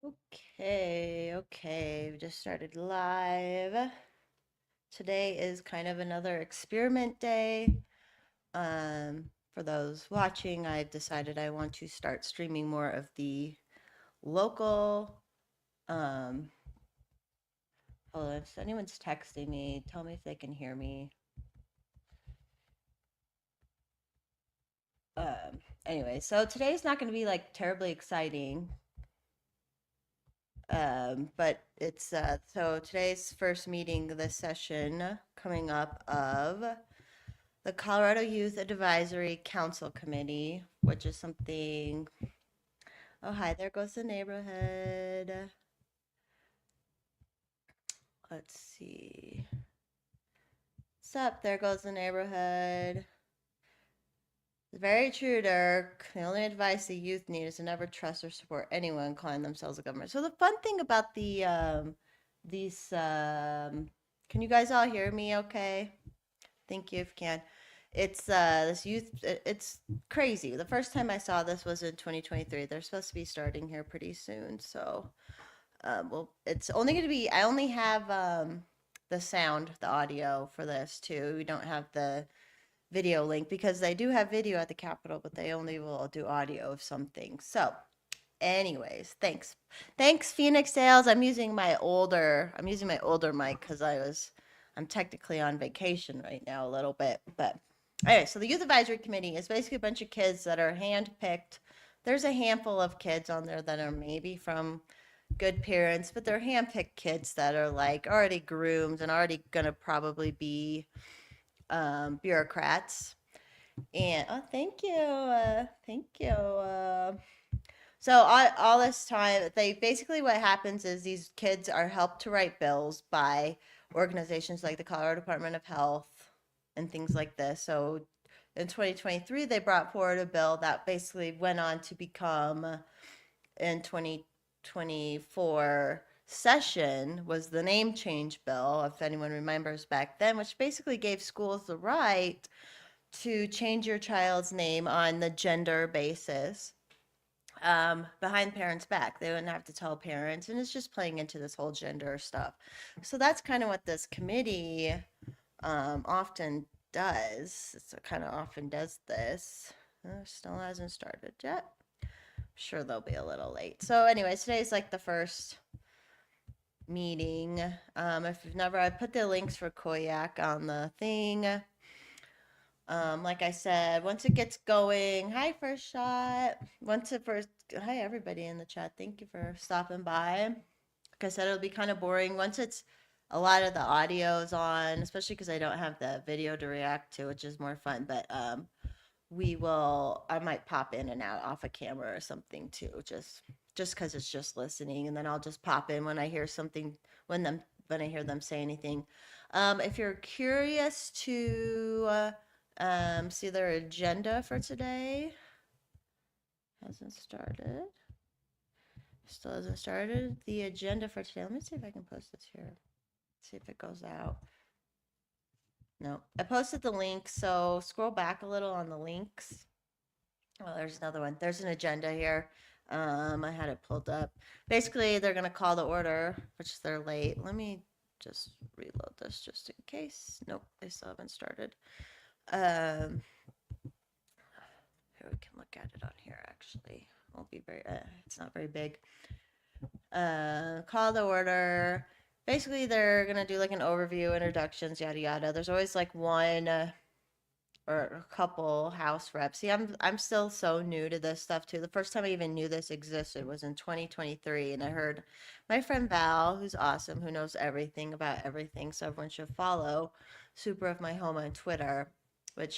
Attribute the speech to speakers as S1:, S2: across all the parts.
S1: Okay, we just started live. Today is kind of another experiment day. For those watching, I've decided I want to start streaming more of the local. Um, Hold on, if anyone's texting me, tell me if they can hear me. Anyway, so today's not going to be like terribly exciting. But it's so today's first meeting, this session coming up of the Colorado Youth Advisory Council Committee, which is something. Oh, hi, there goes the neighborhood. Let's see. What's up? There goes the neighborhood. Very true, Dirk. The only advice the youth need is to never trust or support anyone calling themselves a government. So the fun thing about these can you guys all hear me okay? Thank you if you can. It's this youth it's crazy. The first time I saw this was in 2023. They're supposed to be starting here pretty soon. So well it's only going to be I only have the sound, the audio for this too. We don't have the video link because they do have video at the Capitol, but they only will do audio of something. So anyways, thanks Phoenix Sales. I'm using my older mic because I'm technically on vacation right now a little bit. But anyway, so the Youth Advisory Committee is basically a bunch of kids that are handpicked. There's a handful of kids on there that are maybe from good parents, but they're handpicked kids that are like already groomed and already gonna probably be bureaucrats. And oh, thank you. So all this time, they basically what happens is these kids are helped to write bills by organizations like the Colorado Department of Health and things like this. So in 2023, they brought forward a bill that basically went on to become in 2024 session was the name change bill, if anyone remembers back then, which basically gave schools the right to change your child's name on the gender basis behind parents' back. They wouldn't have to tell parents, and it's just playing into this whole gender stuff. So that's kind of what this committee often does. It kind of often does this. Still hasn't started yet. I'm sure they'll be a little late. So, anyways, today's like the first meeting. If you've never, I put the links for COYAC on the thing. Like I said, once it gets going, hi first shot. Hi everybody in the chat. Thank you for stopping by. Like I said, it'll be kind of boring once it's a lot of the audio's on, especially because I don't have the video to react to, which is more fun. But I might pop in and out off a camera or something too, just because it's just listening, and then I'll just pop in when I hear something when I hear them say anything. If you're curious to see their agenda for today. Hasn't started. Still hasn't started. The agenda for today. Let me see if I can post this here. See if it goes out. No, I posted the link, so scroll back a little on the links. Oh, there's another one. There's an agenda here. I had it pulled up. Basically, they're gonna call the order, which they're late. Let me just reload this just in case. Nope, they still haven't started. Here we can look at it on here actually. Won't be very it's not very big. Call the order. Basically they're gonna do like an overview, introductions, yada yada. There's always like one or a couple house reps. See, I'm still so new to this stuff too. The first time I even knew this existed was in 2023, and I heard my friend Val, who's awesome, who knows everything about everything, so everyone should follow Super of My Home on Twitter. But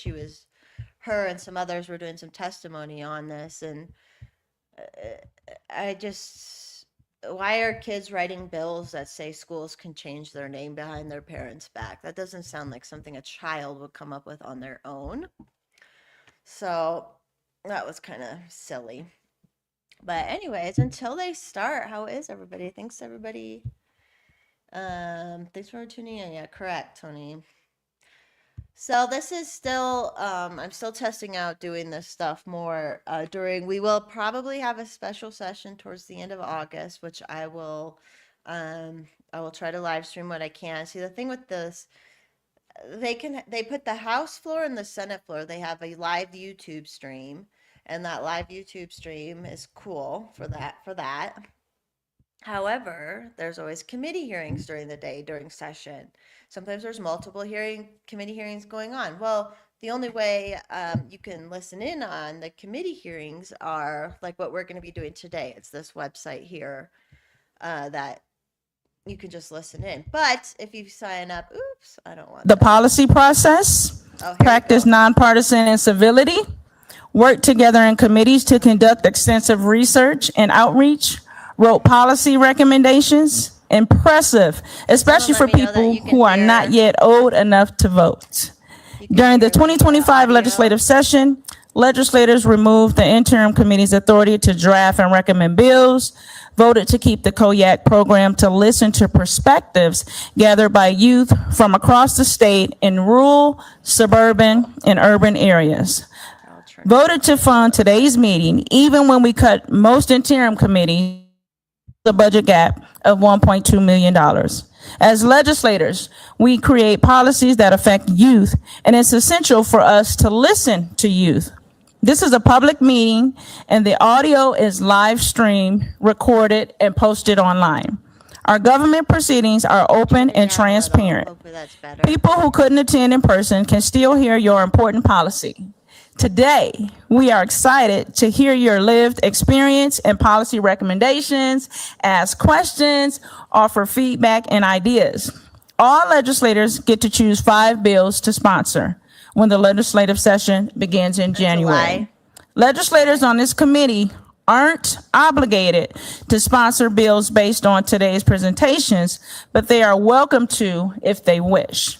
S1: her and some others were doing some testimony on this, and I just, why are kids writing bills that say schools can change their name behind their parents' back? That doesn't sound like something a child would come up with on their own. So that was kind of silly. But anyways, until they start, how is everybody? Thanks everybody. Thanks for tuning in. Yeah, correct, Tony. So this is still, I'm still testing out doing this stuff more we will probably have a special session towards the end of August, which I will try to live stream what I can. See, the thing with this, they put the House floor and the Senate floor. They have a live YouTube stream, and that live YouTube stream is cool for that. However, there's always committee hearings during the day during session. Sometimes there's multiple committee hearings going on. Well, the only way you can listen in on the committee hearings are like what we're going to be doing today. It's this website here that you can just listen in. But if you sign up, oops, I don't want
S2: The
S1: that.
S2: policy process,
S1: Oh, here we
S2: practice
S1: go.
S2: nonpartisan and civility, work together in committees to conduct extensive research and outreach, wrote policy recommendations, impressive, especially for
S1: let me know that
S2: people
S1: you can
S2: who are
S1: hear-
S2: not yet old enough to vote.
S1: You can
S2: During the
S1: hear
S2: 2025
S1: audio.
S2: legislative session, legislators removed the interim committee's authority to draft and recommend bills, voted to keep the COYAC program to listen to perspectives gathered by youth from across the state in rural, suburban, and urban areas.
S1: I'll turn
S2: Voted to fund today's meeting, even when we cut most interim committees, the budget gap of $1.2 million. As legislators, we create policies that affect youth, and it's essential for us to listen to youth. This is a public meeting, and the audio is live streamed, recorded, and posted online. Our government proceedings are open and
S1: down a little.
S2: transparent.
S1: Hopefully that's better.
S2: People who couldn't attend in person can still hear your important policy. Today, we are excited to hear your lived experience and policy recommendations, ask questions, offer feedback and ideas. All legislators get to choose 5 bills to sponsor when the legislative session begins in January.
S1: lie.
S2: Legislators on this committee aren't obligated to sponsor bills based on today's presentations, but they are welcome to if they wish.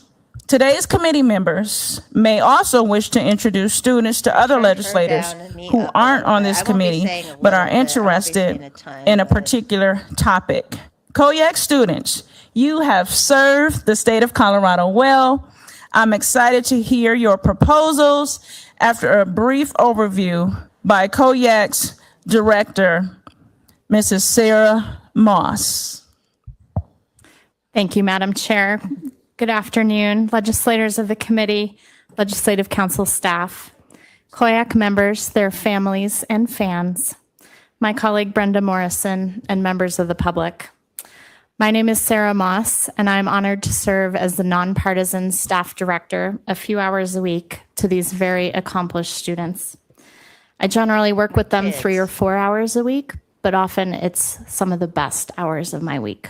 S2: Today's committee members may also wish to introduce students to other
S1: Turn her
S2: legislators
S1: down and me
S2: who
S1: up a
S2: aren't
S1: little
S2: on
S1: bit.
S2: this
S1: I won't be
S2: committee,
S1: saying a
S2: but are
S1: little bit. I'll be
S2: interested
S1: saying a ton,
S2: in a
S1: but-
S2: particular topic. COYAC students, you have served the state of Colorado well. I'm excited to hear your proposals after a brief overview by COYAC's director, Mrs. Sarah Moss.
S3: Thank you, Madam Chair. Good afternoon, legislators of the committee, legislative council staff, COYAC members, their families and fans, my colleague Brenda Morrison, and members of the public. My name is Sarah Moss, and I'm honored to serve as the nonpartisan staff director a few hours a week to these very accomplished students. I generally work with them 3 or 4 hours a week, but often it's some of the best hours of my week.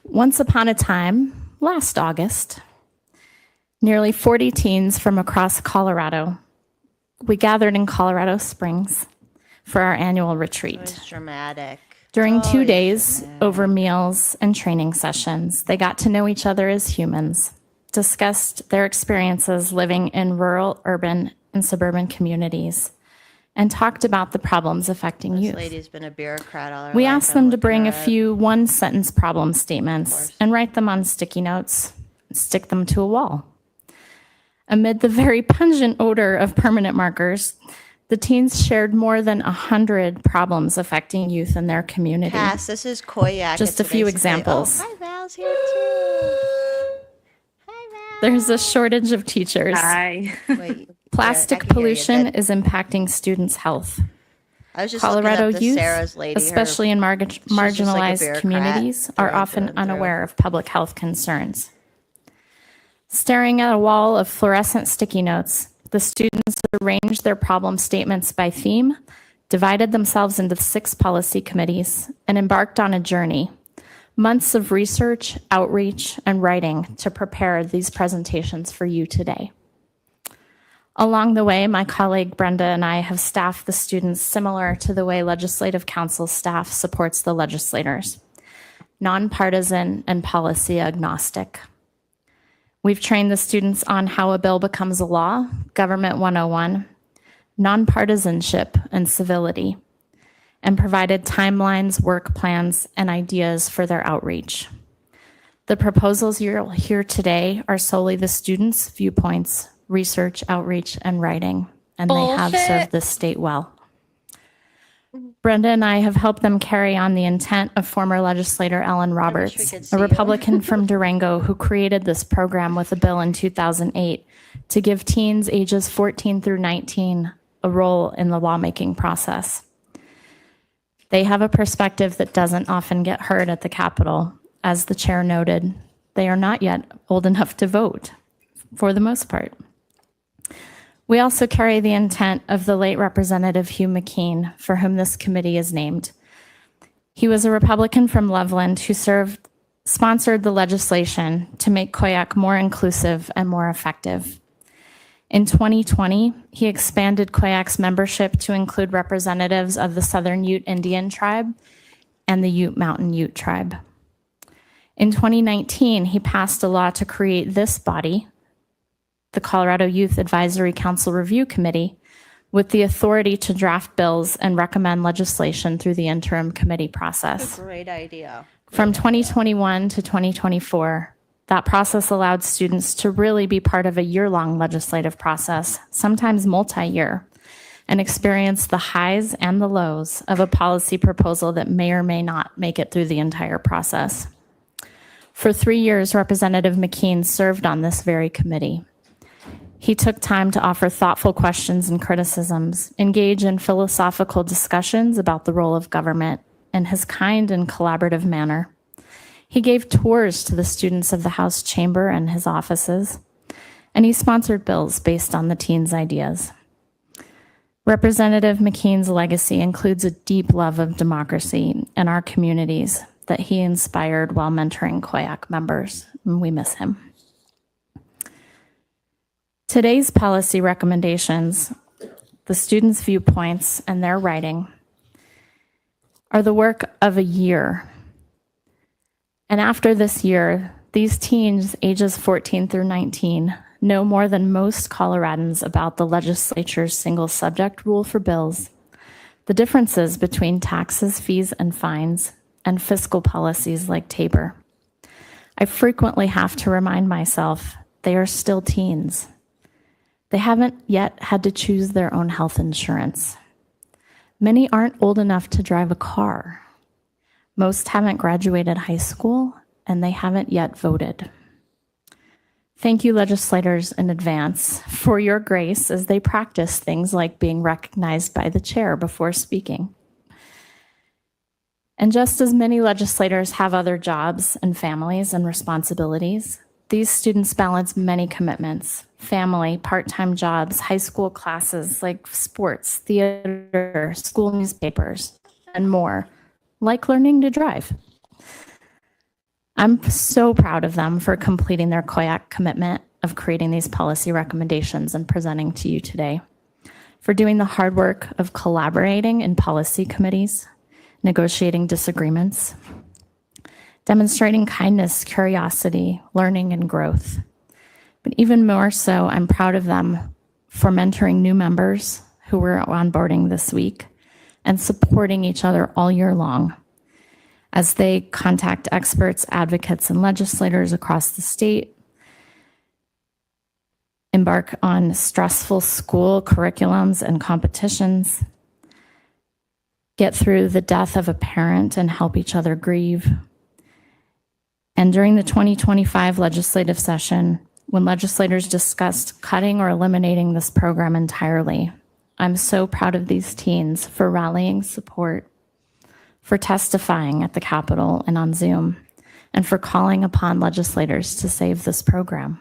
S3: Once upon a time, last August, nearly 40 teens from across Colorado, we gathered in Colorado Springs for our annual retreat.
S1: It's dramatic.
S3: During
S1: Oh,
S3: 2
S1: yeah,
S3: days, over meals and training sessions, they got to know each other as humans, discussed their experiences living in rural, urban, and suburban communities, and talked about the problems affecting
S1: This
S3: youth.
S1: lady's been a bureaucrat all her
S3: We
S1: life.
S3: asked
S1: I'm
S3: them to
S1: looking
S3: bring
S1: her
S3: a
S1: up.
S3: few one-sentence problem statements and write them on sticky notes, stick them to a wall. Amid the very pungent odor of permanent markers, the teens shared more than 100 problems affecting youth in their community.
S1: Cass, this is COYAC.
S3: Just
S1: at
S3: a few
S1: today's committee.
S3: examples.
S1: Oh, hi, Val's here too. Hi, Val.
S3: There's a shortage of teachers.
S4: Hi.
S1: Wait,
S3: Plastic
S1: I can hear you.
S3: pollution
S1: Good.
S3: is impacting students' health.
S1: I was just
S3: Colorado
S1: looking up the
S3: youth,
S1: Sarah's lady.
S3: especially in marginalized
S1: bureaucrat
S3: communities, are
S1: through and
S3: often
S1: through and through.
S3: unaware of public health concerns. Staring at a wall of fluorescent sticky notes, the students arranged their problem statements by theme, divided themselves into 6 policy committees, and embarked on a journey. Months of research, outreach, and writing to prepare these presentations for you today. Along the way, my colleague Brenda and I have staffed the students similar to the way Legislative Council staff supports the legislators, nonpartisan and policy agnostic. We've trained the students on how a bill becomes a law, Government 101, nonpartisanship and civility, and provided timelines, work plans, and ideas for their outreach. The proposals you'll hear today are solely the students' viewpoints, research, outreach, and writing, and they have
S1: Bullshit.
S3: served this state well. Brenda and I have helped them carry on the intent of former legislator Ellen Roberts,
S1: could see
S3: a
S1: you.
S3: Republican from Durango who created this program with a bill in 2008 to give teens ages 14 through 19 a role in the lawmaking process. They have a perspective that doesn't often get heard at the Capitol. As the chair noted, they are not yet old enough to vote, for the most part. We also carry the intent of the late Representative Hugh McKean, for whom this committee is named. He was a Republican from Loveland who sponsored the legislation to make COYAC more inclusive and more effective. In 2020, he expanded COYAC's membership to include representatives of the Southern Ute Indian Tribe and the Ute Mountain Ute Tribe. In 2019, he passed a law to create this body, the Colorado Youth Advisory Council Review Committee, with the authority to draft bills and recommend legislation through the interim committee process.
S1: Great idea.
S3: From 2021 to 2024, that process allowed students to really be part of a year-long legislative process, sometimes multi-year, and experience the highs and the lows of a policy proposal that may or may not make it through the entire process. For 3 years, Representative McKean served on this very committee. He took time to offer thoughtful questions and criticisms, engage in philosophical discussions about the role of government in his kind and collaborative manner. He gave tours to the students of the House chamber and his offices, and he sponsored bills based on the teens' ideas. Representative McKean's legacy includes a deep love of democracy in our communities that he inspired while mentoring COYAC members, and we miss him. Today's policy recommendations, the students' viewpoints, and their writing are the work of a year. And after this year, these teens, ages 14 through 19, know more than most Coloradans about the legislature's single subject rule for bills, the differences between taxes, fees, and fines, and fiscal policies like Tabor. I frequently have to remind myself they are still teens. They haven't yet had to choose their own health insurance. Many aren't old enough to drive a car. Most haven't graduated high school, and they haven't yet voted. Thank you, legislators, in advance for your grace as they practice things like being recognized by the chair before speaking. And just as many legislators have other jobs and families and responsibilities, these students balance many commitments: family, part-time jobs, high school classes like sports, theater, school newspapers, and more, like learning to drive. I'm so proud of them for completing their COYAC commitment of creating these policy recommendations and presenting to you today, for doing the hard work of collaborating in policy committees, negotiating disagreements, demonstrating kindness, curiosity, learning, and growth. But even more so, I'm proud of them for mentoring new members who were onboarding this week and supporting each other all year long as they contact experts, advocates, and legislators across the state, embark on stressful school curriculums and competitions, get through the death of a parent and help each other grieve. And during the 2025 legislative session, when legislators discussed cutting or eliminating this program entirely, I'm so proud of these teens for rallying support, for testifying at the Capitol and on Zoom, and for calling upon legislators to save this program.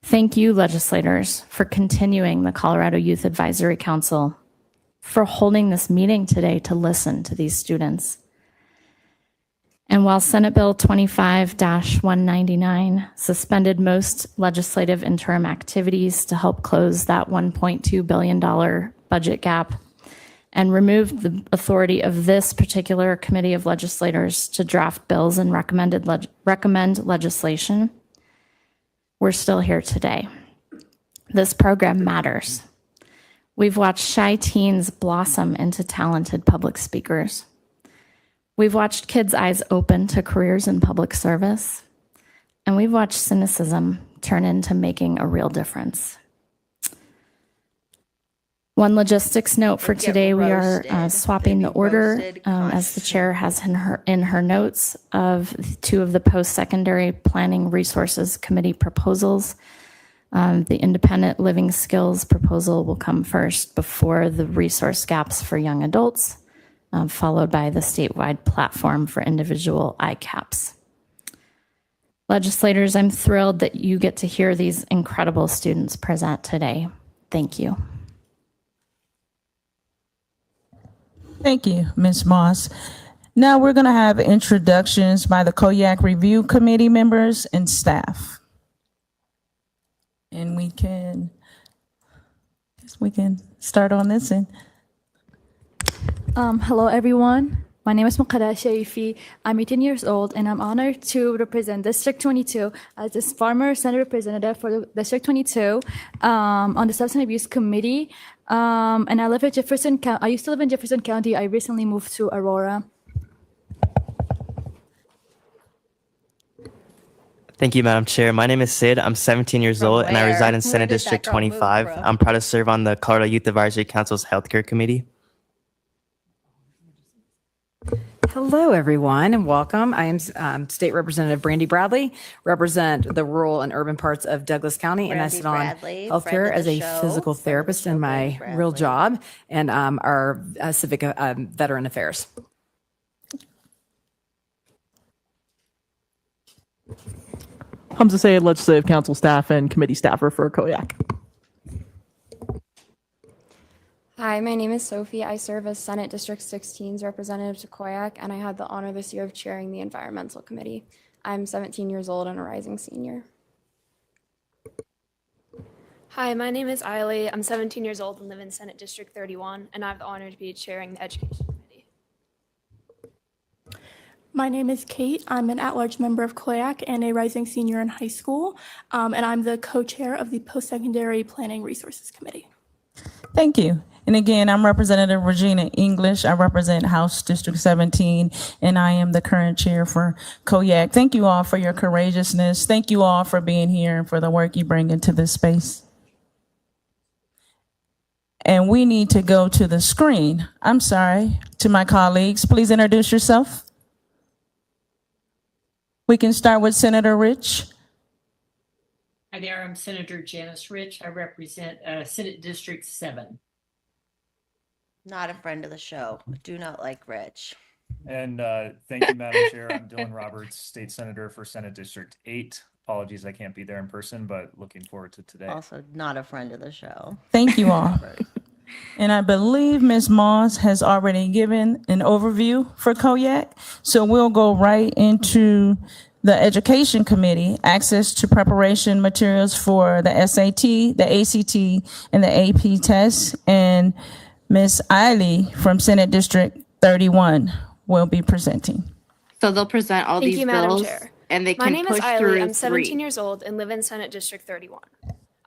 S3: Thank you, legislators, for continuing the Colorado Youth Advisory Council, for holding this meeting today to listen to these students. And while Senate Bill 25-199 suspended most legislative interim activities to help close that $1.2 billion budget gap and removed the authority of this particular committee of legislators to draft bills and recommend legislation, we're still here today. This program matters. We've watched shy teens blossom into talented public speakers. We've watched kids' eyes open to careers in public service, and we've watched cynicism turn into making a real difference. One logistics note for
S1: Get
S3: today, we are
S1: roasted.
S3: swapping the
S1: They'd be
S3: order,
S1: roasted
S3: as the chair has in her notes of two of the post-secondary planning resources committee proposals. The independent living skills proposal will come first before the resource gaps for young adults, followed by the statewide platform for individual ICAPs. Legislators, I'm thrilled that you get to hear these incredible students present today. Thank you.
S2: Thank you, Ms. Moss. Now we're going to have introductions by the COYAC Review Committee members and staff. And we can start on this end.
S4: Hello, everyone. My name is Muqadda Sharifi. I'm 18 years old, and I'm honored to represent District 22 as this former Senate representative for the District 22 on the Substance Abuse Committee. And I live in Jefferson County. I used to live in Jefferson County. I recently moved to Aurora.
S5: Thank you, Madam Chair. My name is Sid. I'm 17 years
S1: From
S5: old, and I
S1: where?
S5: reside in
S1: Where
S5: Senate
S1: did that
S5: District
S1: girl move
S5: 25.
S1: from?
S5: I'm proud to serve on the Colorado Youth Advisory Council's Healthcare Committee.
S6: Hello, everyone, and welcome. I am State Representative Brandy Bradley, represent the rural and urban parts of Douglas County, and I
S1: Brandy
S6: sit on
S1: Bradley,
S6: healthcare
S1: friend of
S6: as
S1: the
S6: a
S1: show,
S6: physical
S1: friend of the
S6: therapist
S1: show,
S6: in my
S1: Brandy
S6: real
S1: Bradley.
S6: job, and our civic veteran affairs.
S7: Hamza Sayed, Legislative Council staff and committee staffer for COYAC.
S8: Hi, my name is Sophie. I serve as Senate District 16's representative to COYAC, and I had the honor this year of chairing the Environmental Committee. I'm 17 years old and a rising senior.
S9: Hi, my name is Eiley. I'm 17 years old and live in Senate District 31, and I have the honor to be chairing the Education Committee.
S10: My name is Kate. I'm an at-large member of COYAC and a rising senior in high school, and I'm the co-chair of the Post-Secondary Planning Resources Committee.
S2: Thank you. And again, I'm Representative Regina English. I represent House District 17, and I am the current chair for COYAC. Thank you all for your courageousness. Thank you all for being here and for the work you bring into this space. And we need to go to the screen. I'm sorry, to my colleagues. Please introduce yourself. We can start with Senator Rich.
S11: Hi there, I'm Senator Janice Rich. I represent Senate District 7.
S1: Not a friend of the show. Do not like Rich.
S12: And thank you, Madam Chair. I'm Dylan Roberts, State Senator for Senate District 8. Apologies, I can't be there in person, but looking forward to today.
S1: Also not a friend of the show.
S2: Thank you all. And I believe Ms. Moss has already given an overview for COYAC. So we'll go right into the Education Committee, access to preparation materials for the SAT, the ACT, and the AP tests. And Ms. Eiley from Senate District 31 will be presenting.
S13: So they'll present all
S9: Thank
S13: these
S9: you, Madam
S13: bills
S9: Chair.
S13: and they
S9: My
S13: can
S9: name is
S13: push
S9: Eiley.
S13: through
S9: I'm 17
S13: three.
S9: years old and live in Senate District 31.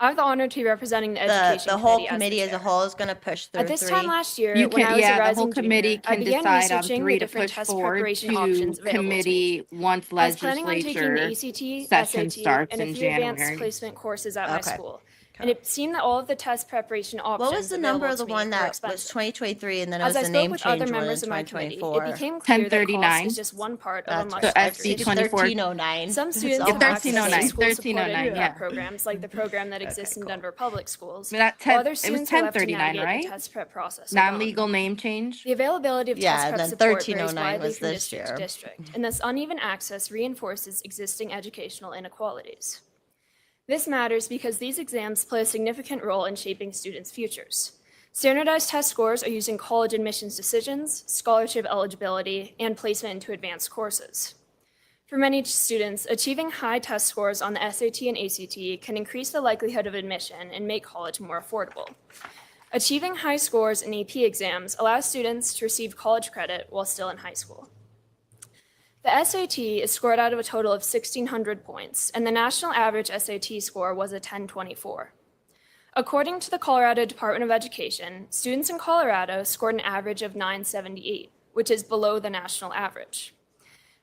S9: I have the honor to be representing the Education
S1: The whole
S9: Committee
S1: committee
S9: as
S1: as
S9: the
S1: a
S9: chair.
S1: whole is going to push through
S9: At this
S1: three.
S9: time last year,
S13: You
S9: when I
S13: can,
S9: was a
S13: yeah, the
S9: rising
S13: whole committee
S9: junior, I
S13: can
S9: began
S13: decide on
S9: researching
S13: three
S9: the
S13: to
S9: different
S13: push
S9: test
S13: forward
S9: preparation
S13: to
S9: options available to me.
S13: committee once
S9: I was planning on taking the
S13: legislature
S9: ACT,
S13: session
S9: SAT,
S13: starts
S9: and a
S13: in
S9: few advanced
S13: January.
S9: placement courses at my
S1: Okay.
S9: school. And it seemed that all of the test preparation options
S1: What was the number
S9: available
S1: of the
S9: to me
S1: one
S9: were
S1: that was
S9: expensive.
S1: 2023 and then it
S9: As
S1: was
S9: I
S1: the
S9: spoke
S1: name
S9: with
S1: change
S9: other
S1: one in
S9: members of my committee, it
S1: 2024?
S9: became clear that cost
S13: 1039.
S9: is just one part of a
S1: That's
S9: much
S1: right.
S13: So
S9: larger
S13: SC
S1: It's
S9: issue.
S1: 1309.
S9: Some
S1: It's
S9: students
S1: all
S9: have access to
S13: 1309,
S9: school-supported
S13: 1309,
S9: prep
S13: yeah.
S9: programs like the program that exists in Denver Public Schools,
S13: I mean, that
S9: while
S13: 10
S9: other
S13: it was
S9: students are left to
S13: 1039,
S9: navigate the
S13: right?
S9: test prep process alone.
S13: Non-legal name change.
S9: The availability of
S1: Yeah,
S9: test
S1: and
S9: prep
S1: then
S9: support varies
S1: 1309
S9: widely
S1: was
S9: from
S1: this
S9: district to
S1: year.
S9: district, and this uneven access reinforces existing educational inequalities. This matters because these exams play a significant role in shaping students' futures. Standardized test scores are used in college admissions decisions, scholarship eligibility, and placement into advanced courses. For many students, achieving high test scores on the SAT and ACT can increase the likelihood of admission and make college more affordable. Achieving high scores in AP exams allows students to receive college credit while still in high school. The SAT is scored out of a total of 1,600 points, and the national average SAT score was a 1024. According to the Colorado Department of Education, students in Colorado scored an average of 978. which is below the national average.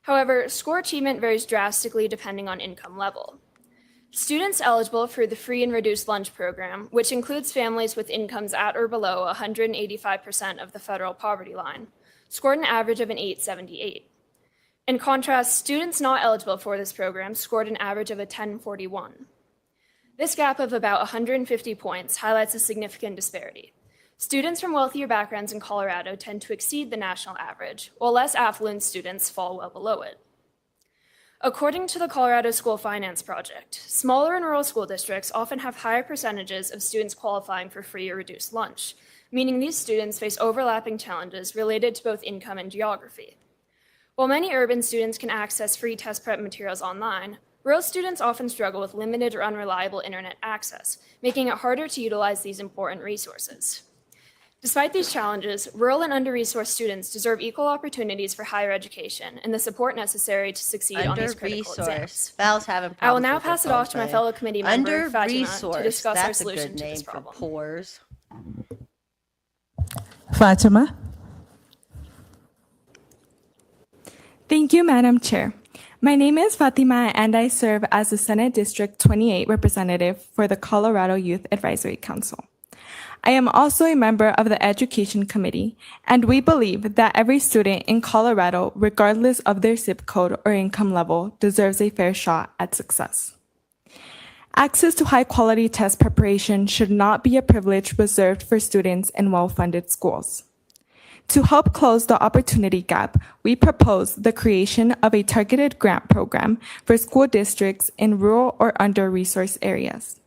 S9: However, score achievement varies drastically depending on income level. Students eligible for the free and reduced lunch program, which includes families with incomes at or below 185% of the federal poverty line, scored an average of an 878. In contrast, students not eligible for this program scored an average of a 1041. This gap of about 150 points highlights a significant disparity. Students from wealthier backgrounds in Colorado tend to exceed the national average, while less affluent students fall well below it. According to the Colorado School Finance Project, smaller and rural school districts often have higher percentages of students qualifying for free or reduced lunch, meaning these students face overlapping challenges related to both income and geography. While many urban students can access free test prep materials online, rural students often struggle with limited or unreliable internet access, making it harder to utilize these important resources. Despite these challenges, rural and under-resourced students deserve equal opportunities for higher education and the support necessary to succeed on these critical exams.
S1: Val's having
S9: I will
S1: problems
S9: now
S1: with her
S9: pass it
S1: phone
S9: off to my
S1: today.
S9: fellow committee member, Fatima, to
S1: Under-resourced.
S9: discuss our
S1: That's a
S9: solution
S1: good
S9: to
S1: name
S9: this
S1: for
S9: problem.
S1: pores.
S2: Fatima?
S14: Thank you, Madam Chair. My name is Fatima, and I serve as the Senate District 28 representative for the Colorado Youth Advisory Council. I am also a member of the Education Committee, and we believe that every student in Colorado, regardless of their zip code or income level, deserves a fair shot at success. Access to high-quality test preparation should not be a privilege reserved for students in well-funded schools. To help close the opportunity gap, we propose the creation of a targeted grant program for school districts in rural or under-resourced areas.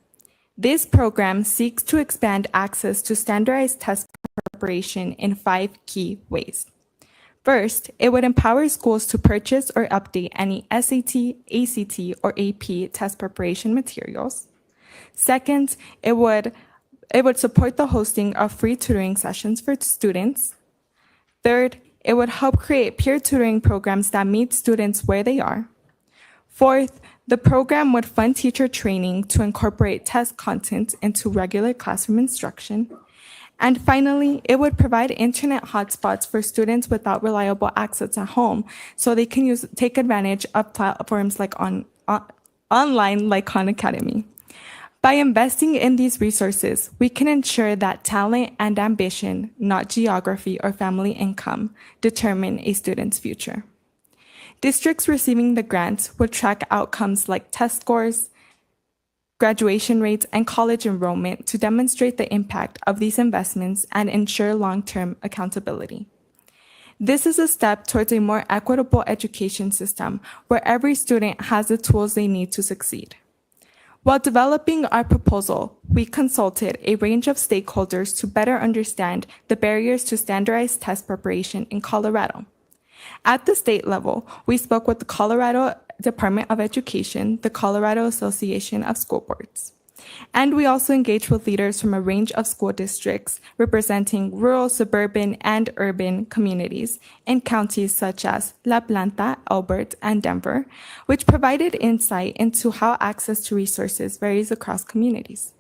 S14: This program seeks to expand access to standardized test preparation in 5 key ways. First, it would empower schools to purchase or update any SAT, ACT, or AP test preparation materials. Second, it would support the hosting of free tutoring sessions for students. Third, it would help create peer tutoring programs that meet students where they are. Fourth, the program would fund teacher training to incorporate test content into regular classroom instruction. And finally, it would provide internet hotspots for students without reliable access at home so they can take advantage of platforms like online like Khan Academy. By investing in these resources, we can ensure that talent and ambition, not geography or family income, determine a student's future. Districts receiving the grants would track outcomes like test scores, graduation rates, and college enrollment to demonstrate the impact of these investments and ensure long-term accountability. This is a step towards a more equitable education system where every student has the tools they need to succeed. While developing our proposal, we consulted a range of stakeholders to better understand the barriers to standardized test preparation in Colorado. At the state level, we spoke with the Colorado Department of Education, the Colorado Association of School Boards. And we also engaged with leaders from a range of school districts representing rural, suburban, and urban communities in counties such as La Planta, Elbert, and Denver, which provided insight into how access to resources varies across communities.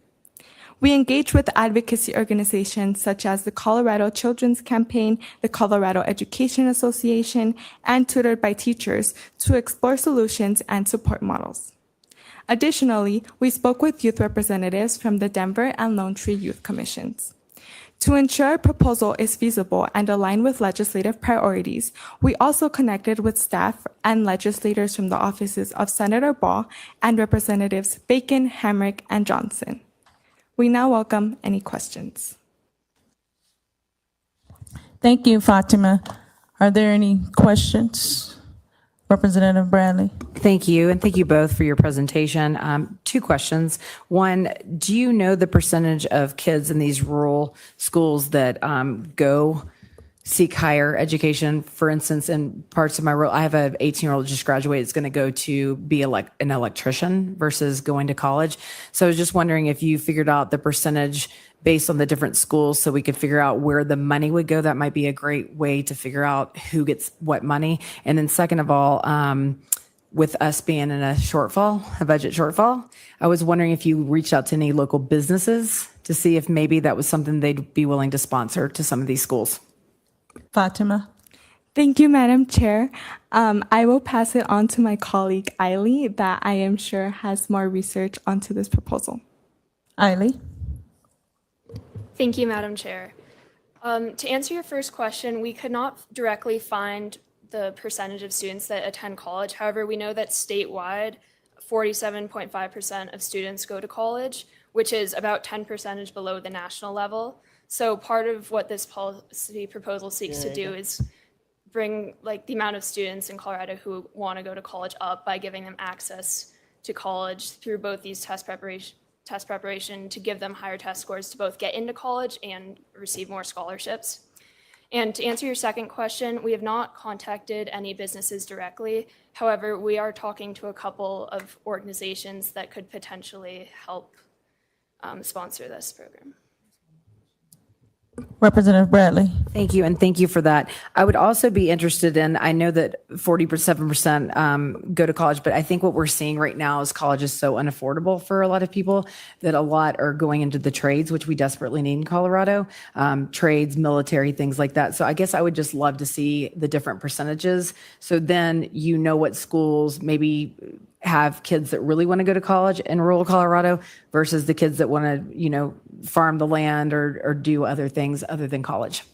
S14: We engaged with advocacy organizations such as the Colorado Children's Campaign, the Colorado Education Association, and Tutored by Teachers to explore solutions and support models. Additionally, we spoke with youth representatives from the Denver and Lone Tree Youth Commissions. To ensure our proposal is feasible and aligned with legislative priorities, we also connected with staff and legislators from the offices of Senator Ball and Representatives Bacon, Hamrick, and Johnson. We now welcome any questions.
S2: Thank you, Fatima. Are there any questions? Representative Bradley.
S6: Thank you, and thank you both for your presentation. 2 questions. One, do you know the percentage of kids in these rural schools that go seek higher education? For instance, in parts of my rural, I have an 18-year-old just graduated, is going to go to be an electrician versus going to college. So I was just wondering if you figured out the percentage based on the different schools so we could figure out where the money would go. That might be a great way to figure out who gets what money. And then second of all, with us being in a budget shortfall, I was wondering if you reached out to any local businesses to see if maybe that was something they'd be willing to sponsor to some of these schools.
S2: Fatima.
S14: Thank you, Madam Chair. I will pass it on to my colleague, Eiley, that I am sure has more research onto this proposal.
S2: Eiley?
S9: Thank you, Madam Chair. To answer your first question, we could not directly find the percentage of students that attend college. However, we know that statewide, 47.5% of students go to college, which is about 10% below the national level. So part of what this policy proposal seeks to do is bring the amount of students in Colorado who want to go to college up by giving them access to college through both these test preparation to give them higher test scores to both get into college and receive more scholarships. And to answer your second question, we have not contacted any businesses directly. However, we are talking to a couple of organizations that could potentially help sponsor this program.
S2: Representative Bradley?
S6: Thank you, and thank you for that. I would also be interested in, I know that 47% go to college, but I think what we're seeing right now is college is so unaffordable for a lot of people that a lot are going into the trades, which we desperately need in Colorado, trades, military, things like that. So I guess I would just love to see the different percentages. So then you know what schools maybe have kids that really want to go to college in rural Colorado versus the kids that want to, farm the land or do other things other than college.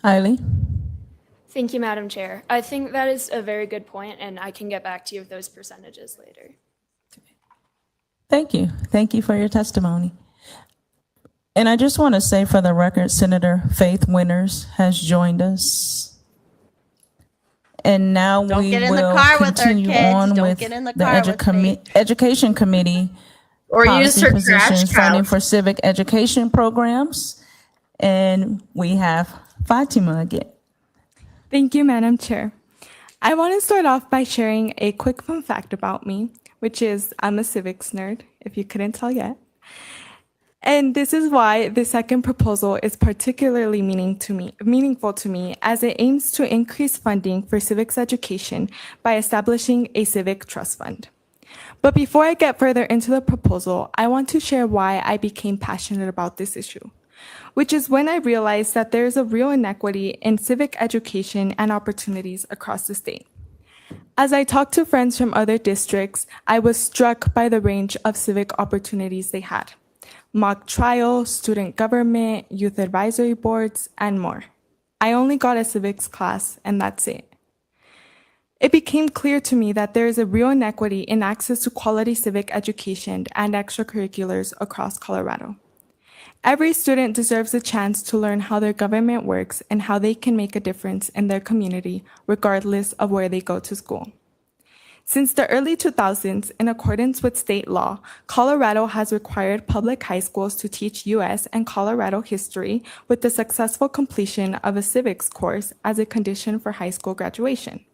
S2: Eiley?
S9: Thank you, Madam Chair. I think that is a very good point, and I can get back to you with those percentages later.
S2: Thank you. Thank you for your testimony. And I just want to say for the record, Senator Faith Winters has joined us. And now
S1: Don't
S2: we
S1: get in the
S2: will
S1: car with her,
S2: continue
S1: kids.
S2: on
S1: Don't
S2: with
S1: get in the
S2: the
S1: car with me.
S2: Education Committee
S13: Or use
S2: policy
S13: her
S2: positions,
S13: trash
S2: funding
S13: couch.
S2: for civic education programs. And we have Fatima again.
S14: Thank you, Madam Chair. I want to start off by sharing a quick fun fact about me, which is I'm a civics nerd, if you couldn't tell yet. And this is why the second proposal is particularly meaningful to me, as it aims to increase funding for civics education by establishing a civic trust fund. But before I get further into the proposal, I want to share why I became passionate about this issue, which is when I realized that there is a real inequity in civic education and opportunities across the state. As I talked to friends from other districts, I was struck by the range of civic opportunities they had: mock trial, student government, youth advisory boards, and more. I only got a civics class, and that's it. It became clear to me that there is a real inequity in access to quality civic education and extracurriculars across Colorado. Every student deserves a chance to learn how their government works and how they can make a difference in their community, regardless of where they go to school. Since the early 2000s, in accordance with state law, Colorado has required public high schools to teach U.S. and Colorado history with the successful completion of a civics course as a condition for high school graduation.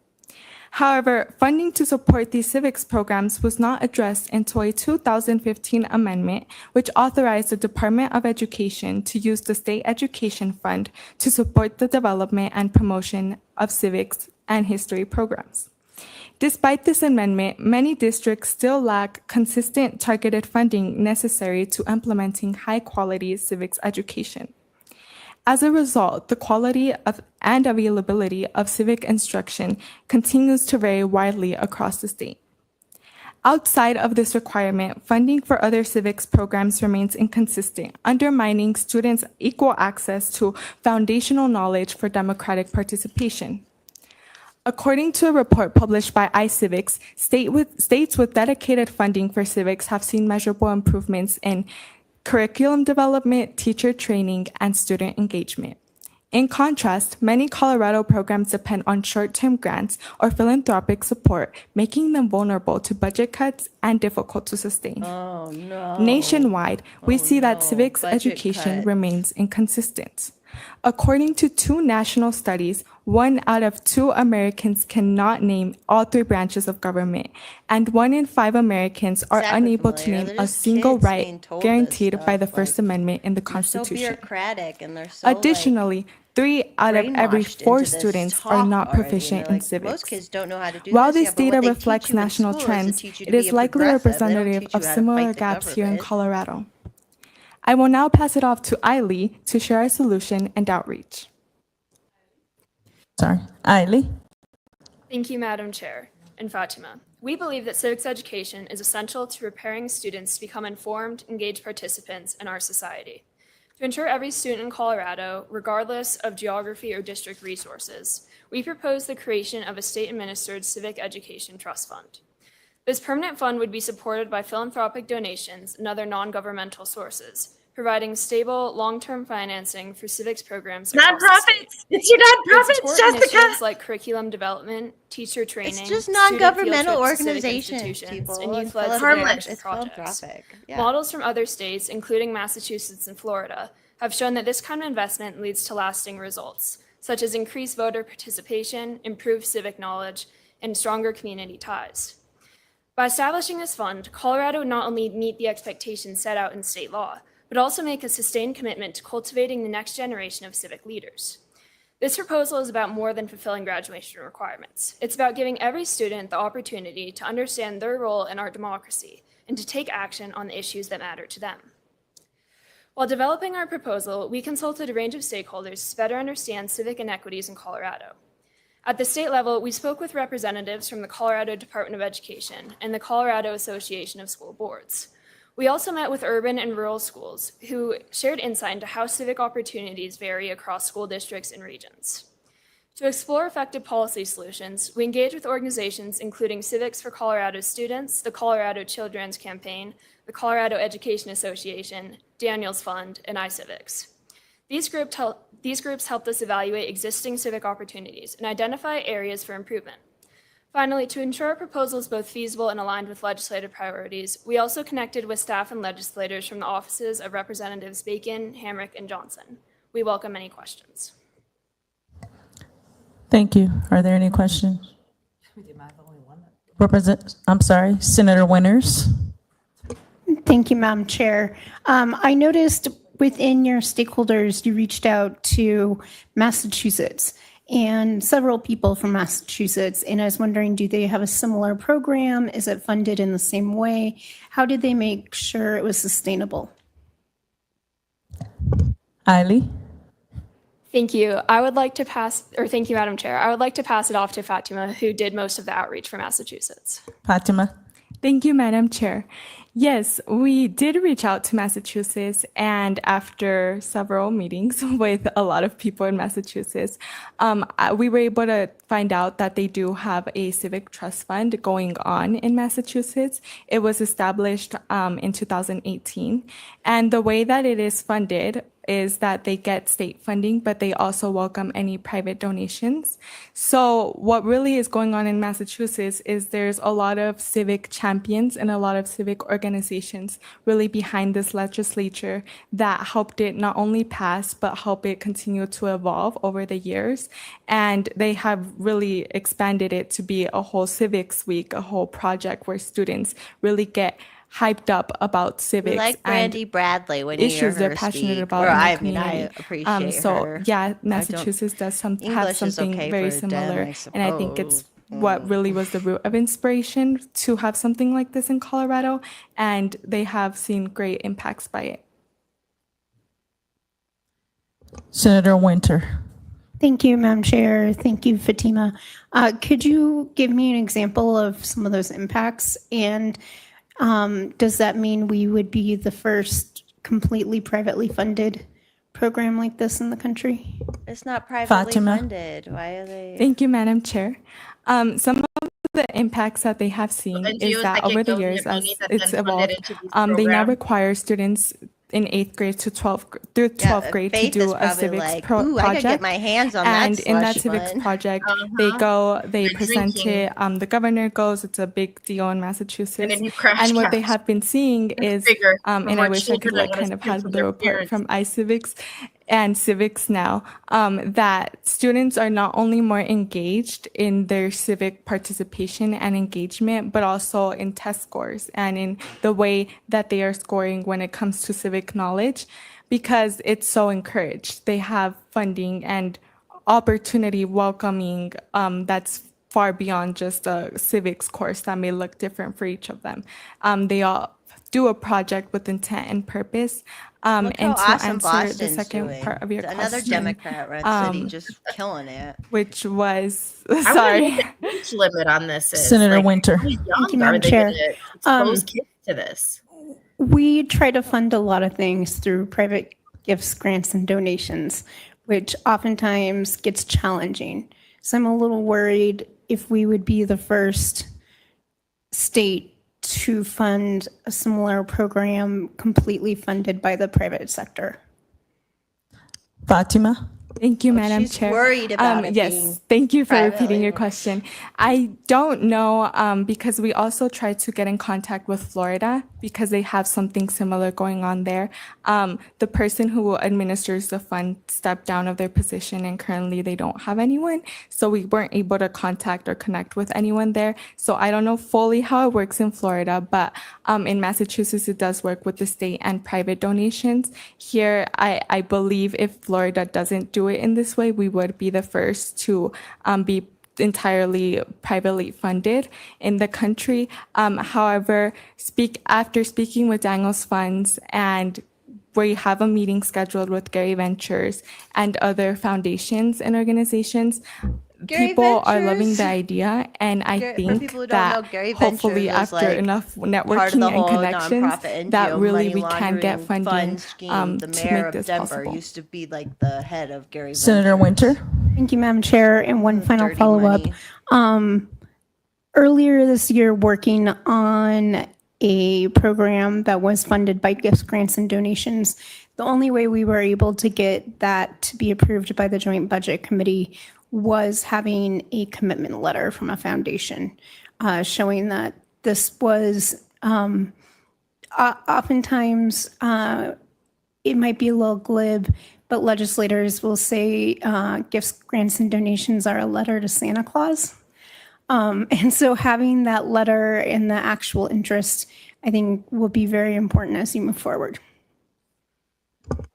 S14: However, funding to support these civics programs was not addressed until a 2015 amendment, which authorized the Department of Education to use the State Education Fund to support the development and promotion of civics and history programs. Despite this amendment, many districts still lack consistent targeted funding necessary to implementing high-quality civics education. As a result, the quality and availability of civic instruction continues to vary widely across the state. Outside of this requirement, funding for other civics programs remains inconsistent, undermining students' equal access to foundational knowledge for democratic participation. According to a report published by iCivics, states with dedicated funding for civics have seen measurable improvements in curriculum development, teacher training, and student engagement. In contrast, many Colorado programs depend on short-term grants or philanthropic support, making them vulnerable to budget cuts and difficult to sustain.
S1: Oh, no.
S14: Nationwide, we see that civics
S1: budget
S14: education
S1: cut.
S14: remains inconsistent. According to 2 national studies, 1 out of 2 Americans cannot name all 3 branches of government, and 1 in 5 Americans are
S1: Exactly,
S14: unable to
S1: familiar.
S14: name
S1: They're
S14: a
S1: just
S14: single
S1: kids
S14: right
S1: being told this
S14: guaranteed by
S1: stuff,
S14: the First Amendment in the
S1: They're so
S14: Constitution.
S1: bureaucratic and they're so
S14: Additionally, 3 out of every
S1: brainwashed
S14: 4
S1: into this
S14: students
S1: talk
S14: are not
S1: already,
S14: proficient
S1: they're
S14: in
S1: like,
S14: civics.
S1: Most kids don't know how to do
S14: While
S1: this.
S14: this
S1: Yeah, but what
S14: data
S1: they teach
S14: reflects
S1: you in
S14: national
S1: school is to
S14: trends,
S1: teach you to
S14: it
S1: be
S14: is
S1: a
S14: likely
S1: progressive. They don't
S14: representative
S1: teach you
S14: of
S1: how to
S14: similar
S1: fight the
S14: gaps here in
S1: government.
S14: Colorado. I will now pass it off to Eiley to share our solution and outreach.
S2: Sorry. Ailey?
S9: Thank you, Madam Chair, and Fatima. We believe that civics education is essential to preparing students to become informed, engaged participants in our society. To ensure every student in Colorado, regardless of geography or district resources, we propose the creation of a state-administered civic education trust fund. This permanent fund would be supported by philanthropic donations and other non-governmental sources, providing stable, long-term financing for civics programs across the state.
S13: Nonprofits. It's your
S9: It would
S13: nonprofits,
S9: support
S13: Jessica.
S9: initiatives like curriculum development, teacher training,
S1: It's just
S9: student field
S1: non-governmental
S9: trips to civic
S1: organizations,
S9: institutions,
S1: people.
S9: and
S1: It's
S9: youth-led civic
S13: Harmless.
S9: action
S1: It's
S9: projects.
S1: philanthropic. Yeah.
S9: Models from other states, including Massachusetts and Florida, have shown that this kind of investment leads to lasting results, such as increased voter participation, improved civic knowledge, and stronger community ties. By establishing this fund, Colorado would not only meet the expectations set out in state law, but also make a sustained commitment to cultivating the next generation of civic leaders. This proposal is about more than fulfilling graduation requirements. It's about giving every student the opportunity to understand their role in our democracy and to take action on the issues that matter to them. While developing our proposal, we consulted a range of stakeholders to better understand civic inequities in Colorado. At the state level, we spoke with representatives from the Colorado Department of Education and the Colorado Association of School Boards. We also met with urban and rural schools who shared insight into how civic opportunities vary across school districts and regions. To explore effective policy solutions, we engaged with organizations including Civics for Colorado Students, the Colorado Children's Campaign, the Colorado Education Association, Daniels Fund, and iCivics. These groups helped us evaluate existing civic opportunities and identify areas for improvement. Finally, to ensure our proposal is both feasible and aligned with legislative priorities, we also connected with staff and legislators from the offices of Representatives Bacon, Hamrick, and Johnson. We welcome any questions.
S2: Thank you. Are there any questions? Senator Winters?
S15: Thank you, Madam Chair. I noticed within your stakeholders, you reached out to Massachusetts and several people from Massachusetts. And I was wondering, do they have a similar program? Is it funded in the same way? How did they make sure it was sustainable?
S2: Ailey?
S9: Thank you. Thank you, Madam Chair. I would like to pass it off to Fatima, who did most of the outreach for Massachusetts.
S2: Fatima?
S14: Thank you, Madam Chair. Yes, we did reach out to Massachusetts, and after several meetings with a lot of people in Massachusetts, we were able to find out that they do have a civic trust fund going on in Massachusetts. It was established in 2018, and the way that it is funded is that they get state funding, but they also welcome any private donations. So what really is going on in Massachusetts is there's a lot of civic champions and a lot of civic organizations really behind this legislature that helped it not only pass, but help it continue to evolve over the years. And they have really expanded it to be a whole civics week, a whole project where students really get hyped up about civics
S1: We like Brandy Bradley when you hear
S14: issues they're
S1: her
S14: passionate
S1: speak.
S14: about
S1: Or
S14: in the
S1: I
S14: community.
S1: appreciate
S14: So
S1: her.
S14: yeah, Massachusetts does have
S1: English is
S14: something
S1: okay
S14: very
S1: for a Dem,
S14: similar,
S1: I
S14: and I think it's
S1: suppose.
S14: what really was the root of inspiration to have something like this in Colorado, and they have seen great impacts by it.
S2: Senator Winter?
S15: Thank you, Madam Chair. Thank you, Fatima. Could you give me an example of some of those impacts? And does that mean we would be the first completely privately funded program like this in the country?
S1: It's not privately
S2: Fatima?
S1: funded. Why are they?
S14: Thank you, Madam Chair. Some of the impacts that they have seen is that over the years, as it's evolved, they now require students in 8th grade to 12th grade to
S1: Faith
S14: do
S1: is
S14: a
S1: probably
S14: civics
S1: like,
S14: project.
S1: ooh, I could get my hands on that
S14: And in that
S1: slush
S14: civics
S1: fund.
S14: project, they
S13: You're
S14: present
S13: drinking.
S14: it. The governor goes. It's a big deal in Massachusetts.
S13: And then you crash
S14: And what they
S13: cats.
S14: have been seeing is,
S13: bigger,
S14: and
S13: more
S14: I wish I could
S13: children that
S14: kind
S13: wanna
S14: of
S13: steal
S14: have
S13: from
S14: the
S13: their
S14: report
S13: parents.
S14: from iCivics and Civics Now, that students are not only more engaged in their civic participation and engagement, but also in test scores and in the way that they are scoring when it comes to civic knowledge, because it's so encouraged. They have funding and opportunity welcoming that's far beyond just a civics course that may look different for each of them. They all do a project with intent and purpose.
S1: Look
S14: And
S1: how
S14: to
S1: awesome
S14: answer
S1: Boston's
S14: the second
S1: doing.
S14: part of your
S1: Another
S14: question,
S1: Democrat-run city just killing it.
S14: which was
S16: I wanna
S14: sorry.
S16: know what the age limit on this is.
S2: Senator
S16: Like,
S2: Winter.
S16: how young
S15: Thank you,
S16: are
S15: Madam
S16: they
S15: Chair.
S16: gonna expose kids to this?
S15: We try to fund a lot of things through private gifts, grants, and donations, which oftentimes gets challenging. So I'm a little worried if we would be the first state to fund a similar program completely funded by the private sector.
S2: Fatima?
S14: Thank you, Madam
S1: she's
S14: Chair.
S1: worried about it being
S14: Yes, thank you for repeating
S1: privately
S14: your
S1: run.
S14: question. I don't know because we also tried to get in contact with Florida because they have something similar going on there. The person who administers the fund stepped down of their position and currently they don't have anyone. So we weren't able to contact or connect with anyone there. So I don't know fully how it works in Florida, but in Massachusetts, it does work with the state and private donations. Here, I believe if Florida doesn't do it in this way, we would be the first to be entirely privately funded in the country. However, after speaking with Daniels Funds, and we have a meeting scheduled with Gary Ventures and other foundations and organizations,
S1: Gary
S14: people are loving
S1: Ventures.
S14: the idea, and I
S1: For
S14: think
S1: people who don't know,
S14: that
S1: Gary
S14: hopefully
S1: Ventures is
S14: after
S1: like
S14: enough
S1: part of
S14: networking
S1: the
S14: and
S1: whole
S14: connections,
S1: nonprofit
S14: that
S1: NGO
S14: really
S1: money
S14: we can get
S1: laundering
S14: funding
S1: fund scheme. The
S14: to
S1: mayor
S14: make
S1: of
S14: this
S1: Denver
S14: possible.
S1: used to be like the head of Gary
S2: Senator
S1: Ventures.
S2: Winter?
S15: Thank you, Madam Chair. And one final
S1: Dirty
S15: follow-up.
S1: money.
S15: Earlier this year, working on a program that was funded by gifts, grants, and donations, the only way we were able to get that to be approved by the Joint Budget Committee was having a commitment letter from a foundation showing that this was oftentimes it might be a little glib, but legislators will say gifts, grants, and donations are a letter to Santa Claus. And so having that letter and the actual interest, I think, will be very important as you move forward.
S16: And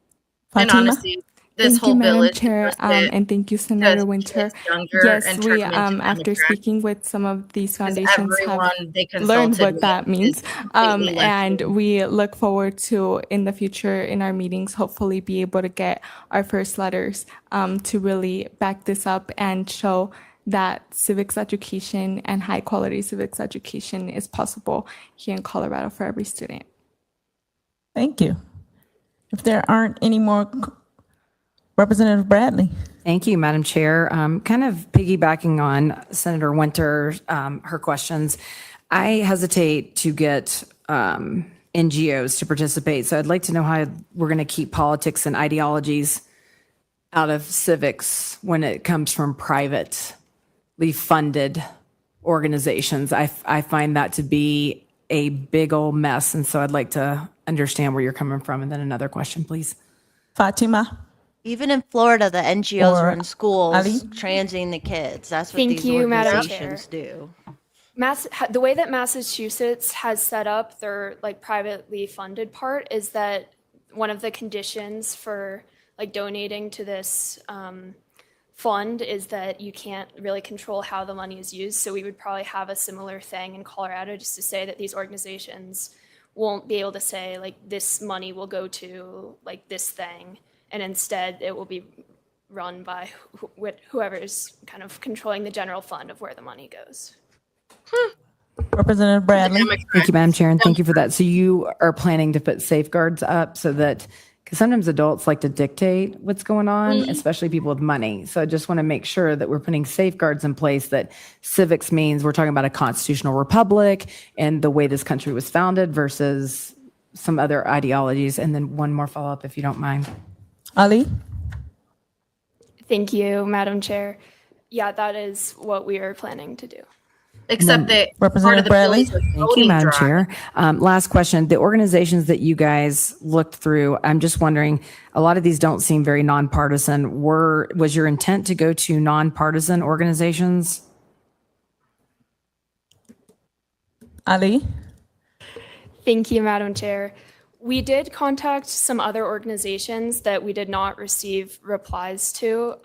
S2: Fatima?
S16: honestly, this
S14: Thank
S16: whole
S14: you,
S16: bill
S14: Madam
S16: is
S14: Chair,
S16: supposed to
S14: and thank you, Senator
S16: just
S14: Winter.
S16: kids younger
S14: Yes,
S16: and
S14: we,
S16: turn them into
S14: after
S16: Democrats.
S14: speaking with some of these
S16: Because
S14: foundations, have
S16: everyone they
S14: learned
S16: consulted
S14: what
S16: with
S14: that means.
S16: is completely
S14: And
S16: left-wing.
S14: we look forward to, in the future, in our meetings, hopefully be able to get our first letters to really back this up and show that civics education and high quality civics education is possible here in Colorado for every student.
S2: Thank you. If there aren't any more, Representative Bradley.
S6: Thank you, Madam Chair. Kind of piggybacking on Senator Winter, her questions, I hesitate to get NGOs to participate. So I'd like to know how we're going to keep politics and ideologies out of civics when it comes from privately funded organizations. I find that to be a big old mess. And so I'd like to understand where you're coming from. And then another question, please.
S2: Fatima?
S1: Even in Florida, the NGOs
S2: Or
S1: are in schools
S2: Ali?
S1: transing the kids. That's what
S9: Thank
S1: these
S9: you, Madam
S1: organizations do.
S9: The way that Massachusetts has set up their like privately funded part is that one of the conditions for like donating to this fund is that you can't really control how the money is used. So we would probably have a similar thing in Colorado, just to say that these organizations won't be able to say like this money will go to like this thing, and instead it will be run by whoever's kind of controlling the general fund of where the money goes.
S2: Representative Bradley?
S6: Thank you, Madam Chair, and thank you for that. So you are planning to put safeguards up so that, because sometimes adults like to dictate what's going on, especially people with money. So I just want to make sure that we're putting safeguards in place, that civics means we're talking about a constitutional republic and the way this country was founded versus some other ideologies. And then one more follow-up, if you don't mind.
S2: Ali?
S9: Thank you, Madam Chair. Yeah, that is what we are planning to do.
S16: Except that
S2: Representative Bradley?
S6: Thank you, Madam Chair. Last question. The organizations that you guys looked through, I'm just wondering, a lot of these don't seem very nonpartisan. Was your intent to go to nonpartisan organizations?
S2: Ali?
S9: Thank you, Madam Chair. We did contact some other organizations that we did not receive replies to.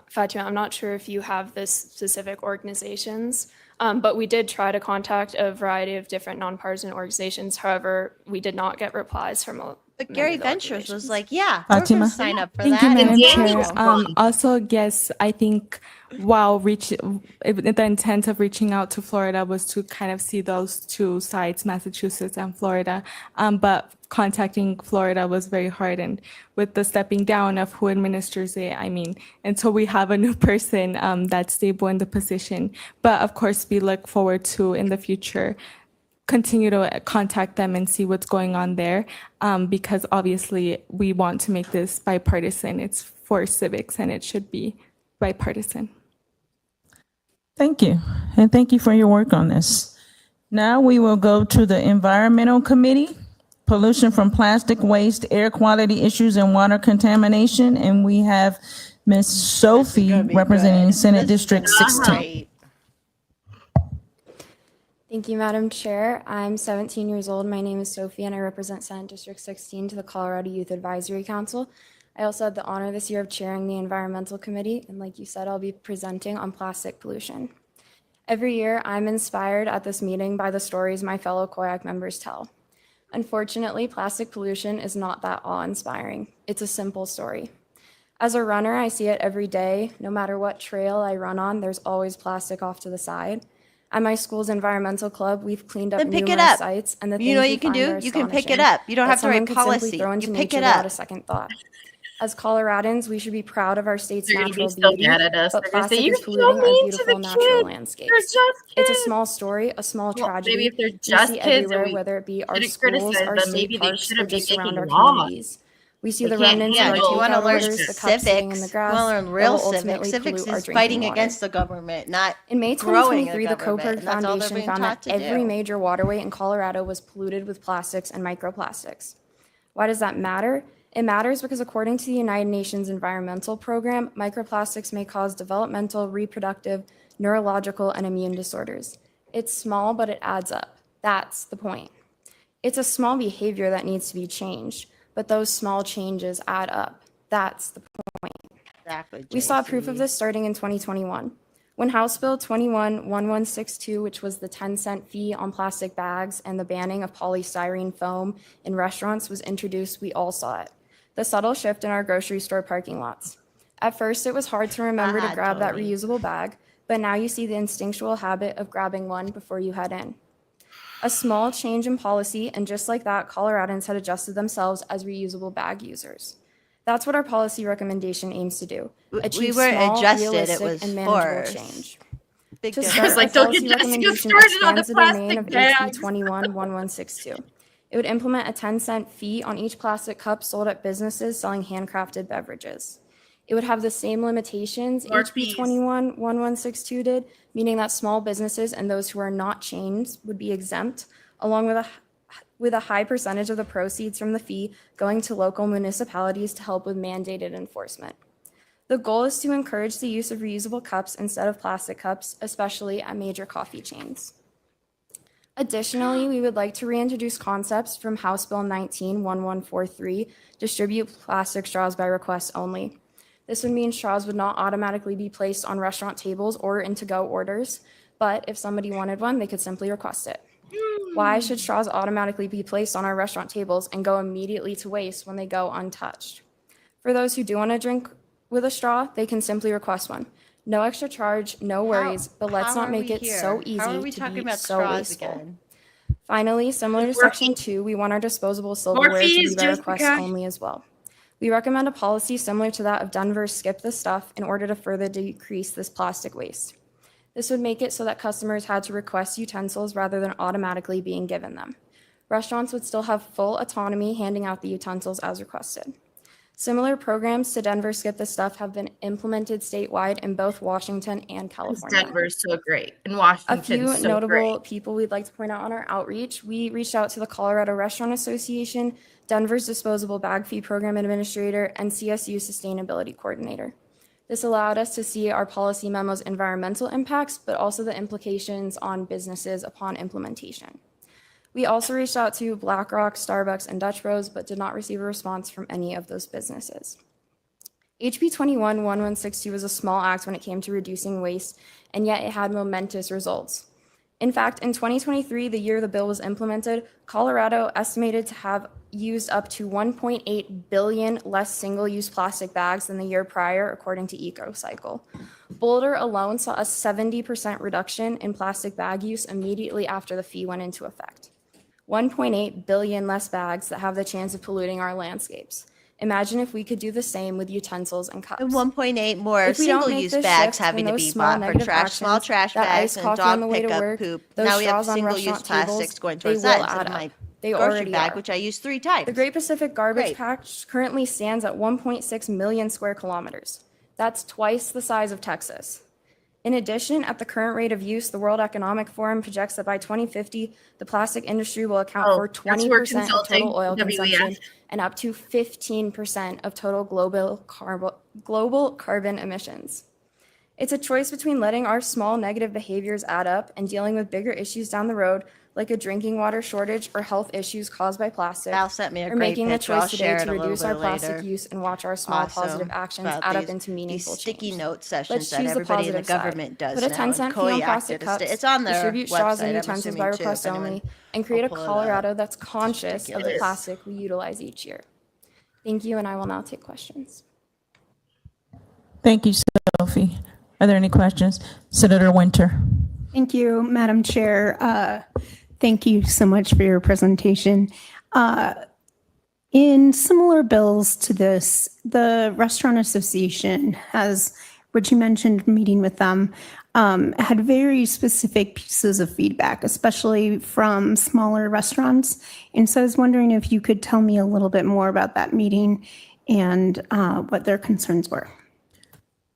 S9: Fatima, I'm not sure if you have this specific organizations, But we did try to contact a variety of different nonpartisan organizations. However, we did not get replies from
S1: But
S9: many
S1: Gary
S9: of the
S1: Ventures was
S9: organizations.
S1: like, yeah, we're
S2: Fatima?
S1: going to sign up for
S14: Thank
S1: that.
S14: you,
S1: and
S14: Madam
S1: it's
S14: Chair.
S1: wonderful.
S14: Also, yes, I think while the intent of reaching out to Florida was to kind of see those two sides, Massachusetts and Florida. But contacting Florida was very hard. And with the stepping down of who administers it, I mean, until we have a new person that's stable in the position. But of course, we look forward to in the future continue to contact them and see what's going on there, because obviously we want to make this bipartisan. It's for civics and it should be bipartisan.
S2: Thank you. And thank you for your work on this. Now we will go to the Environmental Committee, pollution from plastic waste, air quality issues, and water contamination. And we have Ms. Sophie representing Senate District 16.
S8: Thank you, Madam Chair. I'm 17 years old. My name is Sophie, and I represent Senate District 16 to the Colorado Youth Advisory Council. I also had the honor this year of chairing the Environmental Committee, and like you said, I'll be presenting on plastic pollution. Every year, I'm inspired at this meeting by the stories my fellow COYAC members tell. Unfortunately, plastic pollution is not that awe-inspiring. It's a simple story. As a runner, I see it every day. No matter what trail I run on, there's always plastic off to the side. At my school's environmental club, we've cleaned up
S1: Then pick it
S8: numerous
S1: up.
S8: sites, and the
S1: You know
S8: things
S1: what
S8: we
S1: you can
S8: find
S1: do?
S8: are
S1: You can pick it
S8: astonishing
S1: up. You don't
S8: that
S1: have to write
S8: someone could simply
S1: policy.
S8: throw into
S1: You pick
S8: nature
S1: it
S8: without
S1: up.
S8: a second thought. As Coloradans, we should be proud of our state's
S16: They're gonna be
S8: natural
S16: so
S8: beauty,
S16: mad at us.
S8: but
S16: They're gonna say,
S8: plastic
S16: "You're
S8: is
S16: so
S8: polluting our
S16: mean to
S8: beautiful
S16: the
S8: natural
S16: kids.
S8: landscapes.
S16: They're just
S8: It's a
S16: kids."
S8: small story, a small
S16: Well,
S8: tragedy
S16: maybe if they're
S8: we
S16: just
S8: see
S16: kids, then
S8: everywhere,
S16: we
S8: whether it be our
S16: shouldn't
S8: schools,
S16: criticize
S8: our
S16: them.
S8: state
S16: Maybe they
S8: parks, or
S16: shouldn't be
S8: just around
S16: making
S8: our
S16: laws.
S8: communities. We see
S16: They
S8: the
S16: can't
S8: remnants of
S1: Yeah,
S8: our
S1: if you
S8: cave
S1: want to learn
S8: loaders, the cups sitting in the
S1: civics, you
S8: grass
S1: want to learn
S8: that
S1: real
S8: will
S1: civics.
S8: ultimately
S1: Civics
S8: pollute our
S1: is
S8: drinking
S1: fighting
S8: water.
S1: against the government, not
S8: In May
S1: growing
S8: 2023, the
S1: government.
S8: Copernic
S1: And that's all they're
S8: Foundation
S1: being
S8: found that
S1: taught to
S8: every
S1: do.
S8: major waterway in Colorado was polluted with plastics and microplastics. Why does that matter? It matters because according to the United Nations Environmental Program, microplastics may cause developmental, reproductive, neurological, and immune disorders. It's small, but it adds up. That's the point. It's a small behavior that needs to be changed, but those small changes add up. That's the point.
S1: Exactly.
S8: We saw proof of this starting in 2021. When House Bill 21-1162, which was the 10-cent fee on plastic bags and the banning of polystyrene foam in restaurants, was introduced, we all saw it. The subtle shift in our grocery store parking lots. At first, it was hard to remember to grab that reusable bag, but now you see the instinctual habit of grabbing one before you head in. A small change in policy, and just like that, Coloradans had adjusted themselves as reusable bag users. That's what our policy recommendation aims to do. Achieve
S1: weren't
S8: small,
S1: adjusted, it
S8: realistic,
S1: was
S8: and manageable
S1: forced.
S8: change.
S1: Big
S8: To
S1: difference.
S8: start,
S16: like,
S8: our
S16: don't
S8: policy
S16: get Jessica
S8: recommendation
S16: started on the
S8: expands the domain of
S16: plastic
S8: HB
S16: bags.
S8: 21-1162. It would implement a 10-cent fee on each plastic cup sold at businesses selling handcrafted beverages. It would have the same limitations
S16: More
S8: HB
S16: fees.
S8: 21-1162 did, meaning that small businesses and those who are not chains would be exempt, along with a high percentage of the proceeds from the fee going to local municipalities to help with mandated enforcement. The goal is to encourage the use of reusable cups instead of plastic cups, especially at major coffee chains. Additionally, we would like to reintroduce concepts from House Bill 19-1143, distribute plastic straws by request only. This would mean straws would not automatically be placed on restaurant tables or in to-go orders, but if somebody wanted one, they could simply request it. Why should straws automatically be placed on our restaurant tables and go immediately to waste when they go untouched? For those who do want to drink with a straw, they can simply request one. No extra charge, no worries, but let's
S1: How
S8: not
S1: are
S8: make
S1: we
S8: it
S1: here?
S8: so easy
S1: How are we
S8: to
S1: talking
S8: be
S1: about
S8: so
S1: straws
S8: wasteful.
S1: again?
S8: Finally, similar to Section 2, we want our disposable silverware to
S16: fees,
S8: be by request
S16: Jessica.
S8: only as well. We recommend a policy similar to that of Denver's Skip the Stuff in order to further decrease this plastic waste. This would make it so that customers had to request utensils rather than automatically being given them. Restaurants would still have full autonomy handing out the utensils as requested. Similar programs to Denver Skip the Stuff have been implemented statewide in both Washington and California.
S16: Denver's so great. And
S8: A
S16: Washington's
S8: few
S16: so
S8: notable
S16: great.
S8: people we'd like to point out on our outreach. We reached out to the Colorado Restaurant Association, Denver's Disposable Bag Fee Program Administrator, and CSU Sustainability Coordinator. This allowed us to see our policy memo's environmental impacts, but also the implications on businesses upon implementation. We also reached out to BlackRock, Starbucks, and Dutch Bros, but did not receive a response from any of those businesses. HB 21-1162 was a small act when it came to reducing waste, and yet it had momentous results. In fact, in 2023, the year the bill was implemented, Colorado estimated to have used up to 1.8 billion less single-use plastic bags than the year prior, according to EcoCycle. Boulder alone saw a 70% reduction in plastic bag use immediately after the fee went into effect. 1.8 billion less bags that have the chance of polluting our landscapes. Imagine if we could do the same with utensils and cups.
S1: And 1.8 more
S8: If we don't make
S1: single-use
S8: this
S1: bags
S8: shift,
S1: having
S8: then
S1: to
S8: those
S1: be
S8: small
S1: bought for
S8: negative
S1: trash, small
S8: actions,
S1: trash
S8: that
S1: bags
S8: iced
S1: and
S8: coffee on
S1: dog
S8: the way to
S1: pickup
S8: work,
S1: poop.
S8: those
S1: Now we have
S8: straws on
S1: single-use
S8: restaurant tables,
S1: plastics going
S8: they
S1: towards
S8: will
S1: that instead
S8: add
S1: of
S8: up.
S1: my
S8: They
S1: grocery
S8: already
S1: bag,
S8: are.
S1: which I use 3 times.
S8: The Great Pacific Garbage
S1: Great.
S8: Patch currently stands at 1.6 million square kilometers. That's twice the size of Texas. In addition, at the current rate of use, the World Economic Forum projects that by 2050, the plastic industry will account for
S16: that's where
S8: 20% of
S16: consulting,
S8: total oil
S16: WEF.
S8: consumption and up to 15% of total global carbon emissions. It's a choice between letting our small negative behaviors add up and dealing with bigger issues down the road, like a drinking water shortage or health issues caused by plastic,
S1: Val sent me a
S8: or
S1: great
S8: making the
S1: picture. I'll
S8: choice today
S1: share it
S8: to
S1: a little
S8: reduce our
S1: bit
S8: plastic
S1: later.
S8: use and watch our small positive actions
S1: About
S8: add up
S1: these-
S8: into meaningful
S1: these sticky
S8: change.
S1: note sessions
S8: Let's
S1: that
S8: choose the
S1: everybody in the
S8: positive side.
S1: government does
S8: Put a
S1: now,
S8: 10-cent
S1: and
S8: fee on
S1: COYAC
S8: plastic
S1: did
S8: cups,
S1: it's on their
S8: distribute straws
S1: website,
S8: and
S1: I'm
S8: utensils
S1: assuming,
S8: by
S1: too,
S8: request
S1: if anyone-
S8: only, and create a
S1: pull it up.
S8: Colorado that's conscious of the
S1: ridiculous.
S8: plastic we utilize each year. Thank you, and I will now take questions.
S2: Thank you, Sophie. Are there any questions? Senator Winter.
S15: Thank you, Madam Chair. Thank you so much for your presentation. In similar bills to this, the Restaurant Association has, which you mentioned meeting with them, had very specific pieces of feedback, especially from smaller restaurants. And so I was wondering if you could tell me a little bit more about that meeting and what their concerns were.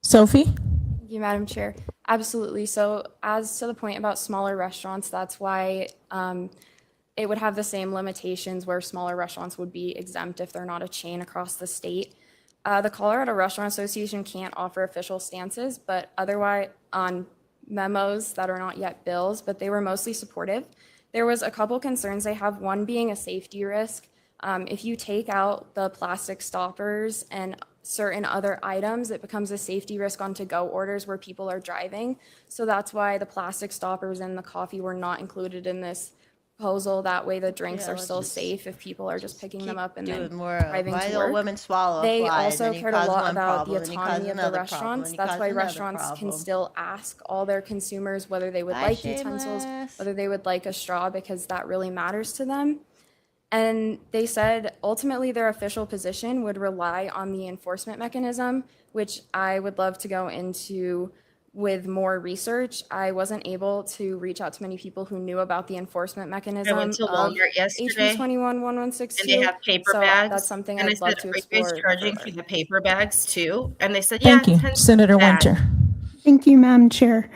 S2: Sophie?
S8: Thank you, Madam Chair. Absolutely. So as to the point about smaller restaurants, that's why it would have the same limitations where smaller restaurants would be exempt if they're not a chain across the state. The Colorado Restaurant Association can't offer official stances, but otherwise on memos that are not yet bills, but they were mostly supportive. There was a couple concerns they have, one being a safety risk. If you take out the plastic stoppers and certain other items, it becomes a safety risk on to-go orders where people are driving. So that's why the plastic stoppers and the coffee were not included in this proposal. That way the drinks are
S1: let's
S8: still
S1: just
S8: safe if people are just picking them up and then
S1: doing more
S8: driving
S1: why
S8: to
S1: the old
S8: work.
S1: women swallow a
S8: They
S1: fly, and
S8: also
S1: then you
S8: cared a
S1: cause
S8: lot
S1: one
S8: about
S1: problem,
S8: the
S1: and you cause
S8: autonomy of the
S1: another problem,
S8: restaurants.
S1: and you
S8: That's
S1: cause
S8: why
S1: another
S8: restaurants can
S1: problem.
S8: still ask all their consumers whether they would
S1: Bye,
S8: like utensils,
S1: shameless.
S8: whether they would like a straw, because that really matters to them. And they said ultimately their official position would rely on the enforcement mechanism, which I would love to go into with more research. I wasn't able to reach out to many people who knew about the enforcement mechanism
S16: I went to
S8: of
S16: Walmart yesterday,
S8: HB 21-1162.
S16: and they have paper
S8: so
S16: bags.
S8: That's something
S16: and I
S8: I'd love
S16: said,
S8: to
S16: "Are you guys
S8: explore
S16: charging
S8: further.
S16: for the paper bags too?" And they said,
S2: Thank
S16: "Yeah,
S2: you,
S16: 10
S2: Senator
S16: bag."
S2: Winter.
S15: Thank you, Madam Chair.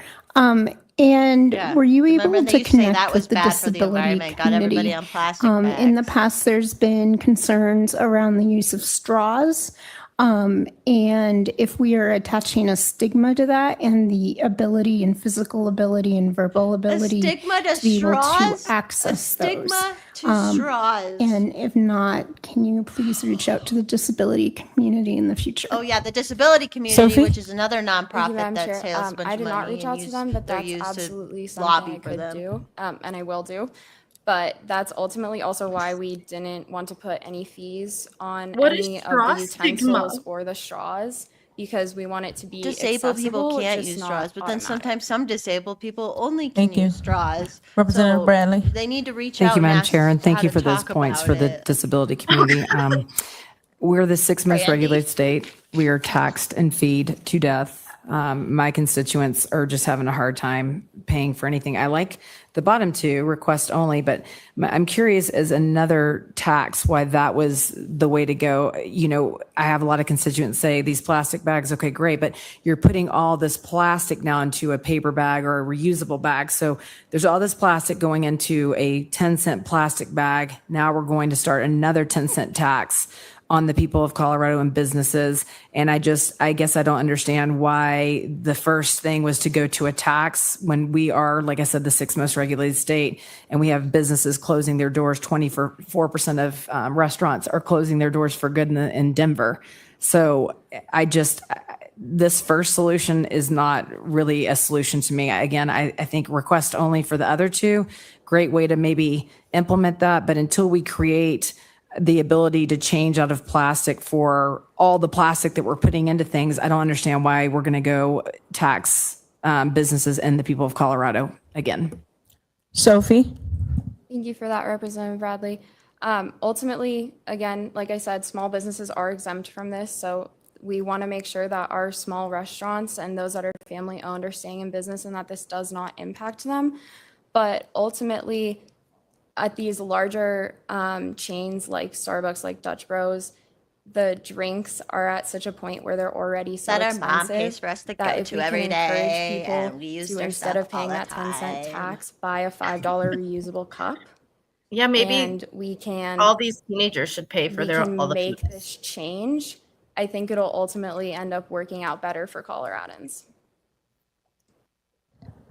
S15: And
S1: Yeah.
S15: were you
S1: Remember
S15: able
S1: they
S15: to
S1: used to say that
S15: connect
S1: was
S15: with the
S1: bad for the
S15: disability
S1: environment, got everybody
S15: community?
S1: on plastic
S15: In the
S1: bags.
S15: past, there's been concerns around the use of straws. And if we are attaching a stigma to that and the ability and physical ability and verbal ability
S1: stigma to
S15: be able
S1: straws?
S15: to access
S1: Stigma
S15: those.
S1: to straws.
S15: And if not, can you please reach out to the disability community in the future?
S1: Oh yeah, the disability community,
S2: Sophie?
S1: which is another
S8: Thank you,
S1: nonprofit
S8: Madam
S1: that
S8: Chair.
S1: sails a bunch
S8: I
S1: of
S8: did not
S1: money
S8: reach
S1: and
S8: out to
S1: use-
S8: them, but
S1: they're
S8: that's
S1: used to
S8: absolutely something
S1: lobby
S8: I
S1: for
S8: could
S1: them.
S8: do, and I will do. But that's ultimately also why we didn't want to put any fees on
S16: What is
S8: any of
S16: straw
S8: the
S16: stigma?
S8: utensils or the straws, because we want it to be
S1: Disabled people
S8: accessible,
S1: can't
S8: just
S1: use
S8: not
S1: straws, but then
S8: automatic.
S1: sometimes some disabled people only can
S2: Thank you.
S1: use straws.
S2: Representative
S1: So
S2: Bradley.
S1: They need to reach
S6: Thank
S1: out
S6: you,
S1: and
S6: Madam
S1: ask
S6: Chair, and thank
S1: how
S6: you
S1: to
S6: for those
S1: talk
S6: points
S1: about
S6: for the
S1: it.
S6: disability community. We're the sixth most
S1: Brandy?
S6: regulated state. We are taxed and feed to death. My constituents are just having a hard time paying for anything. I like the bottom two, request only, but I'm curious as another tax why that was the way to go. You know, I have a lot of constituents say these plastic bags, okay, great, but you're putting all this plastic now into a paper bag or a reusable bag. So there's all this plastic going into a 10-cent plastic bag. Now we're going to start another 10-cent tax on the people of Colorado and businesses. And I guess I don't understand why the first thing was to go to a tax when we are, like I said, the sixth most regulated state, and we have businesses closing their doors. 24% of restaurants are closing their doors for good in Denver. So this first solution is not really a solution to me. Again, I think request only for the other two, great way to maybe implement that. But until we create the ability to change out of plastic for all the plastic that we're putting into things, I don't understand why we're going to go tax businesses and the people of Colorado again.
S2: Sophie?
S8: Thank you for that, Representative Bradley. Ultimately, again, like I said, small businesses are exempt from this, so we want to make sure that our small restaurants and those that are family owned are staying in business and that this does not impact them. But ultimately, at these larger chains like Starbucks, like Dutch Bros, the drinks are at such a point where they're already so
S1: That our
S8: expensive
S1: mom pays for us to
S8: that
S1: go
S8: if
S1: to
S8: we can
S1: every
S8: encourage
S1: day,
S8: people
S1: and we use
S8: to,
S1: their
S8: instead
S1: stuff
S8: of paying
S1: all
S8: that
S1: the
S8: 10-cent
S1: time.
S8: tax, buy a $5 reusable cup.
S16: Yeah, maybe
S8: And we can
S16: all these teenagers should pay for
S8: we
S16: their
S8: can
S16: all the
S8: make
S16: food.
S8: this change. I think it'll ultimately end up working out better for Coloradans.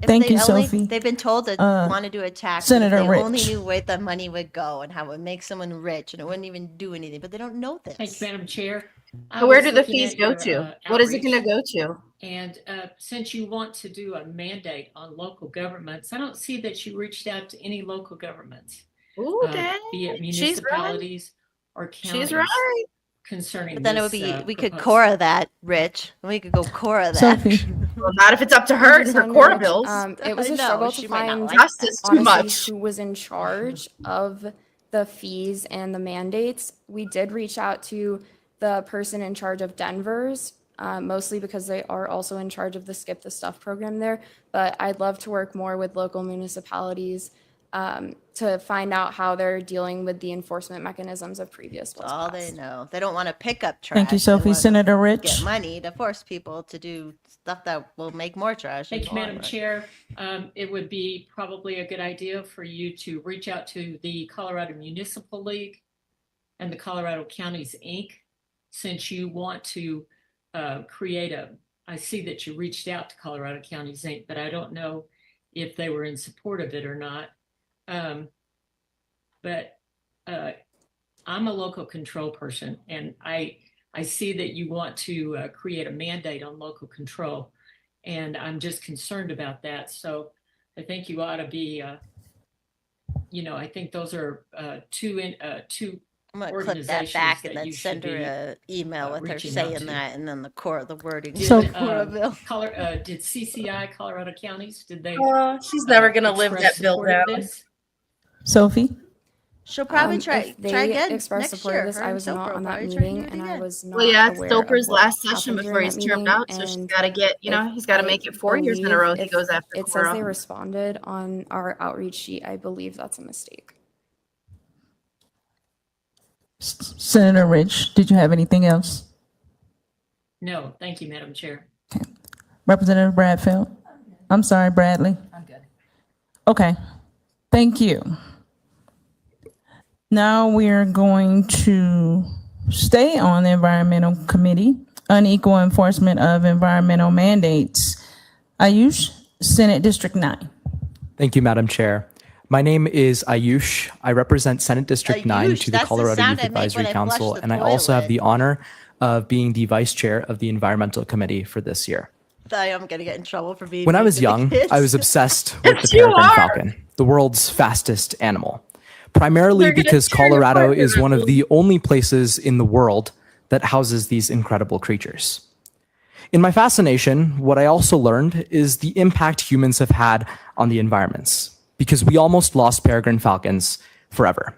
S1: If
S2: Thank
S1: they
S2: you,
S1: only,
S2: Sophie.
S1: They've been told to want to do a tax, and if
S2: Senator
S1: they only
S2: Rich.
S1: knew where the money would go and how it would make someone rich, and it wouldn't even do anything, but they don't know this.
S11: Thank you, Madam Chair.
S16: So where do the fees go to? What is it going to go to?
S11: And since you want to do a mandate on local governments, I don't see that you reached out to any local governments.
S16: Ooh, dang.
S11: Be it
S16: She's right.
S11: municipalities or counties.
S16: She's right.
S11: Concerning
S1: But then it would
S11: this,
S1: be, we could
S11: proposal.
S1: Cora that, Rich. And we could go Cora that.
S2: Sophie?
S16: Well, not if it's up to her and her Cora bills.
S8: It was
S1: I
S8: a
S1: know,
S8: struggle
S1: she
S8: to
S1: might not
S8: find
S1: like
S16: Justice too
S8: honestly
S16: much.
S8: who was in charge of the fees and the mandates. We did reach out to the person in charge of Denver's, mostly because they are also in charge of the Skip the Stuff program there. But I'd love to work more with local municipalities to find out how they're dealing with the enforcement mechanisms of previous bills.
S1: That's all they know. They don't want to pick up trash.
S2: Thank you,
S1: They
S2: Sophie.
S1: want to
S2: Senator Rich?
S1: get money to force people to do stuff that will make more trash.
S11: Thank
S1: in
S11: you,
S1: the long
S11: Madam
S1: run.
S11: Chair. It would be probably a good idea for you to reach out to the Colorado Municipal League and the Colorado Counties, Inc., since you want to create I see that you reached out to Colorado Counties, Inc., but I don't know if they were in support of it or not. But I'm a local control person, and I see that you want to create a mandate on local control, and I'm just concerned about that. So I think you ought to be, I think those are two
S1: I'm gonna clip that
S11: organizations
S1: back and
S11: that
S1: then
S11: you
S1: send
S11: should
S1: her
S11: be,
S1: an email with her
S11: reaching out
S1: saying
S11: to.
S1: that, and then the wording.
S11: Did,
S2: So-
S1: Cora bill.
S11: did CCI Colorado Counties, did they?
S16: She's never going to live
S11: express
S16: that bill
S11: support of
S16: down.
S11: this?
S2: Sophie?
S1: She'll probably try
S8: If they
S1: again
S8: expressed
S1: next
S8: support
S1: year.
S8: of this,
S1: Her
S8: I
S1: and
S8: was not
S1: Soper
S8: on that
S1: probably try to do
S8: meeting,
S1: it
S8: and I
S1: again.
S8: was not
S16: Well, yeah, it's
S8: aware
S16: Stoper's
S8: of what
S16: last session
S8: happened
S16: before
S8: during
S16: he's
S8: that
S16: termed
S8: meeting,
S16: out, so she's
S8: and
S16: got to get, he's got to
S8: I
S16: make it 4 years in a row. He
S8: believe
S16: goes after
S8: it says they
S16: Cora.
S8: responded on our outreach sheet. I believe that's a mistake.
S2: Senator Rich, did you have anything else?
S11: No, thank you, Madam Chair.
S2: Representative Bradfield? I'm sorry, Bradley? I'm good. Okay, thank you. Now we're going to stay on the Environmental Committee, unequal enforcement of environmental mandates. Ayush, Senate District 9.
S17: Thank you, Madam Chair. My name is Ayush. I represent Senate District 9
S1: Ayush,
S17: to the
S1: that's the
S17: Colorado
S1: sound
S17: Youth
S1: I make
S17: Advisory
S1: when I flush
S17: Council,
S1: the
S17: and I also have
S1: toilet.
S17: the honor of being the vice chair of the Environmental Committee for this year.
S1: I'm gonna get in trouble for being.
S17: When I
S1: mean
S17: was
S1: to the
S17: young,
S1: kids.
S17: I was obsessed with the
S16: Yes, you
S17: peregrine
S16: are.
S17: falcon, the world's fastest animal, primarily
S16: They're gonna
S17: because
S16: tear you
S17: Colorado
S16: apart,
S17: is one of
S16: Bradley.
S17: the only places in the world that houses these incredible creatures. In my fascination, what I also learned is the impact humans have had on the environments, because we almost lost peregrine falcons forever.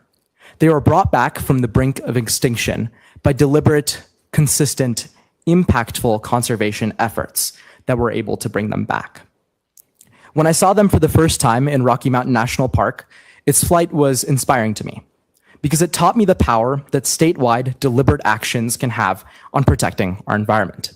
S17: They were brought back from the brink of extinction by deliberate, consistent, impactful conservation efforts that were able to bring them back. When I saw them for the first time in Rocky Mountain National Park, its flight was inspiring to me because it taught me the power that statewide deliberate actions can have on protecting our environment.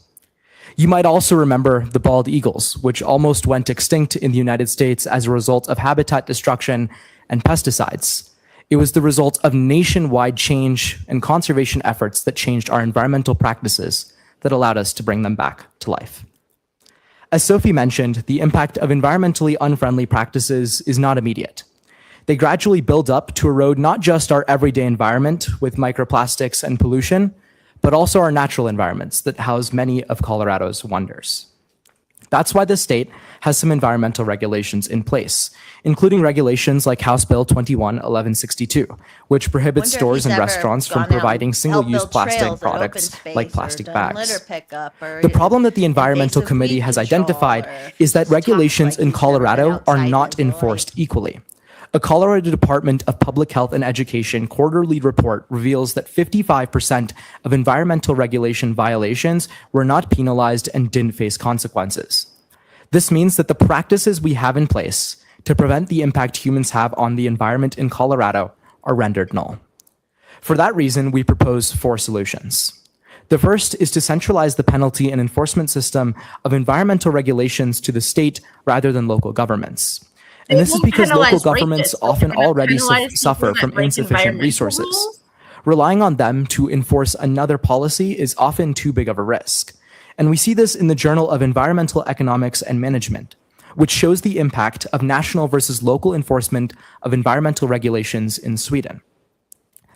S17: You might also remember the bald eagles, which almost went extinct in the United States as a result of habitat destruction and pesticides. It was the result of nationwide change and conservation efforts that changed our environmental practices that allowed us to bring them back to life. As Sophie mentioned, the impact of environmentally unfriendly practices is not immediate. They gradually build up to erode not just our everyday environment with microplastics and pollution, but also our natural environments that house many of Colorado's wonders. That's why the state has some environmental regulations in place, including regulations like House Bill 21-1162, which prohibits
S1: Wonder if
S17: stores
S1: he's
S17: and
S1: ever
S17: restaurants from
S1: gone out and
S17: providing
S1: helped
S17: single-use
S1: build
S17: plastic
S1: trails at open
S17: products
S1: space
S17: like
S1: or
S17: plastic
S1: done litter
S17: bags.
S1: pickup or
S17: The problem that the environmental
S1: invasive
S17: committee
S1: weed
S17: has
S1: control,
S17: identified
S1: or if
S17: is that
S1: he's talked
S17: regulations
S1: like
S17: in
S1: he's never been
S17: Colorado are
S1: outside in
S17: not
S1: his whole
S17: enforced equally. A Colorado Department of Public Health and Education quarterly report reveals that 55% of environmental regulation violations were not penalized and didn't face consequences. This means that the practices we have in place to prevent the impact humans have on the environment in Colorado are rendered null. For that reason, we propose 4 solutions. The first is to centralize the penalty and enforcement system of environmental regulations to the state rather than local governments. And this is because local governments often already suffer from insufficient resources. Relying on them to enforce another policy is often too big of a risk. And we see this in the Journal of Environmental Economics and Management, which shows the impact of national versus local enforcement of environmental regulations in Sweden.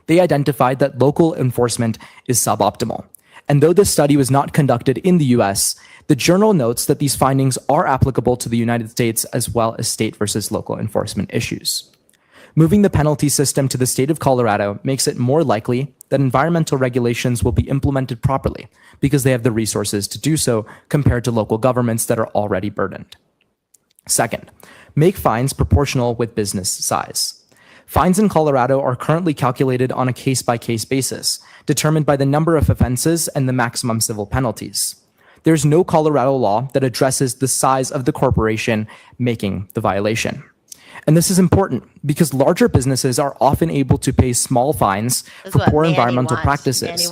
S17: They identified that local enforcement is suboptimal. And though this study was not conducted in the US, the journal notes that these findings are applicable to the United States as well as state versus local enforcement issues. Moving the penalty system to the state of Colorado makes it more likely that environmental regulations will be implemented properly because they have the resources to do so compared to local governments that are already burdened. Second, make fines proportional with business size. Fines in Colorado are currently calculated on a case-by-case basis, determined by the number of offenses and the maximum civil penalties. There's no Colorado law that addresses the size of the corporation making the violation. And this is important because larger businesses are often able to pay small fines for poor environmental practices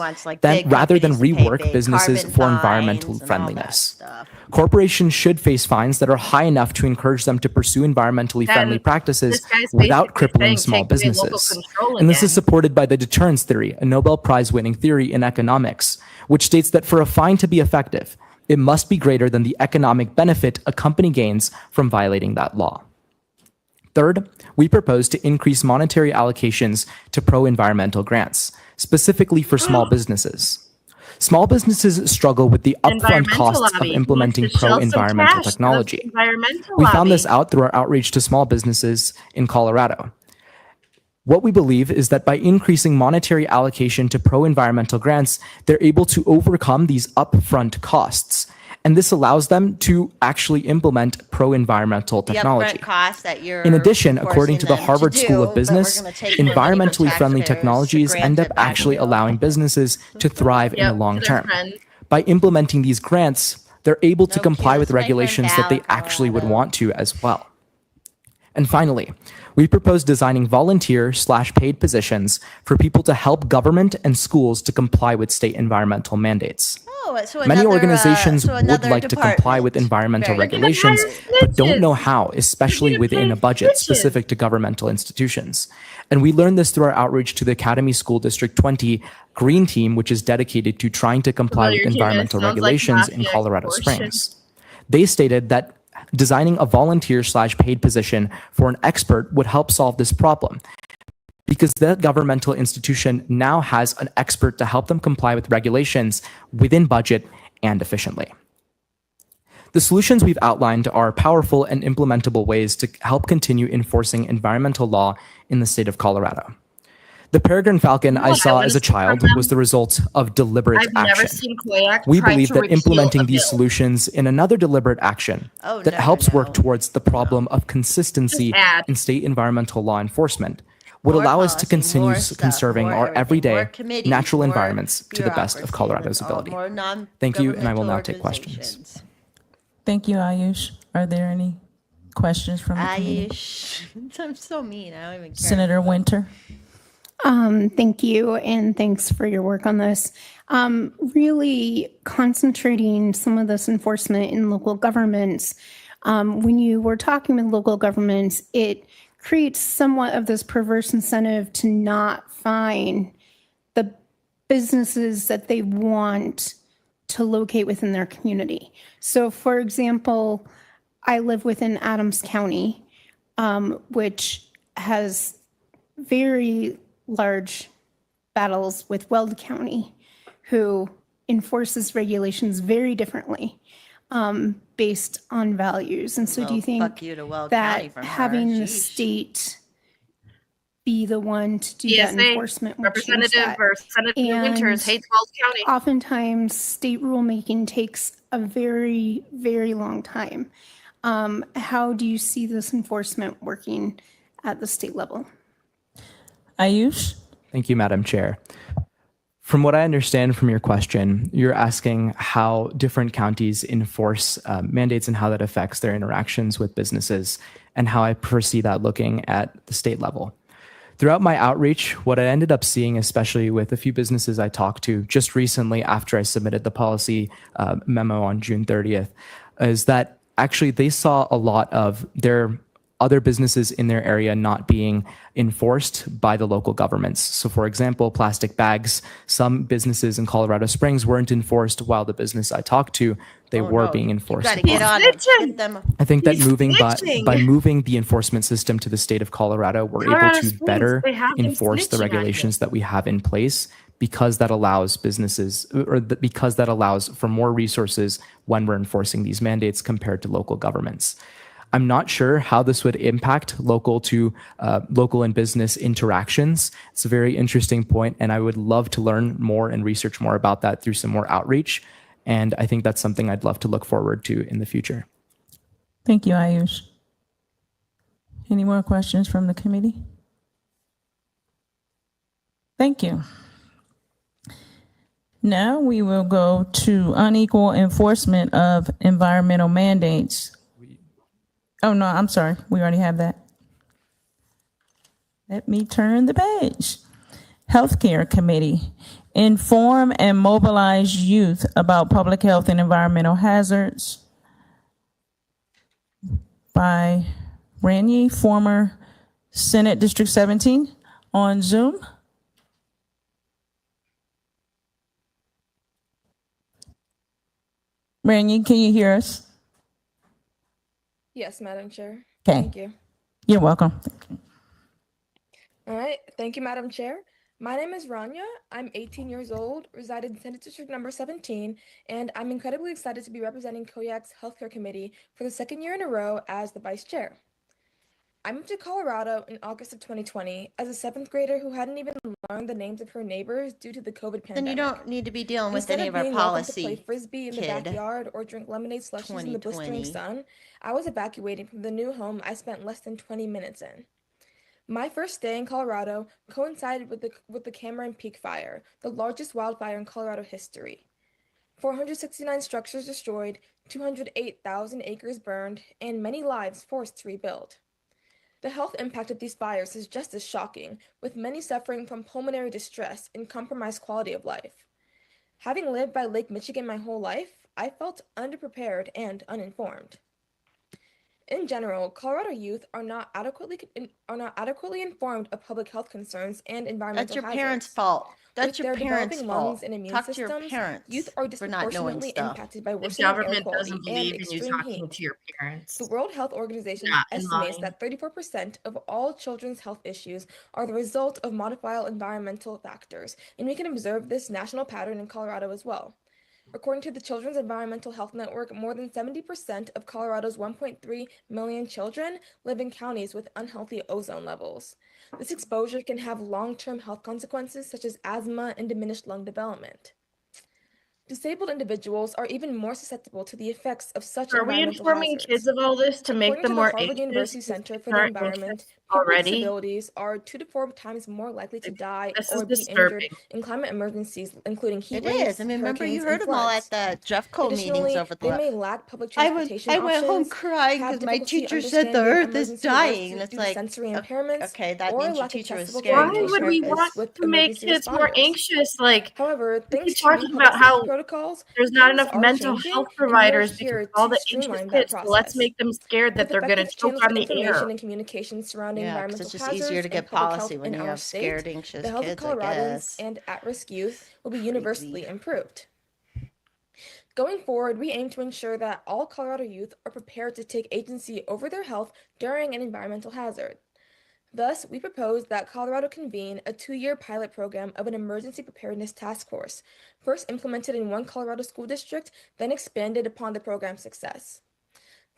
S17: rather than rework businesses for environmental friendliness. Corporations should face fines that are high enough to encourage them to pursue environmentally friendly practices without crippling small businesses. And this is supported by the deterrence theory, a Nobel Prize winning theory in economics, which states that for a fine to be effective, it must be greater than the economic benefit a company gains from violating that law. Third, we propose to increase monetary allocations to pro-environmental grants, specifically for small businesses. Small businesses struggle with the upfront costs of implementing pro-environmental technology. We found this out through our outreach to small businesses in Colorado. What we believe is that by increasing monetary allocation to pro-environmental grants, they're able to overcome these upfront costs. And this allows them to actually implement pro-environmental technology. In addition, according to the Harvard School of Business, environmentally friendly technologies end up actually allowing businesses to thrive in the long term. By implementing these grants, they're able to comply with regulations that they actually would want to as well. And finally, we propose designing volunteer/paid positions for people to help government and schools to comply with state environmental mandates. Many organizations would like to comply with environmental regulations, but don't know how, especially within a budget specific to governmental institutions. And we learned this through our outreach to the Academy School District 20 Green Team, which is dedicated to trying to comply with environmental regulations in Colorado Springs. They stated that designing a volunteer/paid position for an expert would help solve this problem, because that governmental institution now has an expert to help them comply with regulations within budget and efficiently. The solutions we've outlined are powerful and implementable ways to help continue enforcing environmental law in the state of Colorado. The peregrine falcon I saw as a child was the result of deliberate action.
S16: I've never seen COYAC
S17: We
S16: try
S17: believe
S16: to
S17: that
S16: repeal
S17: implementing
S16: a
S17: these
S16: bill.
S17: solutions in another deliberate action that helps work towards the problem of consistency in state environmental law enforcement would allow us to continue conserving our everyday natural environments to the best of Colorado's ability. Thank you, and I will now take questions.
S2: Thank you, Ayush. Are there any questions from the committee?
S1: Ayush, I'm so mean. I don't even care.
S2: Senator Winter.
S15: Thank you, and thanks for your work on this. Really concentrating some of this enforcement in local governments. When you were talking with local governments, it creates somewhat of this perverse incentive to not fine the businesses that they want to locate within their community. So, for example, I live within Adams County, which has very large battles with Weld County. who enforces regulations very differently based on values. And so do
S1: Well,
S15: you think
S1: fuck you to Weld
S15: that
S1: County from her.
S15: having the
S1: Sheesh.
S15: state be the one to do that
S16: PSA,
S15: enforcement will change
S16: Representative
S15: that?
S16: or Senator Winters
S15: And
S16: hates Wells County.
S15: oftentimes, state rulemaking takes a very, very long time. How do you see this enforcement working at the state level?
S2: Ayush?
S17: Thank you, Madam Chair. From what I understand from your question, you're asking how different counties enforce mandates and how that affects their interactions with businesses and how I foresee that looking at the state level. Throughout my outreach, what I ended up seeing, especially with a few businesses I talked to just recently after I submitted the policy memo on June 30th, is that actually they saw a lot of their other businesses in their area not being enforced by the local governments. So for example, plastic bags, some businesses in Colorado Springs weren't enforced while the business I talked to, they were being enforced.
S1: You gotta get on them. Get them.
S17: I think that
S16: He's
S17: by moving the enforcement system to the state of Colorado, we're
S16: Colorado
S17: able to
S16: Springs,
S17: better
S16: they have been
S17: enforce the
S16: snitching on you.
S17: regulations that we have in place because that allows businesses because that allows for more resources when we're enforcing these mandates compared to local governments. I'm not sure how this would impact local and business interactions. It's a very interesting point, and I would love to learn more and research more about that through some more outreach. And I think that's something I'd love to look forward to in the future.
S2: Thank you, Ayush. Any more questions from the committee? Thank you. Now we will go to unequal enforcement of environmental mandates. Oh, no, I'm sorry. We already have that. Let me turn the page. Healthcare Committee. Inform and mobilize youth about public health and environmental hazards. By Ranye, former Senate District 17, on Zoom. Ranye, can you hear us?
S18: Yes, Madam Chair.
S2: Okay.
S18: Thank you.
S2: You're welcome.
S18: All right. Thank you, Madam Chair. My name is Rania. I'm 18 years old, reside in Senate District number 17, and I'm incredibly excited to be representing COYAC's Healthcare Committee for the second year in a row as the Vice Chair. I moved to Colorado in August of 2020 as a seventh grader who hadn't even learned the names of her neighbors due to the COVID pandemic.
S1: Then you don't need to be dealing with
S18: Instead
S1: any
S18: of
S1: of our
S18: being welcome to
S1: policy.
S18: play frisbee in the
S1: kid.
S18: backyard or drink lemonade slushies in the blistering
S1: 2020.
S18: sun, I was evacuating from the new home I spent less than 20 minutes in. My first day in Colorado coincided with the Cameron Peak Fire, the largest wildfire in Colorado history. 469 structures destroyed, 208,000 acres burned, and many lives forced to rebuild. The health impact of these fires is just as shocking, with many suffering from pulmonary distress and compromised quality of life. Having lived by Lake Michigan my whole life, I felt underprepared and uninformed. In general, Colorado youth are not adequately informed of public health concerns and environmental
S1: That's your
S18: hazards.
S1: parents' fault. That's
S18: With
S1: your
S18: their
S1: parents'
S18: developing
S1: fault.
S18: lungs and immune
S1: Talk to your
S18: systems,
S1: parents
S18: youth are
S1: for not knowing
S18: disproportionately
S1: stuff.
S18: impacted by
S16: The
S18: worsening air
S16: government
S18: quality
S16: doesn't
S18: and
S16: believe in you
S18: extreme
S16: talking
S18: heat.
S16: to your parents.
S18: The World Health Organization
S16: Not in
S18: estimates
S16: line.
S18: that 34% of all children's health issues are the result of modifiable environmental factors, and we can observe this national pattern in Colorado as well. According to the Children's Environmental Health Network, more than 70% of Colorado's 1.3 million children live in counties with unhealthy ozone levels. This exposure can have long-term health consequences such as asthma and diminished lung development. Disabled individuals are even more susceptible to the effects of such
S16: Are we
S18: environmental
S16: informing
S18: hazards.
S16: kids of all this to make
S18: According
S16: them
S18: to
S16: more
S18: the Harvard
S16: anxious?
S18: University
S16: Because
S18: Center for
S16: kids
S18: the
S16: are
S18: Environment,
S16: anxious
S18: people with
S16: already.
S18: disabilities are 2 to 4 times more likely to die
S16: This
S18: or
S16: is
S18: be injured
S16: disturbing.
S18: in climate emergencies, including heat
S1: It
S18: waves,
S1: is. I mean, remember you
S18: hurricanes,
S1: heard
S18: and
S1: them all at
S18: floods.
S1: the Jeffco meetings
S18: Additionally,
S1: over
S18: they
S1: the.
S18: may lack public transportation
S1: I went home
S18: options,
S1: crying
S18: have
S1: because my
S18: difficulty
S1: teacher said the
S18: understanding
S1: earth is
S18: emergency alerts
S1: dying, and it's
S18: due to
S1: like,
S18: sensory impairments,
S1: okay, that
S18: or
S1: means your
S18: lack
S1: teacher was
S18: accessible
S1: scaring
S16: Why
S1: you
S16: would we want
S18: communications with
S16: to make
S18: emergency
S16: kids more
S18: responders.
S16: anxious? Like,
S18: However,
S16: we
S18: thanks
S16: keep
S18: to new
S16: talking
S18: public
S16: about
S18: safety
S16: how
S18: protocols,
S16: there's not
S18: things
S16: enough
S18: are
S16: mental
S18: changing,
S16: health
S18: and we're
S16: providers because
S18: here
S16: of all
S18: to
S16: the anxious
S18: streamline that
S16: kids. So let's
S18: process.
S16: make them scared that
S18: With
S16: they're going to
S18: effective
S16: choke
S18: channels
S16: on
S18: of
S16: the air.
S18: information and communication surrounding
S1: yeah, because
S18: environmental
S1: it's just
S18: hazards
S1: easier to
S18: and
S1: get
S18: public
S1: policy
S18: health
S1: when
S18: in
S1: you
S18: our
S1: have scared,
S18: state,
S1: anxious
S18: the health of
S1: kids, I
S18: Coloradans
S1: guess.
S18: and at-risk youth will be universally improved. Going forward, we aim to ensure that all Colorado youth are prepared to take agency over their health during an environmental hazard. Thus, we propose that Colorado convene a 2-year pilot program of an emergency preparedness task force, first implemented in one Colorado school district, then expanded upon the program's success.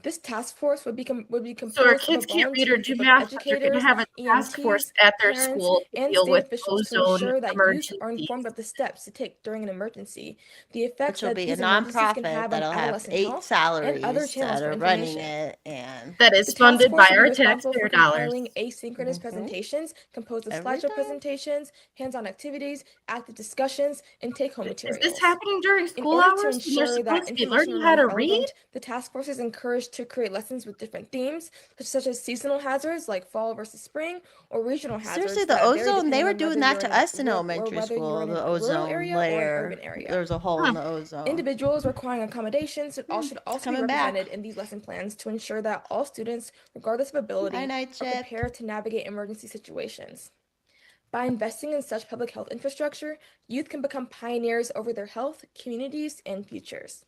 S18: This task force would be composed
S16: So our
S18: of a
S16: kids can't read
S18: volunteer
S16: or do
S18: group of
S16: math, but they're going to
S18: educators,
S16: have a task force
S18: EMTs,
S16: at their
S18: parents,
S16: school to
S18: and
S16: deal
S18: state
S16: with
S18: officials to
S16: ozone
S18: ensure that youth are
S16: emergencies.
S18: informed of the steps to take during an emergency, the effects
S1: Which will
S18: that
S1: be a
S18: these emergencies can
S1: nonprofit
S18: have on
S1: that'll have
S18: adolescent
S1: 8
S18: health and other
S1: salaries
S18: channels
S1: that
S18: for
S1: are running
S18: information.
S1: it, and
S16: That
S18: The
S16: is
S18: task
S16: funded
S18: force
S16: by
S18: will be
S16: our
S18: responsible for
S16: taxpayer dollars.
S18: compiling asynchronous presentations composed of
S1: Every
S18: slideshow
S1: time.
S18: presentations, hands-on activities, active discussions, and take-home
S16: Is
S18: materials.
S16: this happening during
S18: In
S16: school
S18: order to
S16: hours when they're
S18: ensure that
S16: supposed to be
S18: information
S16: learning how
S18: remains
S16: to read?
S18: relevant, the task force is encouraged to create lessons with different themes, such as seasonal hazards like fall versus spring, or regional hazards
S1: Seriously, the
S18: that vary
S1: ozone, they
S18: depending
S1: were
S18: on
S1: doing
S18: whether
S1: that
S18: you're
S1: to
S18: in a
S1: us in elementary
S18: whether you're
S1: school,
S18: in
S1: the
S18: a rural
S1: ozone
S18: area or an urban
S1: layer.
S18: area.
S1: There's a hole in the ozone.
S18: Individuals requiring accommodations should also be
S1: coming back.
S18: represented in these lesson plans to ensure that all students, regardless of ability,
S1: Night,
S18: are
S1: Chip.
S18: prepared to navigate emergency situations. By investing in such public health infrastructure, youth can become pioneers over their health, communities, and futures.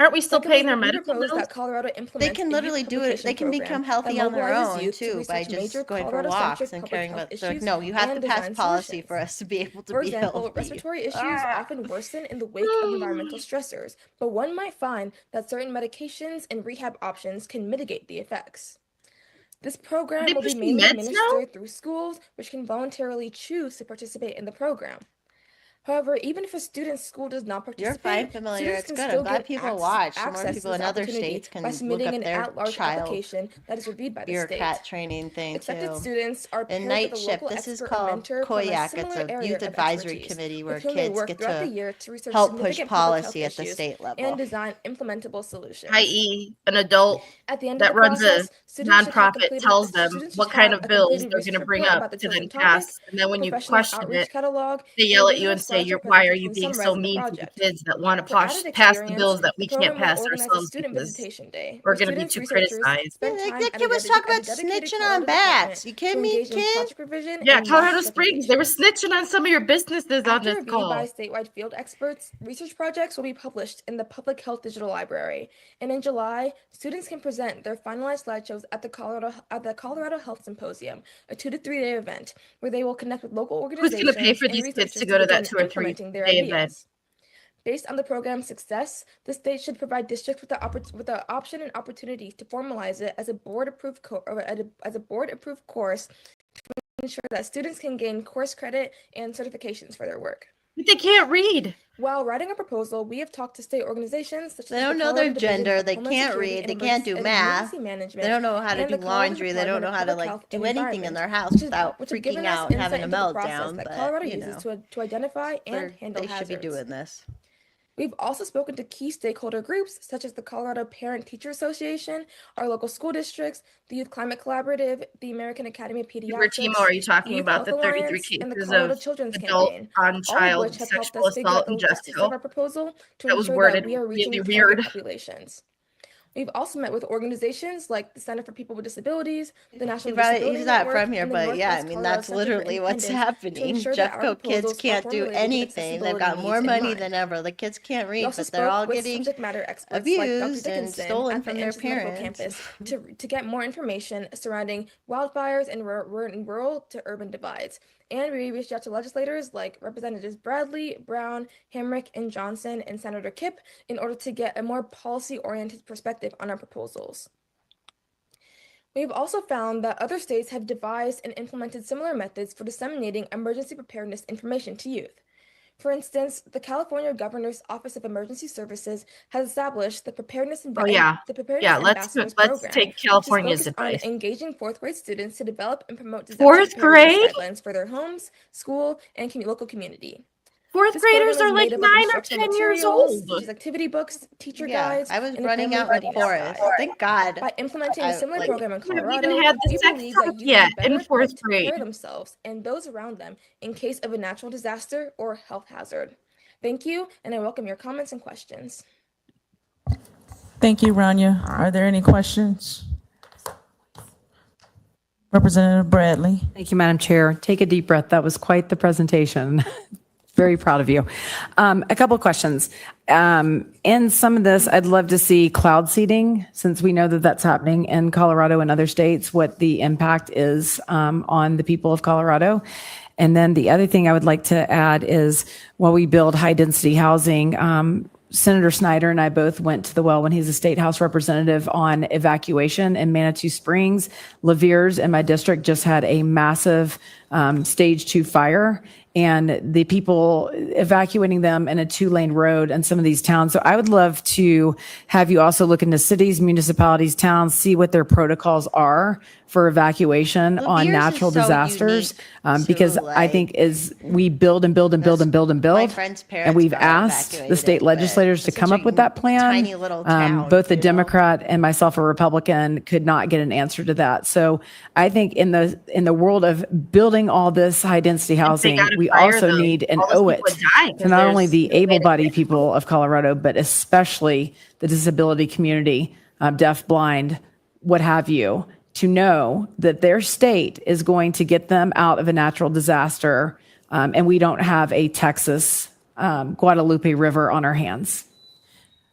S16: Aren't we still paying
S18: Secondly,
S16: their
S18: we
S16: medical
S18: propose
S16: bills?
S18: that Colorado
S1: They
S18: implements
S1: can
S18: a
S1: literally
S18: youth
S1: do it. They
S18: publication
S1: can
S18: program
S1: become
S18: that
S1: healthy on their
S18: mobilizes
S1: own
S18: youth to
S1: too by
S18: research major
S1: just going for
S18: Colorado-centric
S1: walks and
S18: public
S1: caring
S18: health
S1: about. They're like,
S18: issues
S1: no, you have
S18: and
S1: to pass
S18: design
S1: policy
S18: solutions.
S1: for us to be able to
S18: For
S1: be
S18: example,
S1: healthy.
S18: respiratory issues often worsen in the wake of environmental stressors, but one might find that certain medications and rehab options can mitigate the effects. This program
S16: they
S18: will be
S16: pushing
S18: mainly
S16: meds
S18: administered through schools, which can voluntarily choose to participate in the program. However, even if a student's school does not
S1: You're
S18: participate,
S1: fine, familiar.
S18: students
S1: It's
S18: can
S1: good. I'm
S18: still
S1: glad
S18: get
S1: people watch. So more
S18: access to
S1: people
S18: this
S1: in other
S18: opportunity
S1: states can
S18: by
S1: look
S18: submitting
S1: up
S18: an
S1: their
S18: at-large
S1: child
S18: application that is reviewed by the state.
S1: bureaucrat training thing
S18: Accepted
S1: too.
S18: students are
S1: And
S18: paired with
S1: night
S18: a
S1: shift.
S18: local
S1: This is
S18: expert or
S1: called
S18: mentor from a
S1: COYAC. It's
S18: similar
S1: a
S18: area
S1: youth
S18: of
S1: advisory
S18: expertise,
S1: committee
S18: with
S1: where
S18: whom they
S1: kids
S18: work
S1: get
S18: throughout the
S1: to
S18: year to research
S1: help push
S18: significant public health
S1: policy at the
S18: issues
S1: state level.
S18: and design implementable solutions.
S16: I.e., an adult
S18: At the end
S16: that
S18: of the
S16: runs a
S18: process, students should have
S16: nonprofit tells them what kind of bills they're going to bring
S18: report
S16: up
S18: about the
S16: to then
S18: chosen topic,
S16: pass, and then when you
S18: professional
S16: question
S18: outreach
S16: it,
S18: catalog,
S16: they
S18: and
S16: yell
S18: a
S16: at you
S18: visual
S16: and say,
S18: slideshow
S16: "Why are you
S18: presentation
S16: being so
S18: summarizing the
S16: mean to the
S18: project.
S16: kids that want to
S18: For added
S16: pass the
S18: experience,
S16: bills that
S18: the
S16: we can't
S18: program will
S16: pass
S18: organize a
S16: ourselves
S18: student
S16: because
S18: visitation day,
S16: we're
S18: where
S16: going to be
S18: students,
S16: too
S18: researchers
S16: criticized?"
S18: spend
S1: Yeah,
S18: time
S1: that
S18: at
S1: kid was talking
S18: a
S1: about
S18: dedicated
S1: snitching
S18: Colorado
S1: on bats.
S18: department
S1: You
S18: to
S1: kidding me,
S18: engage in
S1: kid?
S18: project revision
S16: Yeah,
S18: and mock
S16: Colorado Springs, they were
S18: presentation.
S16: snitching on some of your businesses on
S18: After
S16: this
S18: review by
S16: call.
S18: statewide field experts, research projects will be published in the Public Health Digital Library. And in July, students can present their finalized slideshows at the Colorado Health Symposium, a 2 to 3 day event where they will connect with local
S16: Who's
S18: organizations
S16: going to pay for
S18: and
S16: these kids
S18: researchers
S16: to go to that
S18: begin
S16: 2 or 3
S18: implementing their
S16: day
S18: ideas.
S16: event?
S18: Based on the program's success, the state should provide districts with the option and opportunity to formalize it as a board-approved course to ensure that students can gain course credit and certifications for their work.
S16: But they can't read.
S18: While writing a proposal, we have talked to state organizations such as
S1: They don't
S18: the
S1: know their
S18: Colorado Division
S1: gender.
S18: of
S1: They
S18: Homeland
S1: can't
S18: Security
S1: read.
S18: and
S1: They can't do math.
S18: Emergency Management,
S1: They don't know how to
S18: and
S1: do
S18: the Colorado
S1: laundry. They don't
S18: Department
S1: know
S18: of
S1: how to
S18: Public Health and
S1: do anything in
S18: Environment,
S1: their house without
S18: which have given
S1: freaking
S18: us
S1: out and
S18: insight
S1: having a
S18: into the process
S1: meltdown.
S18: that
S1: But
S18: Colorado
S1: you
S18: uses
S1: know,
S18: to identify and handle
S1: they should be
S18: hazards.
S1: doing this.
S18: We've also spoken to key stakeholder groups such as the Colorado Parent Teacher Association, our local school districts, the Youth Climate Collaborative, the American Academy of
S16: Timo,
S18: Pediatrics,
S16: are you
S18: the
S16: talking
S18: Youth
S16: about
S18: Health
S16: the 33
S18: Alliance, and the
S16: cases
S18: Colorado
S16: of
S18: Children's
S16: adult
S18: Campaign,
S16: on
S18: all of
S16: child
S18: which have helped
S16: sexual
S18: us figure out
S16: assault
S18: the
S16: and
S18: logistics of
S16: justice?
S18: our proposal to
S16: That was
S18: ensure
S16: worded
S18: that we are reaching
S16: really
S18: target
S16: weird.
S18: populations. We've also met with organizations like the Center for People with Disabilities, the National
S1: He's
S18: Disability
S1: not
S18: Network,
S1: from here,
S18: and the
S1: but yeah, I
S18: Northwest
S1: mean,
S18: Colorado
S1: that's
S18: Center for
S1: literally what's
S18: Independence to
S1: happening.
S18: ensure that our
S1: Jeffco kids
S18: proposals are
S1: can't do
S18: formulated with
S1: anything. They've
S18: accessibility
S1: got more
S18: needs in
S1: money
S18: mind.
S1: than ever. The kids can't
S18: We
S1: read,
S18: also
S1: but they're all
S18: spoke with
S1: getting
S18: subject matter experts like Dr.
S1: abused and
S18: Dickinson
S1: stolen
S18: at the
S1: from their
S18: Anschutz Medical
S1: parents.
S18: Campus to get more information surrounding wildfires and rural to urban divides. And we reached out to legislators like Representatives Bradley, Brown, Hamrick, and Johnson, and Senator Kipp in order to get a more policy-oriented perspective on our proposals. We've also found that other states have devised and implemented similar methods for disseminating emergency preparedness information to youth. For instance, the California Governor's Office of Emergency Services has established the Preparedness Ambassadors
S16: let's
S18: program,
S16: take California's
S18: which is focused
S16: advice.
S18: on engaging fourth grade students to develop and promote disaster
S16: Fourth
S18: preparedness
S16: grade?
S18: guidelines for their homes, school, and local community.
S16: Fourth
S18: This
S16: graders
S18: program
S16: are
S18: is
S16: like
S18: made up
S16: 9
S18: of
S16: or
S18: instructional
S16: 10 years
S18: materials,
S16: old.
S18: such as activity books, teacher
S1: Yeah,
S18: guides,
S1: I was
S18: and a
S1: running
S18: family
S1: out in
S18: readiness
S1: Forest.
S18: guide.
S1: Thank God.
S18: By implementing a similar program in
S16: We haven't
S18: Colorado,
S16: even had the
S18: we
S16: sex
S18: believe
S16: talk
S18: that youth
S16: yet
S18: will be better
S16: in 4th
S18: equipped to
S16: grade.
S18: prepare themselves and those around them in case of a natural disaster or health hazard. Thank you, and I welcome your comments and questions.
S2: Thank you, Rania. Are there any questions? Representative Bradley.
S6: Thank you, Madam Chair. Take a deep breath. That was quite the presentation. Very proud of you. A couple of questions. In some of this, I'd love to see cloud seeding, since we know that that's happening in Colorado and other states, what the impact is on the people of Colorado. And then the other thing I would like to add is while we build high density housing, Senator Snyder and I both went to the well when he's a state house representative on evacuation in Manitou Springs. Laviers in my district just had a massive stage 2 fire, and the people evacuating them in a 2-lane road in some of these towns. So I would love to have you also look into cities, municipalities, towns, see what their protocols are for evacuation on
S1: Laviers
S6: natural
S1: is so
S6: disasters.
S1: unique
S6: Because
S1: to,
S6: I think as we build and build and build and build and
S1: My
S6: build,
S1: friend's
S6: and
S1: parents
S6: we've
S1: got
S6: asked the
S1: evacuated,
S6: state
S1: but
S6: legislators to
S1: it's
S6: come
S1: such
S6: up
S1: a
S6: with that plan.
S1: tiny little town,
S6: Both the
S1: you know?
S6: Democrat and myself, a Republican, could not get an answer to that. So I think in the world of building all this high density housing,
S16: got a
S6: we
S16: fire,
S6: also
S16: though,
S6: need an
S16: all those
S6: OIT
S16: people would die 'cause
S6: to not only
S16: there's
S6: the
S16: no way to
S6: able-bodied people of Colorado, but especially the disability community, deaf, blind, what have you, to know that their state is going to get them out of a natural disaster, and we don't have a Texas Guadalupe River on our hands.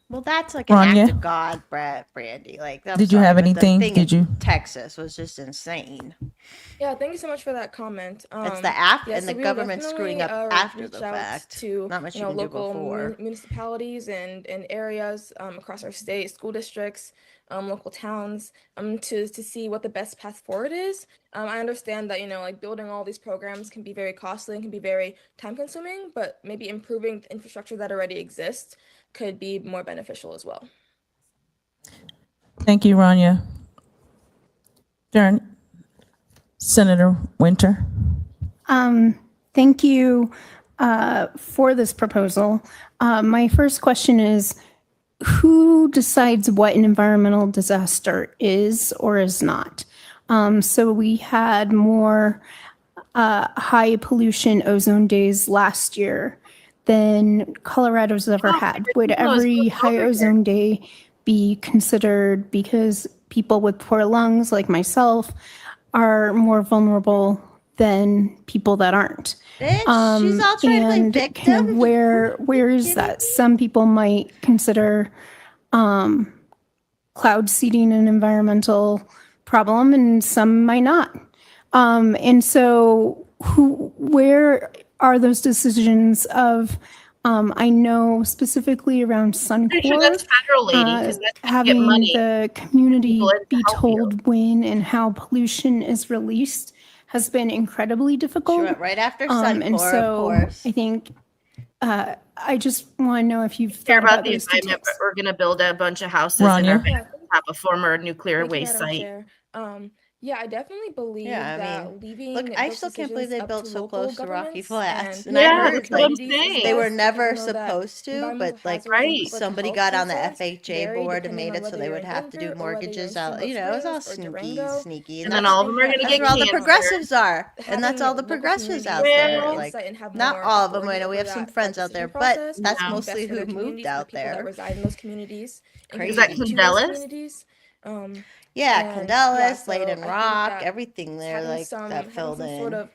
S1: Well, that's like an
S2: Rania?
S1: act of God, Brandy. Like, I'm
S2: Did you
S1: sorry,
S2: have
S1: but the
S2: anything?
S1: thing
S2: Did
S1: in
S2: you?
S1: Texas was just insane.
S18: Yeah, thank you so much for that comment.
S1: It's the app
S18: yeah,
S1: and
S18: so
S1: the
S18: we will
S1: government screwing up
S18: definitely,
S1: after
S18: reach
S1: the
S18: out
S1: fact.
S18: to
S1: Not much you can do
S18: local
S1: before.
S18: municipalities and areas across our state, school districts, local towns, to see what the best path forward is. I understand that like building all these programs can be very costly and can be very time consuming, but maybe improving the infrastructure that already exists could be more beneficial as well.
S2: Thank you, Rania. Senator Winter.
S15: Thank you for this proposal. My first question is, who decides what an environmental disaster is or is not? So we had more high pollution ozone days last year than Colorado's ever had. Would every high ozone day be considered because people with poor lungs like myself are more vulnerable than people that aren't?
S1: Bitch, she's all trying to play
S15: And
S1: victim.
S15: kind of where is that? Some people might consider cloud seeding an environmental problem, and some might not. And so, where are those decisions of? I know specifically around Suncor,
S16: Pretty sure that's federal, lady, 'cause that's how you get
S15: having
S16: money.
S15: the community
S16: People in to
S15: be
S16: help you.
S15: told when and how pollution is released has been incredibly difficult.
S1: She went right after
S15: And
S1: Suncor,
S15: so
S1: of course.
S15: I think I just want to know if you've
S16: Care
S15: thought
S16: about
S15: about
S16: the
S15: those
S16: environment,
S15: details.
S16: but we're going to build a bunch of houses in our
S2: Rania?
S16: backyard on top of former nuclear
S18: Thank you,
S16: waste
S18: Madam
S16: site.
S18: Chair. Yeah, I definitely believe
S1: Yeah, I
S18: that
S1: mean,
S18: leaving
S1: look, I
S18: those
S1: still can't believe
S18: decisions
S1: they
S18: up
S1: built
S18: to
S1: so
S18: local
S1: close to Rocky
S18: governments
S1: Flats.
S18: and
S1: And I
S16: Yeah,
S1: heard
S16: that's
S1: like
S16: what I'm
S18: communities is
S16: saying.
S1: they were
S18: best, because
S1: never
S18: we know that
S1: supposed to,
S18: environmental
S1: but like
S18: hazards and
S16: Right.
S18: public
S1: somebody
S18: health
S1: got on the
S18: concerns
S1: FHA
S18: vary
S1: board and
S18: depending
S1: made
S18: on
S1: it so
S18: whether
S1: they
S18: you're
S1: would
S18: in
S1: have to do
S18: Denver or whether you're in
S1: mortgages out.
S18: Steamboat
S1: You know, it was all
S18: Springs or
S1: sneaky,
S18: Durango.
S1: sneaky.
S16: And
S1: that's
S16: then all of them are
S18: think
S16: going to
S1: that's
S16: get
S1: where all the
S16: cancer.
S1: progressives are, and that's all the
S18: having local
S1: progressives out
S18: communities
S1: there.
S16: Well,
S1: Like,
S18: insight and have
S1: not
S18: more
S1: all of them. I
S18: authority
S1: know we
S18: over
S1: have some
S18: that
S1: friends out
S18: decision
S1: there, but
S18: process,
S1: that's
S18: would be
S1: mostly
S18: best for
S1: who
S18: their
S1: moved
S18: communities and the
S1: out
S18: people that
S1: there.
S18: reside in those communities and
S1: Crazy.
S16: Is that
S18: contribute to those
S16: Candelas?
S18: communities.
S1: Yeah,
S18: And
S1: Candelas,
S18: so
S1: Layden
S18: I think
S1: Rock,
S18: that
S1: everything there,
S18: having
S1: like
S18: some
S1: that
S18: having
S1: filled
S18: some sort
S1: in.
S18: of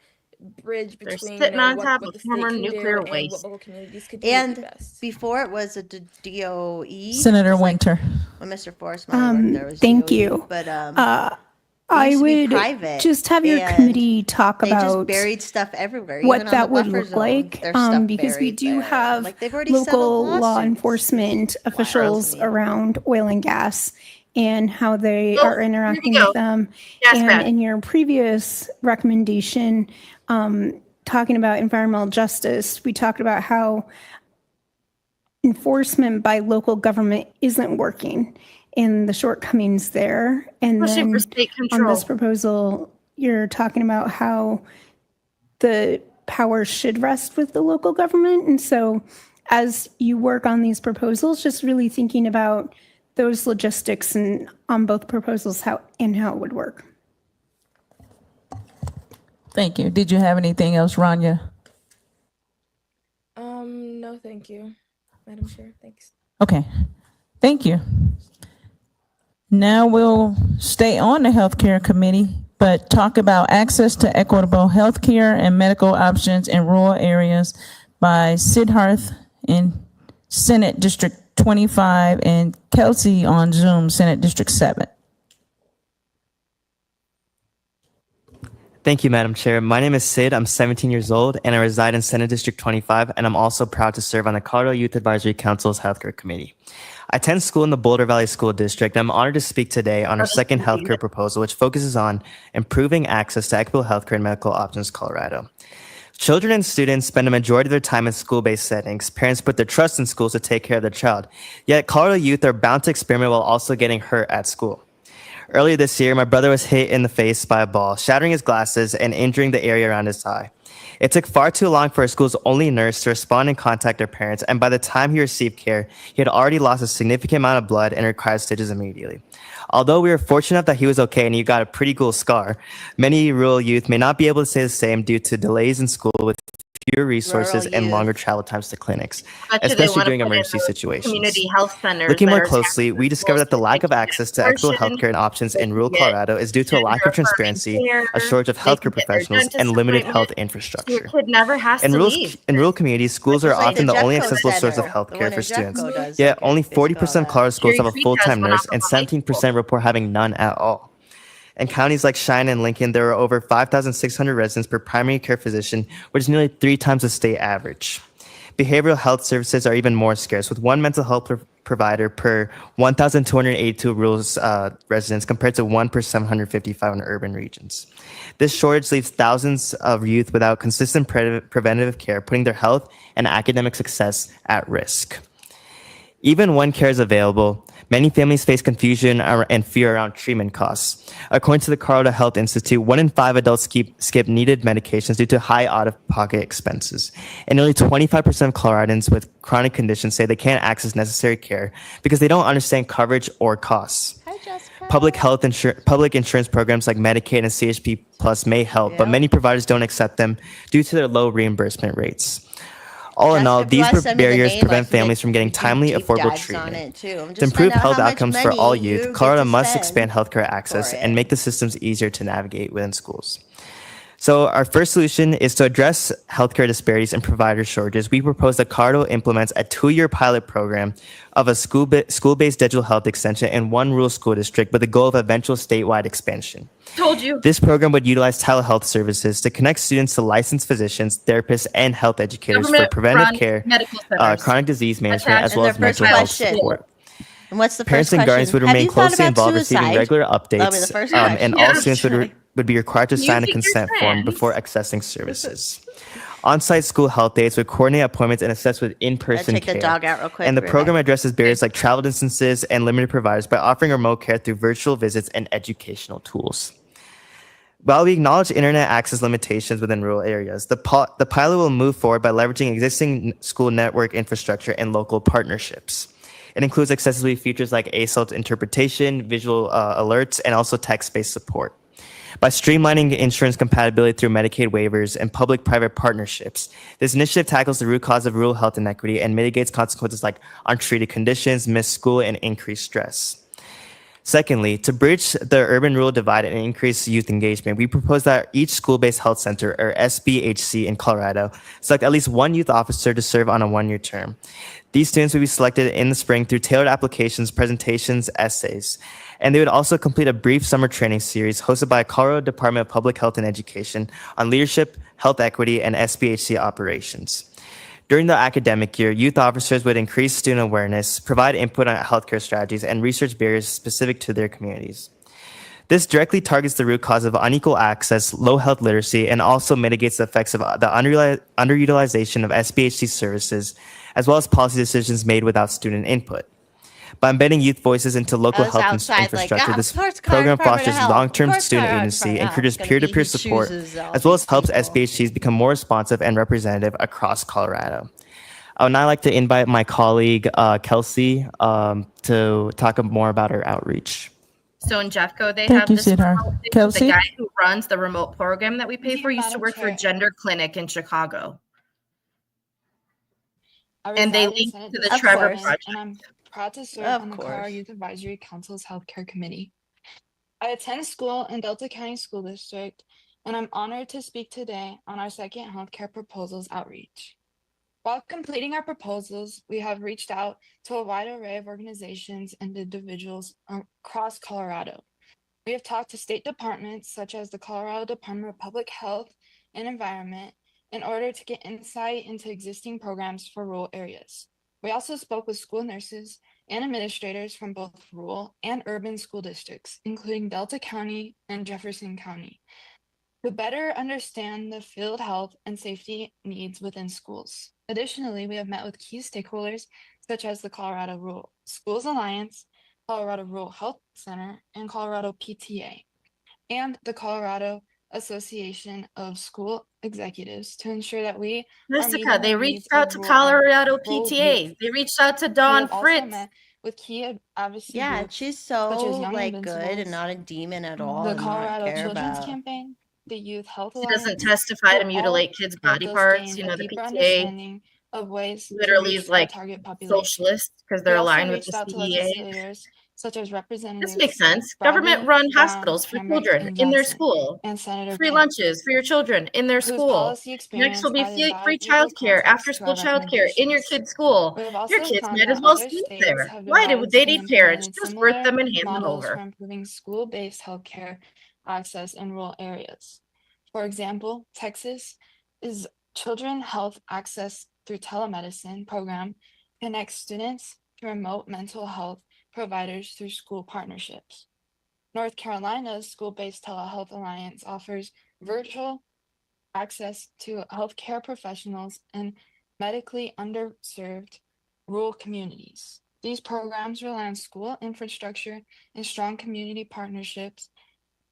S18: bridge
S16: They're
S18: between
S16: sitting on top
S18: what
S16: of
S18: the state
S16: former
S18: can
S16: nuclear
S18: do and what
S16: waste.
S18: local communities could do would be
S1: And
S18: best.
S1: before it was a DOE.
S2: Senator
S1: just like
S2: Winter.
S1: when Mr. Forrest Money worked there was
S15: Thank
S1: DOE,
S15: you.
S1: but
S15: I
S1: used to be
S15: would
S1: private,
S15: just have your
S1: and
S15: committee talk
S1: they just
S15: about
S1: buried stuff everywhere,
S15: what
S1: even on
S15: that
S1: the
S15: would
S1: buffer
S15: look
S1: zone.
S15: like,
S1: There's stuff
S15: because we
S1: buried
S15: do
S1: there.
S15: have
S1: Like they've already settled
S15: local law
S1: lawsuits.
S15: enforcement officials
S1: me.
S15: around oil and gas and how they
S16: Oh,
S15: are
S16: here
S15: interacting
S16: we go.
S15: with them.
S16: Gas
S15: And
S16: back.
S15: in your previous recommendation, talking about environmental justice, we talked about how enforcement by local government isn't working and the shortcomings there. And
S16: Pushing
S15: then
S16: for state
S15: on
S16: control.
S15: this proposal, you're talking about how the power should rest with the local government. And so as you work on these proposals, just really thinking about those logistics and on both proposals, how it would work.
S2: Thank you. Did you have anything else, Rania?
S18: No, thank you, Madam Chair. Thanks.
S2: Okay. Thank you. Now we'll stay on the Healthcare Committee, but talk about access to equitable healthcare and medical options in rural areas by Sidharth in Senate District 25 and Kelsey on Zoom, Senate District 7.
S5: Thank you, Madam Chair. My name is Sid. I'm 17 years old, and I reside in Senate District 25, and I'm also proud to serve on the Colorado Youth Advisory Council's Healthcare Committee. I attend school in the Boulder Valley School District, and I'm honored to speak today on our second healthcare proposal, which focuses on improving access to equitable healthcare and medical options in Colorado. Children and students spend a majority of their time in school-based settings. Parents put their trust in schools to take care of their child. Yet Colorado youth are bound to experiment while also getting hurt at school. Earlier this year, my brother was hit in the face by a ball, shattering his glasses and injuring the area around his eye. It took far too long for our school's only nurse to respond and contact our parents, and by the time he received care, he had already lost a significant amount of blood and required stitches immediately. Although we were fortunate that he was okay and he got a pretty cool scar, many rural youth may not be able to say the same due to delays in school with fewer resources
S1: Rural
S5: and
S1: youth.
S5: longer travel times to clinics,
S16: Bet you they
S5: especially
S16: wanna
S5: during
S16: put in
S5: emergency
S16: those
S5: situations.
S16: Community health centers.
S5: Looking
S16: that
S5: more
S16: are
S5: closely, we discovered that the lack of access to equitable
S16: abortion,
S5: healthcare and options in rural
S16: they can get
S5: Colorado is due to a lack of transparency, a shortage of
S16: they can
S5: healthcare
S16: get their
S5: professionals,
S16: dentist
S5: and limited health
S16: appointment. Your
S5: infrastructure.
S16: kid never has
S5: In
S16: to
S5: rural,
S16: leave.
S5: in rural communities, schools are
S1: Like
S5: often
S1: the
S5: the only
S1: Jeffco
S5: accessible source of
S1: Center, the
S5: healthcare
S1: one
S5: for
S1: in
S5: students.
S1: Jeffco does,
S5: Yet
S1: like,
S5: only
S1: basically
S5: 40%
S1: all
S5: of Colorado
S1: that.
S5: schools have a
S16: Cherry Creek has
S5: full-time
S16: one
S5: nurse
S16: off of
S5: and
S16: a high
S5: 17% report having none at all. In counties like Cheyenne and Lincoln, there are over 5,600 residents per primary care physician, which is nearly 3 times the state average. Behavioral health services are even more scarce, with one mental health provider per 1,282 rural residents compared to 1 per 755 in urban regions. This shortage leaves thousands of youth without consistent preventative care, putting their health and academic success at risk. Even when care is available, many families face confusion and fear around treatment costs. According to the Colorado Health Institute, 1 in 5 adults skip needed medications due to high out-of-pocket expenses. And nearly 25% of Coloradans with chronic conditions say they can't access necessary care because they don't understand coverage or costs. Public insurance programs like Medicaid and CHP Plus may help, but many providers don't accept them due to their low reimbursement rates. All in all,
S1: Jessica, if you
S5: these
S1: wanna send me the
S5: barriers
S1: name, I
S5: prevent
S1: can
S5: families
S1: make
S5: from getting
S1: deep
S5: timely, affordable
S1: dives on
S5: treatment.
S1: it, too. I'm
S5: To
S1: just
S5: improve
S1: find out
S5: health
S1: how much
S5: outcomes for
S1: money
S5: all
S1: you
S5: youth,
S1: get
S5: Colorado
S1: to
S5: must
S1: spend
S5: expand healthcare access
S1: for
S5: and
S1: it.
S5: make the systems easier to navigate within schools. So our first solution is to address healthcare disparities and provider shortages. We propose that Colorado implements a 2-year pilot program of a school-based digital health extension in one rural school district with the goal of eventual statewide expansion.
S16: Told you.
S5: This program would utilize telehealth services to connect students to licensed physicians, therapists, and health educators for preventive
S16: Government-run
S5: care,
S16: medical centers.
S5: chronic disease management, as
S1: And
S5: well
S1: their
S5: as
S1: first
S5: mental health
S1: question.
S5: support.
S1: And what's the
S5: Parents
S1: first
S5: and guardians
S1: question?
S5: would
S1: Have
S5: remain
S1: you thought
S5: closely
S1: about
S5: involved, receiving
S1: suicide?
S5: regular
S1: That'll be the
S5: updates,
S1: first
S5: and
S1: question.
S5: all students
S1: Actually.
S5: would be required to sign a
S16: think you're
S5: consent form
S16: trans?
S5: before accessing services. On-site school health aides would coordinate appointments and assist with in-person
S1: take the
S5: care.
S1: dog out real quick.
S5: And the
S1: Be right
S5: program
S1: back.
S5: addresses barriers like travel distances and limited providers by offering remote care through virtual visits and educational tools. While we acknowledge internet access limitations within rural areas, the pilot will move forward by leveraging existing school network infrastructure and local partnerships. It includes accessibility features like ASL interpretation, visual alerts, and also text-based support. By streamlining insurance compatibility through Medicaid waivers and public-private partnerships, this initiative tackles the root cause of rural health inequity and mitigates consequences like untreated conditions, missed school, and increased stress. Secondly, to bridge the urban-rural divide and increase youth engagement, we propose that each school-based health center, or SBHC in Colorado, select at least one youth officer to serve on a 1-year term. These students will be selected in the spring through tailored applications, presentations, essays. And they would also complete a brief summer training series hosted by Colorado Department of Public Health and Education on leadership, health equity, and SBHC operations. During the academic year, youth officers would increase student awareness, provide input on healthcare strategies, and research barriers specific to their communities. This directly targets the root cause of unequal access, low health literacy, and also mitigates the effects of the underutilization of SBHC services, as well as policy decisions made without student input. By embedding youth voices into local
S1: was
S5: health
S1: outside,
S5: infrastructure,
S1: like,
S5: this
S1: of course,
S5: program
S1: Department of
S5: fosters
S1: Health.
S5: long-term
S1: Of course,
S5: student
S1: Department of
S5: agency,
S1: Health.
S5: encourages
S1: It's gonna be
S5: peer-to-peer
S1: who
S5: support,
S1: chooses all
S5: as well as
S1: these
S5: helps
S1: people.
S5: SBHCs become more responsive and representative across Colorado. I would now like to invite my colleague, Kelsey, to talk more about her outreach.
S16: So in Jeffco, they
S2: Thank
S16: have
S2: you,
S16: this
S2: Siddharth.
S16: policy.
S2: Kelsey?
S16: The guy who runs the remote program that we pay for used to work for a gender clinic in Chicago. And they link to the Trevor Project.
S18: And I'm proud to serve
S1: Of
S18: on the
S1: course.
S18: Colorado Youth Advisory Council's Healthcare Committee. I attend school in Delta County School District, and I'm honored to speak today on our second healthcare proposals outreach. While completing our proposals, we have reached out to a wide array of organizations and individuals across Colorado. We have talked to state departments such as the Colorado Department of Public Health and Environment in order to get insight into existing programs for rural areas. We also spoke with school nurses and administrators from both rural and urban school districts, including Delta County and Jefferson County, to better understand the field health and safety needs within schools. Additionally, we have met with key stakeholders such as the Colorado Rural Schools Alliance, Colorado Rural Health Center, and Colorado PTA, and the Colorado Association of School Executives to ensure that we are meeting
S16: Jessica, they
S18: the
S16: reached
S18: needs
S16: out
S18: of
S16: to
S18: rural
S16: Colorado
S18: rural
S16: PTA.
S18: youth.
S16: They reached out to
S18: We
S16: Dawn
S18: have also
S16: Fritz.
S18: met with key advocacy
S1: Yeah, and
S18: groups
S1: she's
S18: such as
S1: so
S18: Young
S1: like good and
S18: Invincibles,
S1: not a demon at all
S18: the
S1: and not
S18: Colorado
S1: care
S18: Children's
S1: about.
S18: Campaign, the Youth Health
S16: She doesn't
S18: Alliance,
S16: testify
S18: who
S16: to
S18: all
S16: mutilate kids' body
S18: helped us
S16: parts.
S18: gain
S16: You
S18: a
S16: know, the
S18: deeper
S16: PTA
S18: understanding of ways to
S16: literally
S18: reach
S16: is
S18: our
S16: like
S18: target population.
S16: socialist because
S18: We
S16: they're
S18: also
S16: aligned with the
S18: reached out to
S16: CEA.
S18: legislators such as
S16: This
S18: Representatives
S16: makes sense.
S18: Bradley,
S16: Government-run
S18: Brown,
S16: hospitals for
S18: Hamrick,
S16: children
S18: and
S16: in their
S18: Johnson,
S16: school.
S18: and Senator
S16: Free
S18: Pitt,
S16: lunches for your children in their
S18: whose
S16: school.
S18: policy
S16: Next will
S18: experience
S16: be
S18: added
S16: free
S18: valuable
S16: childcare,
S18: context to
S16: after-school
S18: our
S16: childcare in your
S18: recommendations.
S16: kid's school.
S18: We have
S16: Your
S18: also
S16: kids
S18: found
S16: might as
S18: that
S16: well
S18: other
S16: sleep
S18: states
S16: there.
S18: have
S16: Why do
S18: devised
S16: they
S18: and
S16: need parents?
S18: implemented
S16: Just birth
S18: similar
S16: them and hand them
S18: models for
S16: over.
S18: improving school-based healthcare access in rural areas. For example, Texas is Children Health Access through Telemedicine program connects students to remote mental health providers through school partnerships. North Carolina's School-Based Telehealth Alliance offers virtual access to healthcare professionals in medically underserved rural communities. These programs rely on school infrastructure and strong community partnerships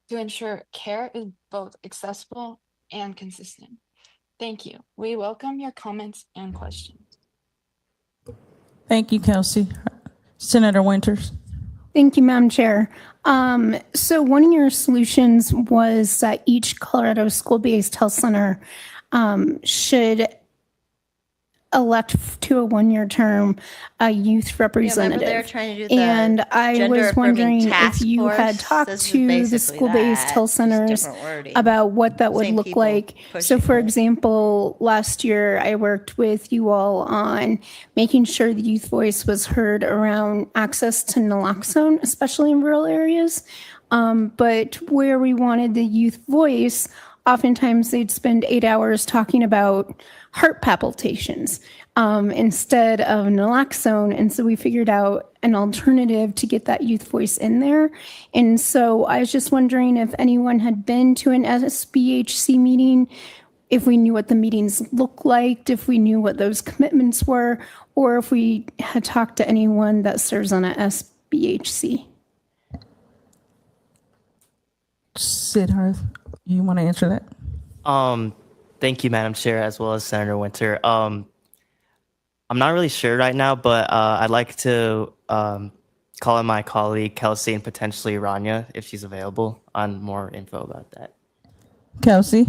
S18: to ensure care is both accessible and consistent. Thank you. We welcome your comments and questions.
S2: Thank you, Kelsey. Senator Winters.
S15: Thank you, Madam Chair. So one of your solutions was that each Colorado school-based health center should elect to a one-year term a youth
S1: Yeah,
S15: representative.
S1: remember they were trying to do the
S15: And I
S1: gender
S15: was
S1: affirming
S15: wondering if
S1: task
S15: you had
S1: force.
S15: talked
S1: This is
S15: to the
S1: basically
S15: school-based
S1: that,
S15: health
S1: just
S15: centers
S1: different wording.
S15: about what that would
S1: Same
S15: look
S1: people
S15: like. So
S1: pushing
S15: for
S1: it.
S15: example, last year I worked with you all on making sure the youth voice was heard around access to naloxone, especially in rural areas. But where we wanted the youth voice, oftentimes they'd spend 8 hours talking about heart palpitations instead of naloxone. And so we figured out an alternative to get that youth voice in there. And so I was just wondering if anyone had been to an SBHC meeting, if we knew what the meetings looked like, if we knew what those commitments were, or if we had talked to anyone that serves on a SBHC.
S2: Siddharth, you want to answer that?
S5: Thank you, Madam Chair, as well as Senator Winter. I'm not really sure right now, but I'd like to call on my colleague Kelsey and potentially Rania if she's available on more info about that.
S2: Kelsey?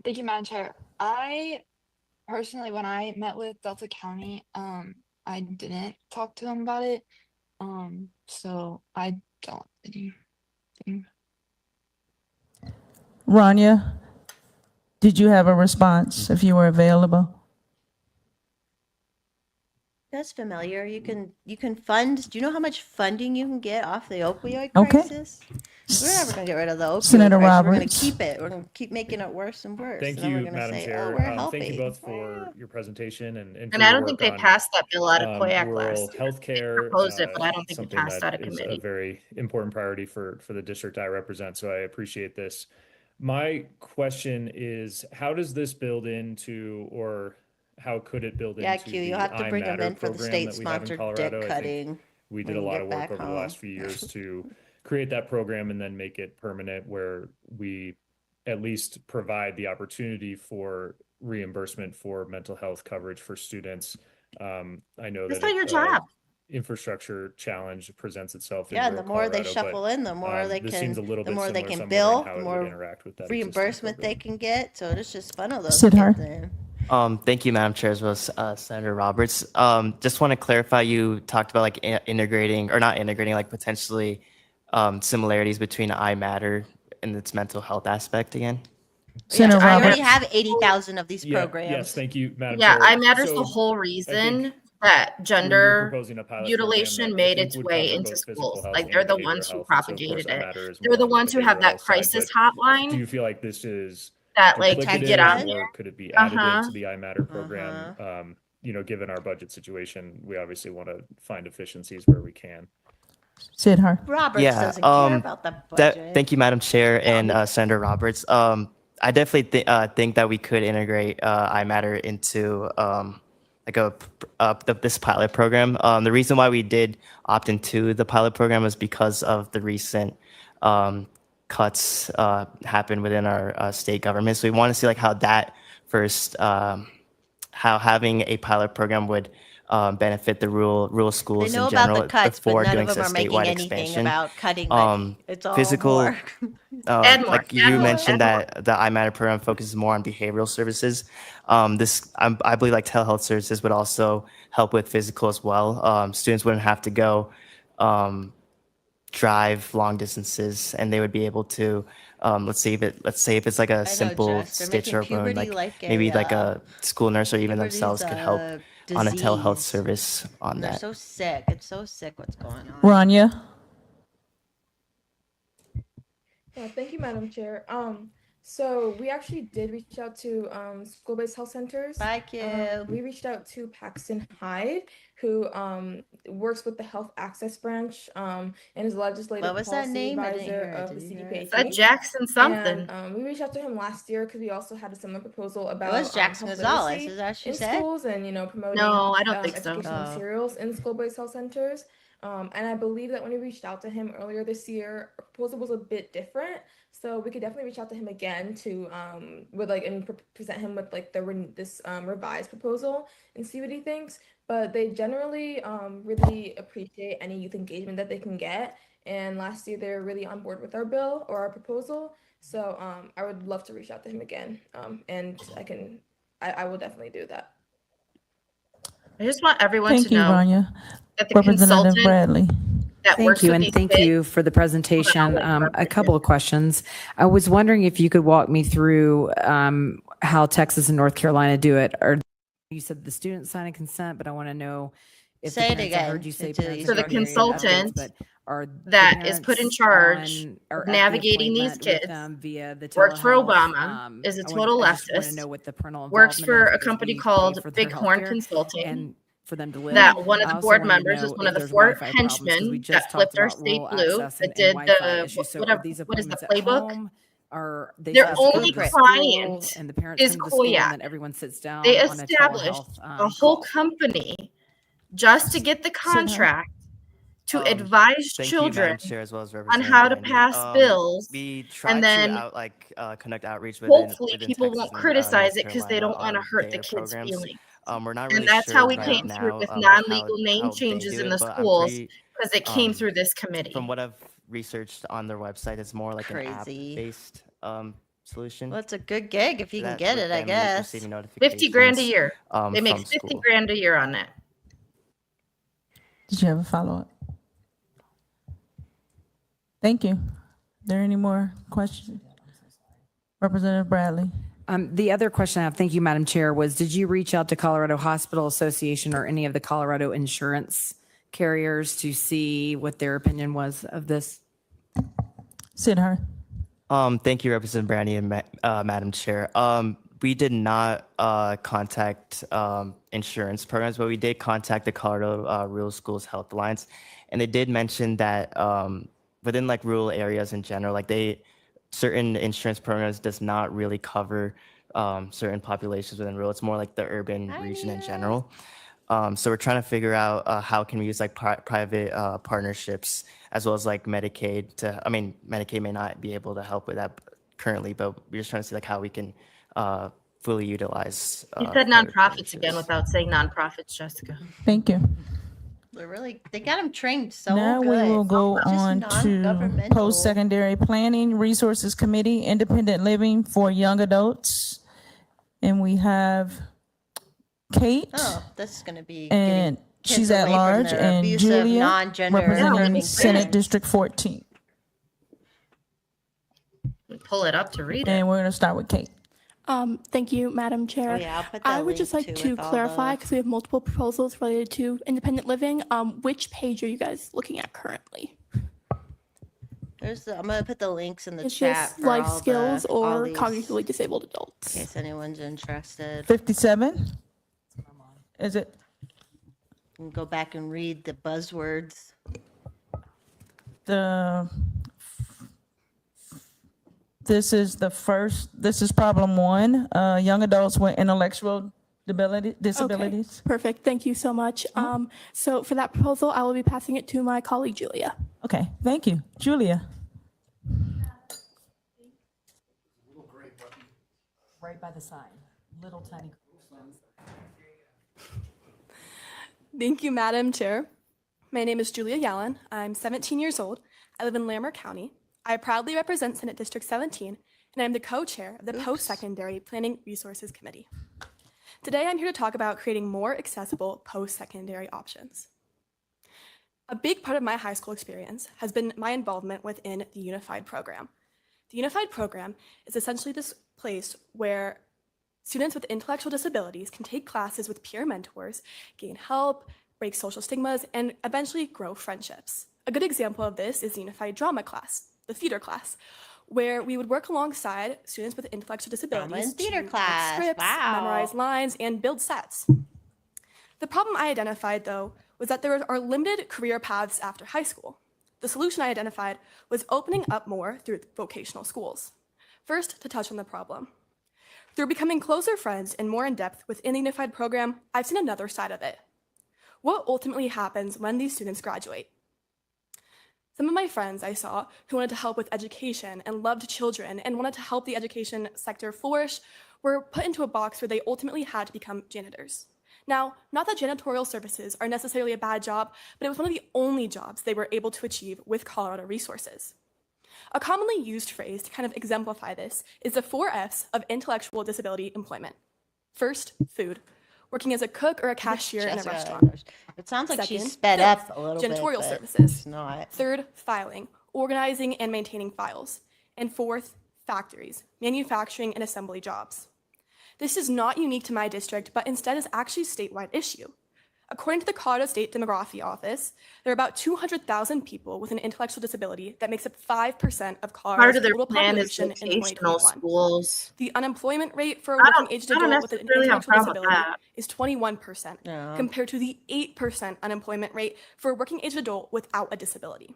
S18: Thank you, Madam Chair. I personally, when I met with Delta County, I didn't talk to them about it. So I don't have anything.
S2: Rania, did you have a response if you were available?
S1: That's familiar. You can fund. Do you know how much funding you can get off the opioid
S2: Okay.
S1: crisis? We're never going to get rid of the opioid
S2: Senator
S1: crisis. We're going
S2: Roberts.
S1: to keep it. We're going to keep making it worse and worse.
S12: Thank
S1: and then
S12: you,
S1: we're going to
S12: Madam
S1: say,
S12: Chair.
S1: oh, we're helping.
S12: Thank you both for your presentation and for
S16: And I
S12: your
S16: don't think
S12: work
S16: they
S12: on,
S16: passed that bill out of COYAC
S12: rural
S16: last year.
S12: healthcare.
S16: Proposed it, but I don't think it
S12: something
S16: passed
S12: that
S16: out of
S12: is a
S16: committee.
S12: very important priority for the district I represent. So I appreciate this. My question is, how does this build into, or how could it build
S1: Yeah,
S12: into
S1: Q,
S12: the
S1: you'll have to bring them
S12: iMatter
S1: in for the
S12: program that we have in
S1: state-sponsored
S12: Colorado?
S1: dick
S12: I think
S1: cutting
S12: we
S1: when
S12: did a
S1: you
S12: lot
S1: get
S12: of work
S1: back
S12: over the
S1: home.
S12: last few years to create that program and then make it permanent, where we at least provide the opportunity for reimbursement for mental health coverage for students. I know
S16: That's
S12: that
S16: not your job.
S12: infrastructure challenge presents itself in
S1: Yeah, and
S12: rural
S1: the more they
S12: Colorado,
S1: shuffle
S12: but
S1: in, the more they
S12: this
S1: can,
S12: seems a little
S1: the
S12: bit
S1: more they
S12: similar, so
S1: can
S12: I'm
S1: bill,
S12: wondering how
S1: the
S12: it
S1: more
S12: would interact with that existing
S1: reimbursement they
S12: program.
S1: can get. So let's just funnel those kids
S2: Siddharth?
S1: in.
S5: Thank you, Madam Chair, as well as Senator Roberts. Just want to clarify, you talked about like integrating, or not integrating, like potentially similarities between iMatter and its mental health aspect again.
S2: Senator
S1: I
S2: Roberts.
S1: already have 80,000 of these
S12: Yeah,
S1: programs.
S12: yes, thank you, Madam
S16: Yeah,
S12: Chair.
S16: I matters the
S12: So
S16: whole
S12: I
S16: reason
S12: think
S16: that
S12: you're
S16: gender
S12: proposing a pilot program
S16: mutilation
S12: that I
S16: made
S12: think
S16: its
S12: would
S16: way
S12: cover
S16: into
S12: both physical
S16: schools.
S12: health
S16: Like
S12: and
S16: they're the
S12: behavioral
S16: ones who
S12: health. And so of course
S16: propagated
S12: I
S16: it.
S12: matter is
S16: They're
S12: more
S16: the
S12: on
S16: ones who
S12: behavioral
S16: have that
S12: health side,
S16: crisis
S12: but
S16: hotline
S12: do you feel like this is
S16: that like could get on
S12: duplicative
S16: there.
S12: or could it be additive
S16: Uh-huh.
S12: to the I Matter program? You know, given our budget situation, we obviously want to find efficiencies where we can.
S2: Sidhar.
S1: Roberts
S5: Yeah,
S1: doesn't care about the budget.
S5: thank you, Madam Chair and Senator Roberts. I definitely think that we could integrate iMatter into this pilot program. The reason why we did opt into the pilot program was because of the recent cuts happened within our state government. So we want to see like how that first, how having a pilot program would benefit the rural schools
S1: They know
S5: in general
S1: about the cuts, but
S5: before
S1: none
S5: doing
S1: of them
S5: a
S1: are making
S5: statewide
S1: anything
S5: expansion.
S1: about cutting money. It's all
S5: Physical,
S1: more.
S16: Add more,
S5: like
S16: add
S5: you
S16: more,
S5: mentioned
S16: add
S5: that the iMatter program focuses more on behavioral services. I believe like telehealth services would also help with physical as well. Students wouldn't have to go drive long distances, and they would be able to let's say if it's like a simple
S1: Jess, they're
S5: stitch
S1: making
S5: or a burn,
S1: puberty
S5: like
S1: like
S5: maybe
S1: a,
S5: like a school nurse or even
S1: puberty's
S5: themselves could help
S1: a
S5: on a telehealth
S1: disease.
S5: service on
S1: They're
S5: that.
S1: so sick. It's so sick what's going on.
S2: Rania.
S18: Yeah, thank you, Madam Chair. So we actually did reach out to school-based health centers.
S1: Bye, Kim.
S18: We reached out to Paxton Hyde, who works with the Health Access Branch and is legislative
S1: What was that
S18: policy
S1: name? I didn't
S18: advisor
S1: hear it.
S18: of the
S1: Did you hear it?
S18: CDPHE.
S16: Jackson something.
S18: And we reached out to him last year because we also had a similar proposal about
S1: was Jackson
S18: health
S1: Gonzalez.
S18: literacy
S1: Is that what she
S18: in
S1: said?
S18: schools and promoting
S16: No, I don't think so.
S18: educational materials in school-based health centers. And I believe that when we reached out to him earlier this year, our proposal was a bit different. So we could definitely reach out to him again to present him with like this revised proposal and see what he thinks. But they generally really appreciate any youth engagement that they can get. And last year they're really on board with our bill or our proposal. So I would love to reach out to him again. And I will definitely do that.
S16: I just want everyone
S2: Thank
S16: to
S2: you,
S16: know
S2: Rania.
S16: that the
S2: Representative
S16: consultant
S2: Bradley.
S16: that
S6: Thank
S16: works
S6: you,
S16: with
S6: and
S16: these
S6: thank
S16: kids,
S6: you for the presentation. A couple of questions. I was wondering if you could walk me through how Texas and North Carolina do it. Or you said the students signing consent, but I want to know if
S1: Say
S6: the
S1: it
S6: parents, I
S1: again
S6: heard you say
S1: until
S6: parents
S1: you
S16: so the
S6: are getting
S16: consultant
S6: updates, but are the
S16: that is put in
S6: parents
S16: charge
S6: on or
S16: of
S6: at the
S16: navigating these
S6: appointment with
S16: kids
S6: them via the
S16: works for
S6: telehealth?
S16: Obama, is a total
S6: I just want to
S16: leftist,
S6: know what the parental
S16: works
S6: involvement
S16: for
S6: is
S16: a
S6: because
S16: company
S6: we pay
S16: called
S6: for their
S16: Bighorn
S6: healthcare
S16: Consulting.
S6: and for them to live.
S16: That one of
S6: I
S16: the
S6: also
S16: board
S6: wanted to
S16: members is
S6: know
S16: one
S6: if
S16: of the
S6: there's
S16: four
S6: Wi-Fi problems, 'cause we
S16: henchmen
S6: just
S16: that flipped
S6: talked
S16: our
S6: about
S16: state
S6: rural
S16: blue,
S6: access
S16: that
S6: and
S16: did
S6: Wi-Fi
S16: the
S6: issues. So
S16: whatever,
S6: are these
S16: what is the
S6: appointments at
S16: playbook?
S6: home? Are they
S16: Their
S6: supposed to go
S16: only
S6: to the school
S16: client
S6: and the parents
S16: is
S6: come to the school
S16: COYAC.
S6: and then everyone sits down
S16: They
S6: on a
S16: established
S6: telehealth
S16: a whole
S6: call?
S16: company just to get the contract to advise
S5: Thank you, Madam
S16: children
S5: Chair, as well as
S16: on
S5: Representative
S16: how to
S5: Brandy.
S16: pass bills,
S5: We
S16: and
S5: tried to
S16: then
S5: conduct outreach within
S16: hopefully people
S5: Texas
S16: won't
S5: and
S16: criticize
S5: North
S16: it because they
S5: Carolina
S16: don't want to
S5: on
S16: hurt the
S5: their
S16: kids'
S5: programs.
S16: feelings.
S5: We're not
S16: And
S5: really
S16: that's
S5: sure
S16: how we
S5: right
S16: came through
S5: now
S16: with
S5: like
S16: non-legal name
S5: how they
S16: changes
S5: do
S16: in
S5: it,
S16: the
S5: but
S16: schools because it came through this
S5: from
S16: committee.
S5: what I've researched on their website, it's more like
S1: Crazy.
S5: an app-based solution.
S1: Well, it's a good gig if you can
S5: that
S1: get
S5: with
S1: it, I
S5: them
S1: guess.
S5: receiving
S16: 50 grand a
S5: notifications,
S16: year. They make
S5: from
S16: 50
S5: school.
S16: grand a year on that.
S2: Did you have a follow-up? Thank you. Are there any more questions? Representative Bradley.
S6: The other question I have, thank you, Madam Chair, was did you reach out to Colorado Hospital Association or any of the Colorado insurance carriers to see what their opinion was of this?
S2: Sidhar.
S5: Thank you, Representative Brandy and Madam Chair. We did not contact insurance programs, but we did contact the Colorado Rural Schools Health Alliance, and they did mention that within like rural areas in general, like certain insurance programs does not really cover certain populations within rural. It's more like the urban region in general. So we're trying to figure out how can we use like private partnerships as well as like Medicaid Medicaid may not be able to help with that currently, but we're just trying to see like how we can fully utilize.
S16: You said nonprofits again without saying nonprofits, Jessica.
S2: Thank you.
S1: They got them trained so
S2: Now
S1: good.
S2: we will go
S1: Just
S2: on to
S1: non-governmental.
S2: Post-Secondary Planning Resources Committee, Independent Living for Young Adults. And we have Kate.
S1: Oh, this is going to be
S2: And
S1: getting kids
S2: she's at
S1: away from
S2: large,
S1: their
S2: and
S1: abusive,
S2: Julia,
S1: non-gender
S2: representing
S1: loving
S2: Senate
S1: parents.
S2: District 14.
S16: pull it up to read it.
S2: And we're going to start with Kate.
S10: Thank you, Madam Chair.
S1: Oh, yeah, I'll put
S10: I
S1: that
S10: would just
S1: link
S10: like
S1: too
S10: to
S1: with all
S10: clarify,
S1: the-
S10: because we have multiple proposals related to independent living. Which page are you guys looking at currently?
S1: I'm gonna put the links in the
S10: Is
S1: chat
S10: this
S1: for
S10: life
S1: all
S10: skills
S1: all
S10: or
S1: these,
S10: cognitively disabled
S1: in
S10: adults?
S1: case anyone's interested.
S2: 57? Is it?
S1: You can go back and read the buzzwords.
S2: This is problem 1, young adults with intellectual disabilities.
S10: Okay, perfect. Thank you so much. So for that proposal, I will be passing it to my colleague, Julia.
S2: Okay, thank you. Julia.
S6: Right by the sign, little tiny.
S18: Thank you, Madam Chair. My name is Julia Yellen. I'm 17 years old. I live in Larimer County. I proudly represent Senate District 17, and I'm the co-chair of the Post-Secondary Planning Resources Committee. Today, I'm here to talk about creating more accessible post-secondary options. A big part of my high school experience has been my involvement within the Unified Program. The Unified Program is essentially this place where students with intellectual disabilities can take classes with peer mentors, gain help, break social stigmas, and eventually grow friendships. A good example of this is the Unified Drama class, the theater class, where we would work alongside students with intellectual disabilities
S1: and theater
S18: to
S1: class.
S18: write scripts,
S1: Wow.
S18: memorize lines, and build sets. The problem I identified, though, was that there are limited career paths after high school. The solution I identified was opening up more through vocational schools. First, to touch on the problem. Through becoming closer friends and more in depth within the Unified Program, I've seen another side of it. What ultimately happens when these students graduate? Some of my friends I saw who wanted to help with education and loved children and wanted to help the education sector flourish were put into a box where they ultimately had to become janitors. Now, not that janitorial services are necessarily a bad job, but it was one of the only jobs they were able to achieve with Colorado resources. A commonly used phrase to kind of exemplify this is the 4 F's of intellectual disability employment. First, food. Working as a cook or a cashier in a restaurant.
S1: It sounds like she's
S18: Second,
S1: sped
S18: filth,
S1: up a little bit,
S18: janitorial
S1: but
S18: services.
S1: it's not.
S18: Third, filing, organizing and maintaining files. And fourth, factories, manufacturing and assembly jobs. This is not unique to my district, but instead is actually a statewide issue. According to the Colorado State Demography Office, there are about 200,000 people with an intellectual disability that makes up 5% of
S16: Part
S18: Colorado's
S16: of their
S18: total
S16: plan is
S18: population in
S16: vocational
S18: 2021.
S16: schools.
S18: The unemployment rate for a
S16: I don't-
S18: working-aged
S16: I don't
S18: adult with an
S16: necessarily have a
S18: intellectual
S16: problem with
S18: disability
S16: that.
S18: is 21%,
S1: Yeah.
S18: compared to the 8% unemployment rate for a working-aged adult without a disability.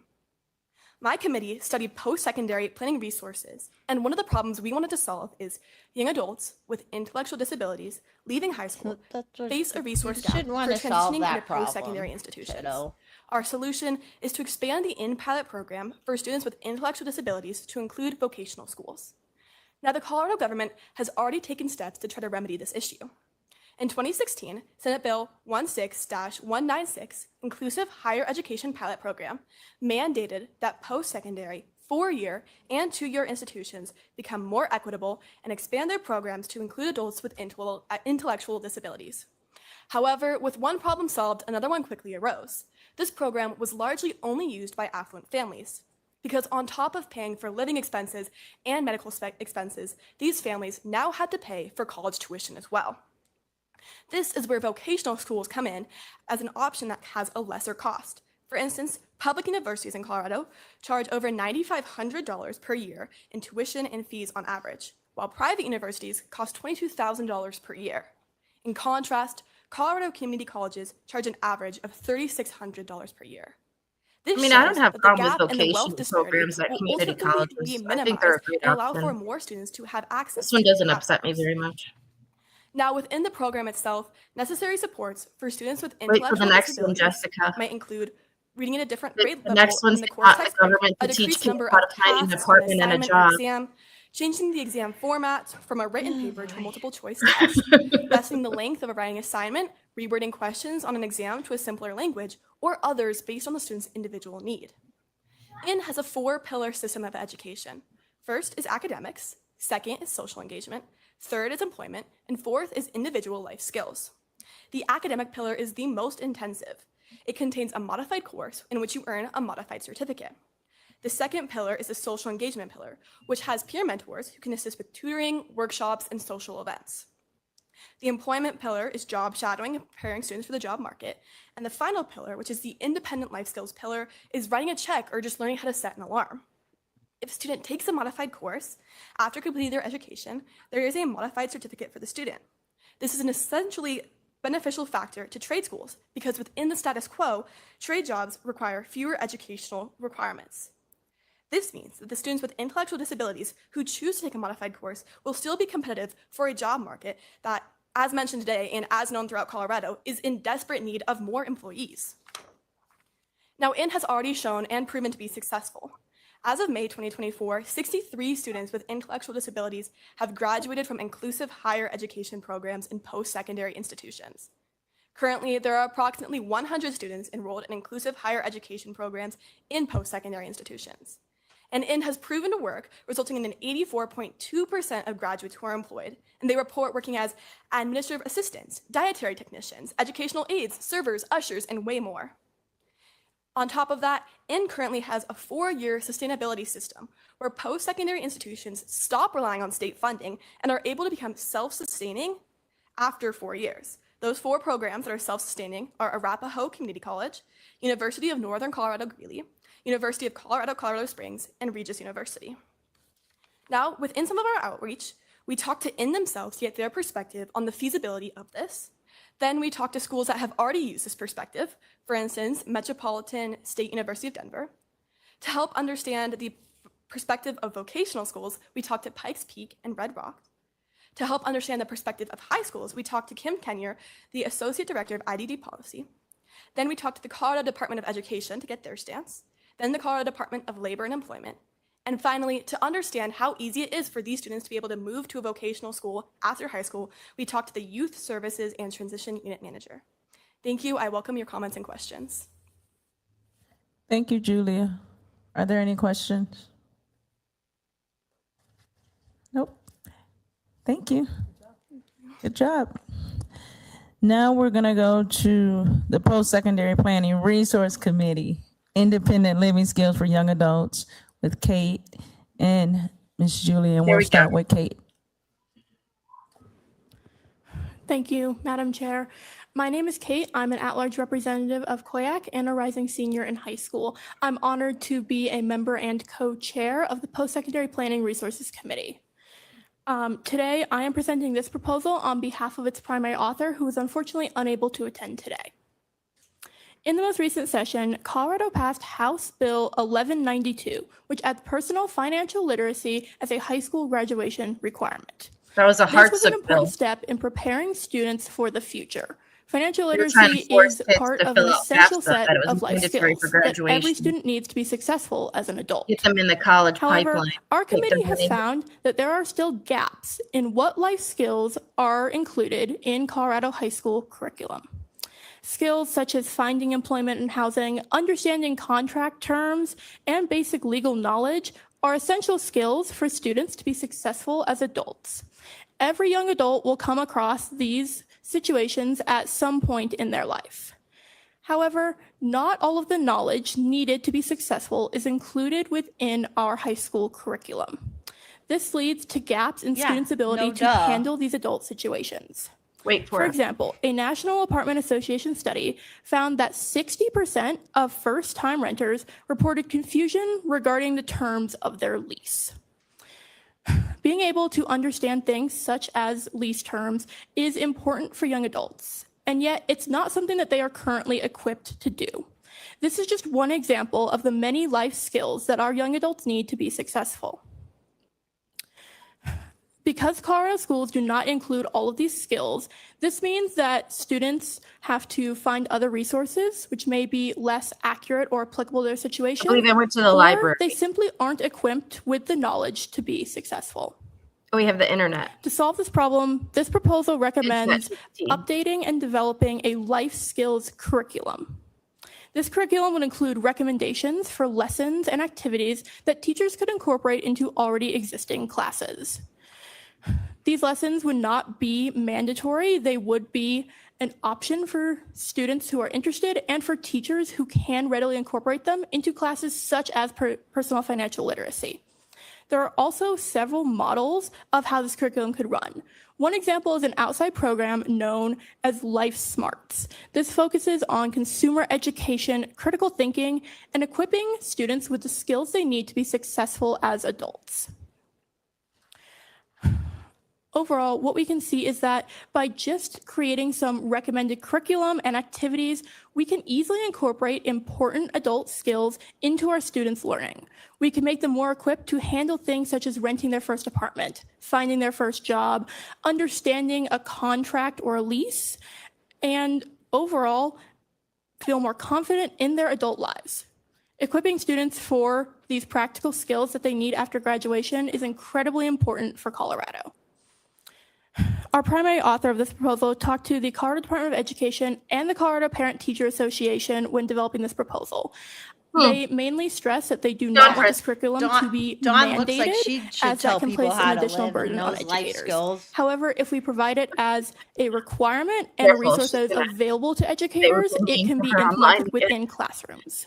S18: My committee studied post-secondary planning resources, and one of the problems we wanted to solve is young adults with intellectual disabilities leaving high school face a resource
S1: you
S18: gap
S1: shouldn't
S18: for
S1: wanna solve
S18: transitioning
S1: that
S18: into post-secondary
S1: problem,
S18: institutions.
S1: kiddo.
S18: Our solution is to expand the in-pilot program for students with intellectual disabilities to include vocational schools. Now, the Colorado government has already taken steps to try to remedy this issue. In 2016, Senate Bill 16-196, Inclusive Higher Education Pilot Program, mandated that post-secondary, 4-year, and 2-year institutions become more equitable and expand their programs to include adults with intellectual disabilities. However, with one problem solved, another one quickly arose. This program was largely only used by affluent families, because on top of paying for living expenses and medical expenses, these families now had to pay for college tuition as well. This is where vocational schools come in as an option that has a lesser cost. For instance, public universities in Colorado charge over $9,500 per year in tuition and fees on average, while private universities cost $22,000 per year. In contrast, Colorado community colleges charge an average of $3,600 per year. This
S16: I mean, I
S18: shows
S16: don't have
S18: that the
S16: problem with
S18: gap in the wealth
S16: vocational
S18: disparity
S16: programs at
S18: will
S16: community
S18: ultimately
S16: colleges.
S18: be
S16: I think
S18: minimized
S16: they're a great
S18: and allow
S16: option.
S18: for more students to have access.
S16: This one
S18: to these
S16: doesn't upset me
S18: options.
S16: very much.
S18: Now, within the program itself, necessary supports for students with
S16: Wait for
S18: intellectual
S16: the next one,
S18: disabilities
S16: Jessica.
S18: might include reading at a different
S16: The
S18: grade level
S16: next
S18: in
S16: one's
S18: the
S16: to
S18: course
S16: want the
S18: textbook,
S16: government
S18: a
S16: to teach
S18: decreased
S16: kids
S18: number
S16: how
S18: of
S16: to find an
S18: tasks, an
S16: apartment and a
S18: assignment, or
S16: job.
S18: exam, changing the exam format from a written paper to a multiple choice test, lessening the length of a writing assignment, rewording questions on an exam to a simpler language, or others based on the student's individual need. IN has a 4-pillar system of education. First is academics, second is social engagement, third is employment, and fourth is individual life skills. The academic pillar is the most intensive. It contains a modified course in which you earn a modified certificate.
S10: The second pillar is the social engagement pillar, which has peer mentors who can assist with tutoring, workshops, and social events. The employment pillar is job shadowing and preparing students for the job market. And the final pillar, which is the independent life skills pillar, is writing a check or just learning how to set an alarm. If a student takes a modified course after completing their education, there is a modified certificate for the student. This is an essentially beneficial factor to trade schools because within the status quo, trade jobs require fewer educational requirements. This means that the students with intellectual disabilities who choose to take a modified course will still be competitive for a job market that, as mentioned today and as known throughout Colorado, is in desperate need of more employees. Now, IN has already shown and proven to be successful. As of May 2024, 63 students with intellectual disabilities have graduated from inclusive higher education programs in post-secondary institutions. Currently, there are approximately 100 students enrolled in inclusive higher education programs in post-secondary institutions. And IN has proven to work, resulting in an 84.2% of graduates who are employed, and they report working as administrative assistants, dietary technicians, educational aides, servers, ushers, and way more. On top of that, IN currently has a 4-year sustainability system where post-secondary institutions stop relying on state funding and are able to become self-sustaining after 4 years. Those 4 programs that are self-sustaining are Arapahoe Community College, University of Northern Colorado Greeley, University of Colorado, Colorado Springs, and Regis University. Now, within some of our outreach, we talk to IN themselves to get their perspective on the feasibility of this. Then we talk to schools that have already used this perspective, for instance, Metropolitan State University of Denver. To help understand the perspective of vocational schools, we talk to Pikes Peak and Red Rock. To help understand the perspective of high schools, we talk to Kim Kenyer, the Associate Director of IDD Policy. Then we talk to the Colorado Department of Education to get their stance. Then the Colorado Department of Labor and Employment. And finally, to understand how easy it is for these students to be able to move to a vocational school after high school, we talked to the Youth Services and Transition Unit Manager. Thank you. I welcome your comments and questions.
S2: Thank you, Julia. Are there any questions? Nope. Thank you. Good job. Now we're going to go to the Post-Secondary Planning Resource Committee, Independent Living Skills for Young Adults, with Kate and Ms. Julia, and we'll start with Kate.
S10: Thank you, Madam Chair. My name is Kate. I'm an at-large representative of COYAC and a rising senior in high school. I'm honored to be a member and co-chair of the Post-Secondary Planning Resources Committee. Today, I am presenting this proposal on behalf of its primary author, who is unfortunately unable to attend today. In the most recent session, Colorado passed House Bill 1192, which adds personal financial literacy as a high school graduation requirement.
S16: That was a
S10: This was an
S16: Hartsook
S10: important
S16: bill.
S10: step in preparing students for the future. Financial
S16: They were trying to
S10: literacy
S16: force
S10: is
S16: kids
S10: part
S16: to
S10: of an
S16: fill out
S10: essential
S16: FAFSA,
S10: set
S16: that it was
S10: of life
S16: mandatory
S10: skills
S16: for
S10: that every
S16: graduation.
S10: student needs to be successful as an adult.
S16: Get them in the college
S10: However,
S16: pipeline.
S10: our
S16: Take
S10: committee
S16: them
S10: has
S16: in.
S10: found that there are still gaps in what life skills are included in Colorado high school curriculum. Skills such as finding employment and housing, understanding contract terms, and basic legal knowledge are essential skills for students to be successful as adults. Every young adult will come across these situations at some point in their life. However, not all of the knowledge needed to be successful is included within our high school curriculum. This leads to gaps in students' ability to handle these adult situations.
S16: Wait
S10: For example, a National Apartment Association study found that 60% of first-time renters reported confusion regarding the terms of their lease. Being able to understand things such as lease terms is important for young adults, and yet it's not something that they are currently equipped to do. This is just one example of the many life skills that our young adults need to be successful. Because Colorado schools do not include all of these skills, this means that students have to find other resources which may be less accurate or applicable to their situation.
S16: I believe I went to the
S10: or
S16: library.
S10: They simply aren't equipped with the knowledge to be successful.
S16: We have the internet.
S10: To solve this problem, this proposal recommends updating and developing a life skills curriculum. This curriculum would include recommendations for lessons and activities that teachers could incorporate into already existing classes. These lessons would not be mandatory. They would be an option for students who are interested and for teachers who can readily incorporate them into classes such as personal financial literacy. There are also several models of how this curriculum could run. One example is an outside program known as Life Smarts. This focuses on consumer education, critical thinking, and equipping students with the skills they need to be successful as adults. Overall, what we can see is that by just creating some recommended curriculum and activities, we can easily incorporate important adult skills into our students' learning. We can make them more equipped to handle things such as renting their first apartment, finding their first job, understanding a contract or a lease, and overall, feel more confident in their adult lives. Equipping students for these practical skills that they need after graduation is incredibly important for Colorado. Our primary author of this proposal talked to the Colorado Department of Education and the Colorado Parent-Teacher Association when developing this proposal. They mainly stress that they do not want this curriculum to be
S1: Dawn
S10: mandated,
S1: looks like she should
S10: as
S1: tell
S10: that can
S1: people
S10: place
S1: how
S10: an
S1: to
S10: additional
S1: live
S10: burden
S1: and
S10: on
S1: those life
S10: educators.
S1: skills.
S10: However, if we provide it as a requirement and a resource that is available to educators, it can be implemented within classrooms.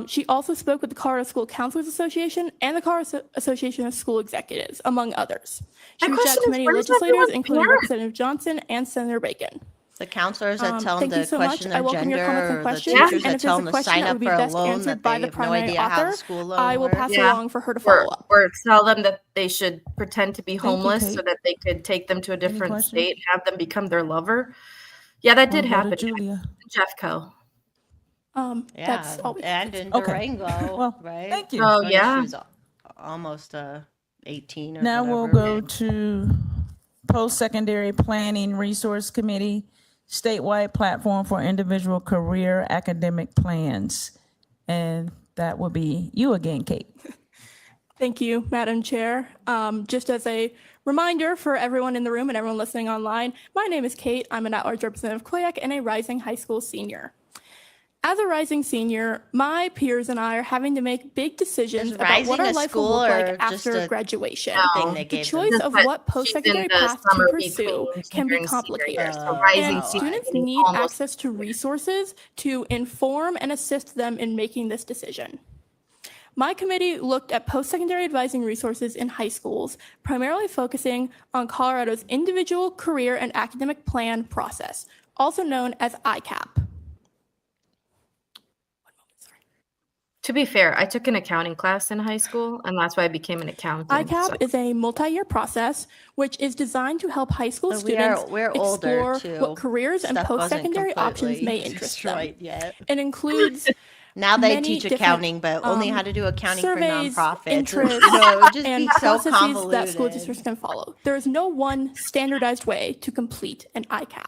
S10: She also spoke with the Colorado School Counselors Association and the Colorado Association of School Executives, among others. She reached out to many legislators, including Representative Johnson and Senator Bacon.
S1: The counselors that tell them
S10: Thank you
S1: to
S10: so much.
S1: question
S10: I
S1: their
S10: welcome your
S1: gender,
S10: comments and
S1: or the
S10: questions.
S1: teachers
S10: And
S1: that
S10: if
S1: tell
S10: there's
S1: them
S10: a
S1: to
S10: question
S1: sign
S10: that
S1: up
S10: would be
S1: for a
S10: best
S1: loan
S10: answered
S1: that
S10: by
S1: they
S10: the
S1: have no
S10: primary
S1: idea how the
S10: author,
S1: school loan
S10: I will pass
S1: works.
S10: along for her to follow up.
S16: Or tell them that they should pretend to be
S2: you,
S16: homeless so
S2: Kate.
S16: that they could take them to a different
S2: questions?
S16: state, have them become their lover. Yeah, that did
S2: We'll go to
S16: happen.
S2: Julia.
S16: Jeffco.
S10: That's all we
S1: And in
S2: Okay.
S1: Durango,
S2: Well,
S1: right?
S2: thank you.
S16: Oh,
S1: When
S16: yeah.
S1: She was almost 18 or
S2: Now
S1: whatever.
S2: we'll go to Post-Secondary Planning Resource Committee, statewide platform for individual career academic plans. And that will be you again, Kate.
S10: Thank you, Madam Chair. Just as a reminder for everyone in the room and everyone listening online, my name is Kate. I'm an at-large representative of COYAC and a rising high school senior. As a rising senior, my peers and I are having to make big decisions
S1: Is
S10: about what
S1: rising
S10: our
S1: a
S10: life will
S1: school
S10: look
S1: or
S10: like
S1: just
S10: after
S1: a
S10: graduation.
S1: thing they
S10: The
S1: gave them?
S10: choice
S16: Just
S10: of
S16: that
S10: what post-secondary
S16: she's in the
S10: path to
S16: summer
S10: pursue
S16: between
S10: can be
S16: senior and senior
S10: complicated.
S16: year. So rising
S10: And
S16: senior
S10: students
S16: is
S10: need
S16: almost
S10: access to resources to inform and assist them in making this decision. My committee looked at post-secondary advising resources in high schools, primarily focusing on Colorado's individual career and academic plan process, also known as ICAP.
S16: To be fair, I took an accounting class in high school, and that's why I became an accountant.
S10: ICAP
S16: so.
S10: is a multi-year process which is designed to help high school
S1: But
S10: students
S1: we're older,
S10: explore
S1: too.
S10: what careers and
S1: Stuff wasn't
S10: post-secondary options may
S1: completely
S10: interest them.
S1: destroyed yet.
S10: It includes
S1: Now they
S10: many
S1: teach
S10: different,
S1: accounting, but only how to do accounting
S10: surveys,
S1: for nonprofits.
S10: interests,
S1: You know, it would just
S10: and
S1: be so
S10: processes
S1: convoluted.
S10: that school districts can follow. There is no one standardized way to complete an ICAP.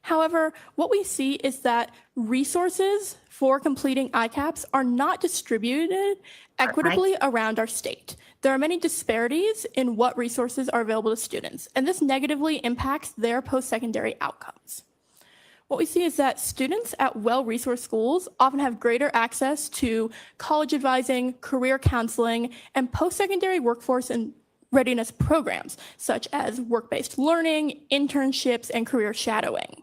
S10: However, what we see is that resources for completing ICAPs are not distributed equitably around our state. There are many disparities in what resources are available to students, and this negatively impacts their post-secondary outcomes. What we see is that students at well-resourced schools often have greater access to college advising, career counseling, and post-secondary workforce and readiness programs, such as work-based learning, internships, and career shadowing.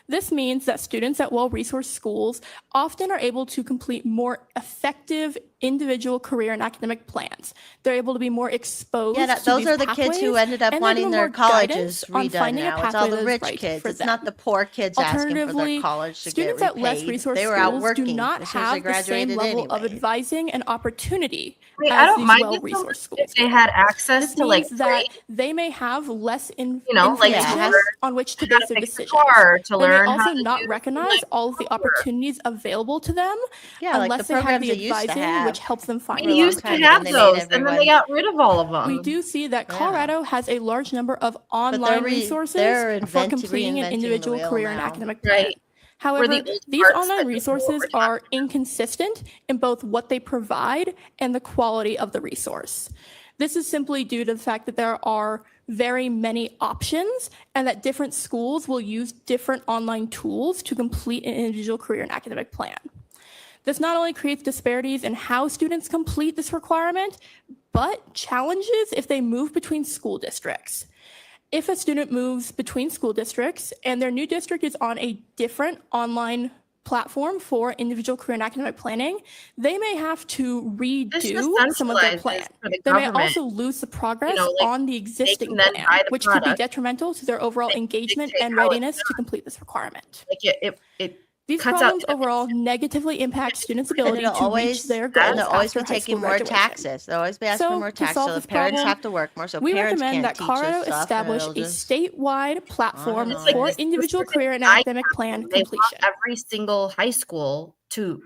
S10: This means that students at well-resourced schools often are able to complete more effective individual career and academic plans. They're able to be more exposed
S1: Yeah,
S10: to
S1: those
S10: these
S1: are the kids who
S10: pathways,
S1: ended up
S10: and they're
S1: wanting
S10: given
S1: their
S10: more
S1: colleges
S10: guidance on
S1: redone
S10: finding a
S1: now. It's all
S10: pathway
S1: the
S10: that is
S1: rich
S10: right
S1: kids.
S10: for
S1: It's
S10: them.
S1: not the poor kids asking for their
S10: Alternatively,
S1: college to get
S10: students at less
S1: repaid.
S10: resourced
S1: They were out
S10: schools
S1: working
S10: do not
S1: as soon as they
S10: have the same
S1: graduated
S10: level of
S1: anyway.
S10: advising and opportunity
S16: Wait, I
S10: as
S16: don't
S10: these
S16: mind
S10: well-resourced schools.
S16: if they had access
S10: This
S16: to like
S10: means that they may have less
S16: like
S10: information on which to base their decisions.
S16: car, to
S10: They may
S16: learn
S10: also
S16: how to
S10: not
S16: do
S10: recognize all of the opportunities available to them
S1: Yeah, like
S10: unless
S1: the
S10: they have
S1: programs
S10: the
S1: they used to
S10: advising,
S1: have
S10: which helps them find
S16: We
S10: it.
S16: used to have those, and then they got rid of all of them.
S10: We do see that Colorado has a large number of online resources
S1: they're
S10: for completing an
S1: reinventing the
S10: individual
S1: wheel
S10: career and
S1: now.
S10: academic plan.
S16: Right.
S10: However,
S16: the old
S10: these
S16: parts
S10: online
S16: that
S10: resources are inconsistent in both what they provide and the quality of the resource. This is simply due to the fact that there are very many options and that different schools will use different online tools to complete an individual career and academic plan. This not only creates disparities in how students complete this requirement, but challenges if they move between school districts. if a student moves between school districts and their new district is on a different online platform for individual career and academic planning, they may have to redo some of their plan. They may also lose the progress on the existing plan, which could be detrimental to their overall engagement and readiness to complete this requirement. These problems overall negatively impact students' ability to reach their goals
S1: and they'll always
S10: after
S1: be
S10: high
S1: taking
S10: school
S1: more
S10: graduation.
S1: taxes. They'll always be asking for more
S10: To
S1: taxes,
S10: solve
S1: so the
S10: this
S1: parents
S10: problem,
S1: have to work more, so
S10: we
S1: parents
S10: recommend
S1: can't
S10: that
S1: teach
S10: Colorado
S1: us stuff.
S10: establish
S1: It'll
S10: a
S1: just
S10: statewide platform
S1: on.
S10: for individual career and academic plan
S16: They want
S10: completion.
S16: every single high school to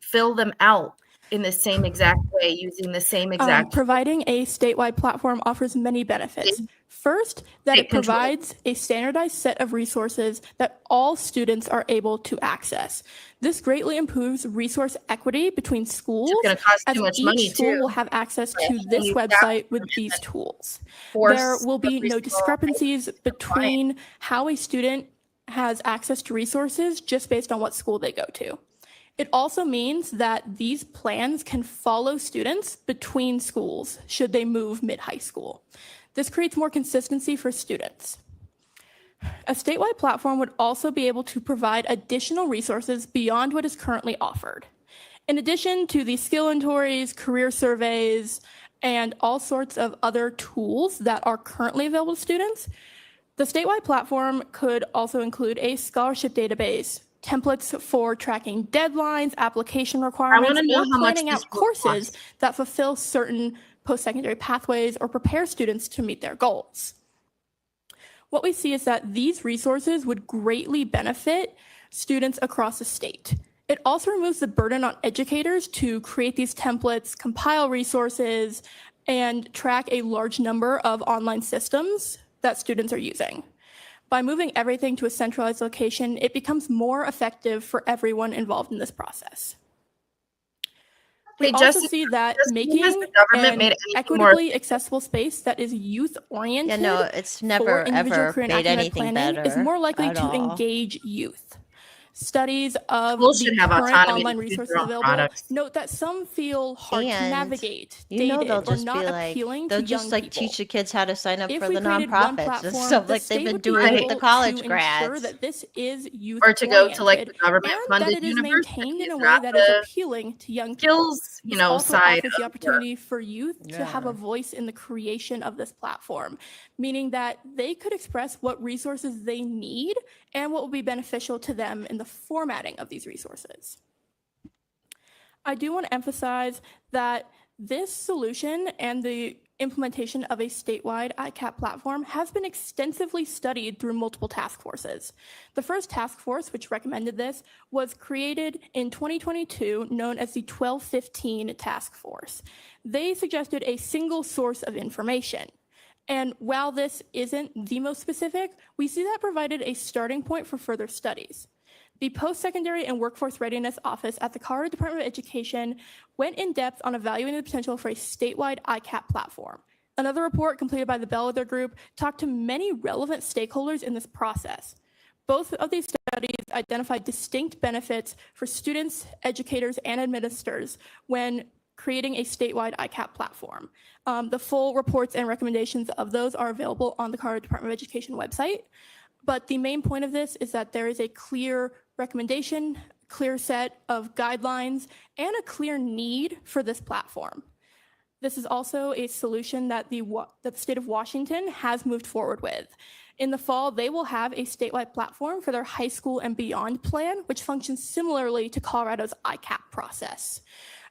S16: fill them out in the same exact way, using the same exact.
S10: Providing a statewide platform offers many benefits. First, that it provides a standardized set of resources that all students are able to access. This greatly improves resource equity between schools,
S16: gonna cost
S10: as
S16: too much
S10: each
S16: money,
S10: school
S16: too.
S10: will have access to this
S16: you have
S10: website with these tools.
S16: force
S10: There will be
S16: every
S10: no
S16: single
S10: discrepancies between how a student has access to resources just based on what school they go to. It also means that these plans can follow students between schools should they move mid-high school. This creates more consistency for students. A statewide platform would also be able to provide additional resources beyond what is currently offered. In addition to the skill inventories, career surveys, and all sorts of other tools that are currently available to students, the statewide platform could also include a scholarship database, templates for tracking deadlines, application requirements,
S16: know
S10: or
S16: how much
S10: planning
S16: this
S10: out
S16: will
S10: courses
S16: cost.
S10: that fulfill certain post-secondary pathways or prepare students to meet their goals. What we see is that these resources would greatly benefit students across the state. It also removes the burden on educators to create these templates, compile resources, and track a large number of online systems that students are using. By moving everything to a centralized location, it becomes more effective for everyone involved in this process. We also see that making an equitably accessible space that is youth-oriented
S1: it's
S10: for
S1: never
S10: individual
S1: ever
S10: career and
S1: made
S10: academic
S1: anything
S10: planning is
S1: better
S10: more likely
S1: at
S10: to
S1: all.
S10: engage youth. Studies of
S16: Schools
S10: the
S16: should have
S10: current
S16: autonomy
S10: online
S16: to choose
S10: resources
S16: their own
S10: available
S16: products.
S10: note that some feel hard to
S1: And
S10: navigate,
S1: you know
S10: dated,
S1: they'll
S10: or
S1: just
S10: not
S1: be like
S10: appealing
S1: they'll
S10: to
S1: just
S10: young
S1: like
S10: people.
S1: teach the kids how to sign up
S10: If
S1: for
S10: we
S1: the
S10: created one
S1: nonprofits and
S10: platform,
S1: stuff
S10: the
S1: like they've
S10: state
S1: been
S10: would be
S1: doing with
S10: able
S1: the college
S10: to ensure
S1: grads.
S10: that this is youth
S16: Or to go to like the
S10: oriented
S16: government
S10: and
S16: funded
S10: that it is maintained in
S16: universities,
S10: a way
S16: not
S10: that is
S16: the
S10: appealing to young people.
S16: skills,
S10: This also
S16: side
S10: offers the
S16: of
S10: opportunity for youth to have a
S1: Yeah.
S10: voice in the creation of this platform, meaning that they could express what resources they need and what will be beneficial to them in the formatting of these resources. I do want to emphasize that this solution and the implementation of a statewide ICAP platform has been extensively studied through multiple task forces. The first task force, which recommended this, was created in 2022, known as the 1215 Task Force. They suggested a single source of information. And while this isn't the most specific, we see that provided a starting point for further studies. The Post-Secondary and Workforce Readiness Office at the Colorado Department of Education went in depth on evaluating the potential for a statewide ICAP platform. Another report completed by the Bellwether Group talked to many relevant stakeholders in this process. Both of these studies identified distinct benefits for students, educators, and administrators when creating a statewide ICAP platform. The full reports and recommendations of those are available on the Colorado Department of Education website. But the main point of this is that there is a clear recommendation, clear set of guidelines, and a clear need for this platform. This is also a solution that the state of Washington has moved forward with. In the fall, they will have a statewide platform for their high school and beyond plan, which functions similarly to Colorado's ICAP process.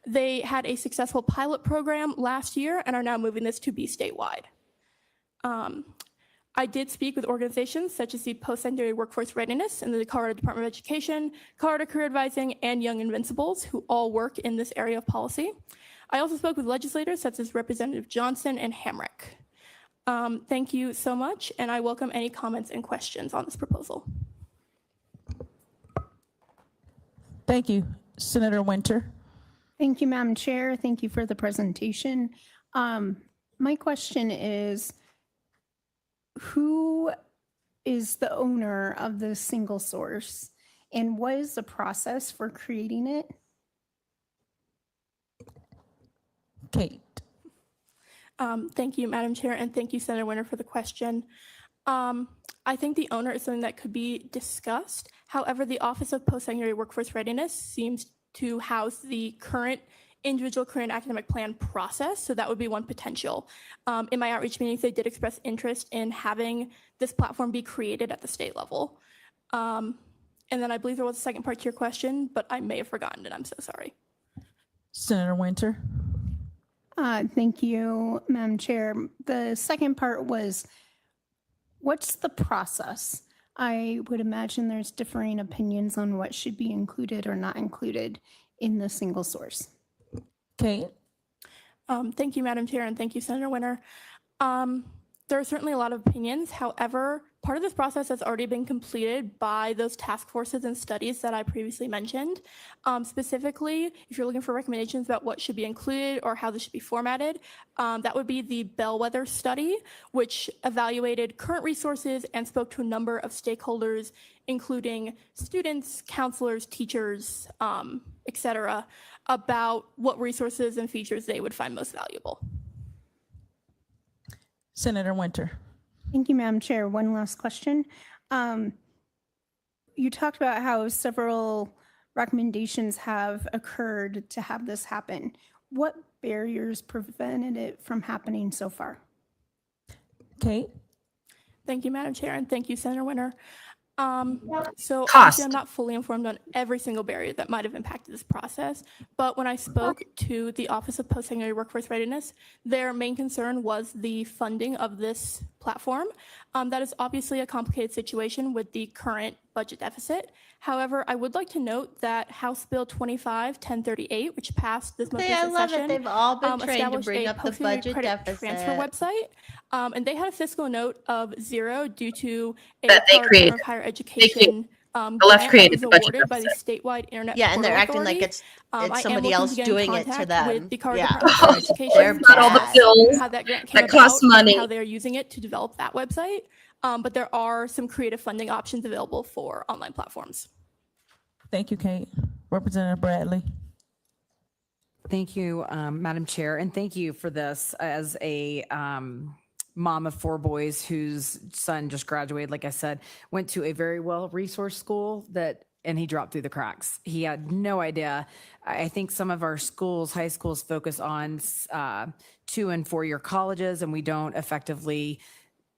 S10: They had a successful pilot program last year and are now moving this to be statewide. I did speak with organizations such as the Post-Secondary Workforce Readiness and the Colorado Department of Education, Colorado Career Advising, and Young Invincibles, who all work in this area of policy. I also spoke with legislators such as Representative Johnson and Hamrick. Thank you so much, and I welcome any comments and questions on this proposal.
S2: Thank you. Senator Winter.
S15: Thank you, Madam Chair. Thank you for the presentation. My question is, who is the owner of the single source, and what is the process for creating it?
S2: Kate.
S10: Thank you, Madam Chair, and thank you, Senator Winter, for the question. I think the owner is something that could be discussed. However, the Office of Post-Secondary Workforce Readiness seems to house the current individual career and academic plan process, so that would be one potential. In my outreach meetings, they did express interest in having this platform be created at the state level. And then I believe there was a second part to your question, but I may have forgotten it. I'm so sorry.
S2: Senator Winter.
S15: Thank you, Madam Chair. The second part was, what's the process? I would imagine there's differing opinions on what should be included or not included in the single source.
S2: Kate.
S10: Thank you, Madam Chair, and thank you, Senator Winter. There are certainly a lot of opinions. However, part of this process has already been completed by those task forces and studies that I previously mentioned. Specifically, if you're looking for recommendations about what should be included or how this should be formatted, that would be the Bellwether study, which evaluated current resources and spoke to a number of stakeholders, including students, counselors, teachers, etc., about what resources and features they would find most valuable.
S2: Senator Winter.
S15: Thank you, Madam Chair. One last question. You talked about how several recommendations have occurred to have this happen. What barriers prevented it from happening so far?
S2: Kate.
S10: Thank you, Madam Chair, and thank you, Senator Winter. So
S16: Cost.
S10: obviously I'm not fully informed on every single barrier that might have impacted this process, but when I spoke to the Office of Post-Secondary Workforce Readiness, their main concern was the funding of this platform. That is obviously a complicated situation with the current budget deficit. However, I would like to note that House Bill 25-1038, which passed this most
S1: See, I
S10: recent
S1: love
S10: session,
S1: it. They've all been trained to
S10: established
S1: bring
S10: a
S1: up the
S10: post-secondary
S1: budget
S10: credit
S1: deficit.
S10: transfer website, and they had a fiscal note of 0 due to a
S16: That they
S10: Department
S16: created.
S10: of Higher Education
S16: The left
S10: grant that
S16: created
S10: was
S16: the budget
S10: awarded by the
S16: deficit.
S10: statewide internet
S1: Yeah, and they're
S10: portal
S1: acting like
S10: authority.
S1: it's
S10: I am
S1: somebody
S10: looking
S1: else
S10: to get in
S1: doing it to
S10: contact
S1: them.
S10: with the Colorado
S1: Yeah.
S10: Department of Higher Education
S1: They're
S10: to
S1: bad.
S16: all the
S10: discuss
S16: bills
S10: how that grant came
S16: that cost
S10: about
S16: money.
S10: and how they are using it to develop that website. But there are some creative funding options available for online platforms.
S2: Thank you, Kate. Representative Bradley.
S6: Thank you, Madam Chair, and thank you for this. As a mom of 4 boys whose son just graduated, like I said, went to a very well-resourced school and he dropped through the cracks. He had no idea. I think some of our schools, high schools, focus on 2 and 4 year colleges, and we don't effectively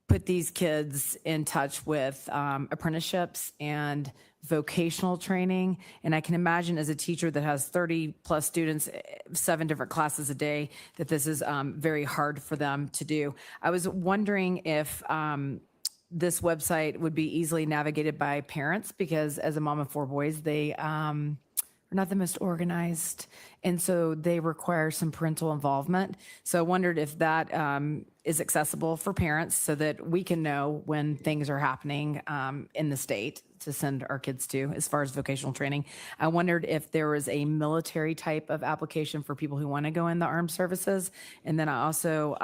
S6: put these kids in touch with apprenticeships and vocational training. And I can imagine as a teacher that has 30 plus students, 7 different classes a day, that this is very hard for them to do. I was wondering if this website would be easily navigated by parents, because as a mom of 4 boys, they are not the most organized. And so they require some parental involvement. So I wondered if that is accessible for parents so that we can know when things are happening in the state to send our kids to as far as vocational training. I wondered if there was a military type of application for people who want to go in the armed services. And then I also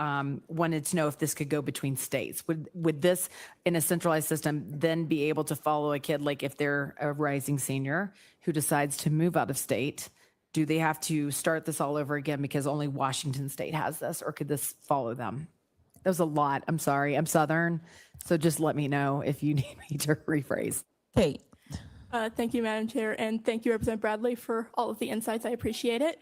S6: wanted to know if this could go between states. Would this, in a centralized system, then be able to follow a kid, like if they're a rising senior who decides to move out of state? Do they have to start this all over again because only Washington State has this, or could this follow them? That was a lot. I'm sorry. I'm Southern, so just let me know if you need me to rephrase.
S2: Kate.
S10: Thank you, Madam Chair, and thank you, Representative Bradley, for all of the insights. I appreciate it.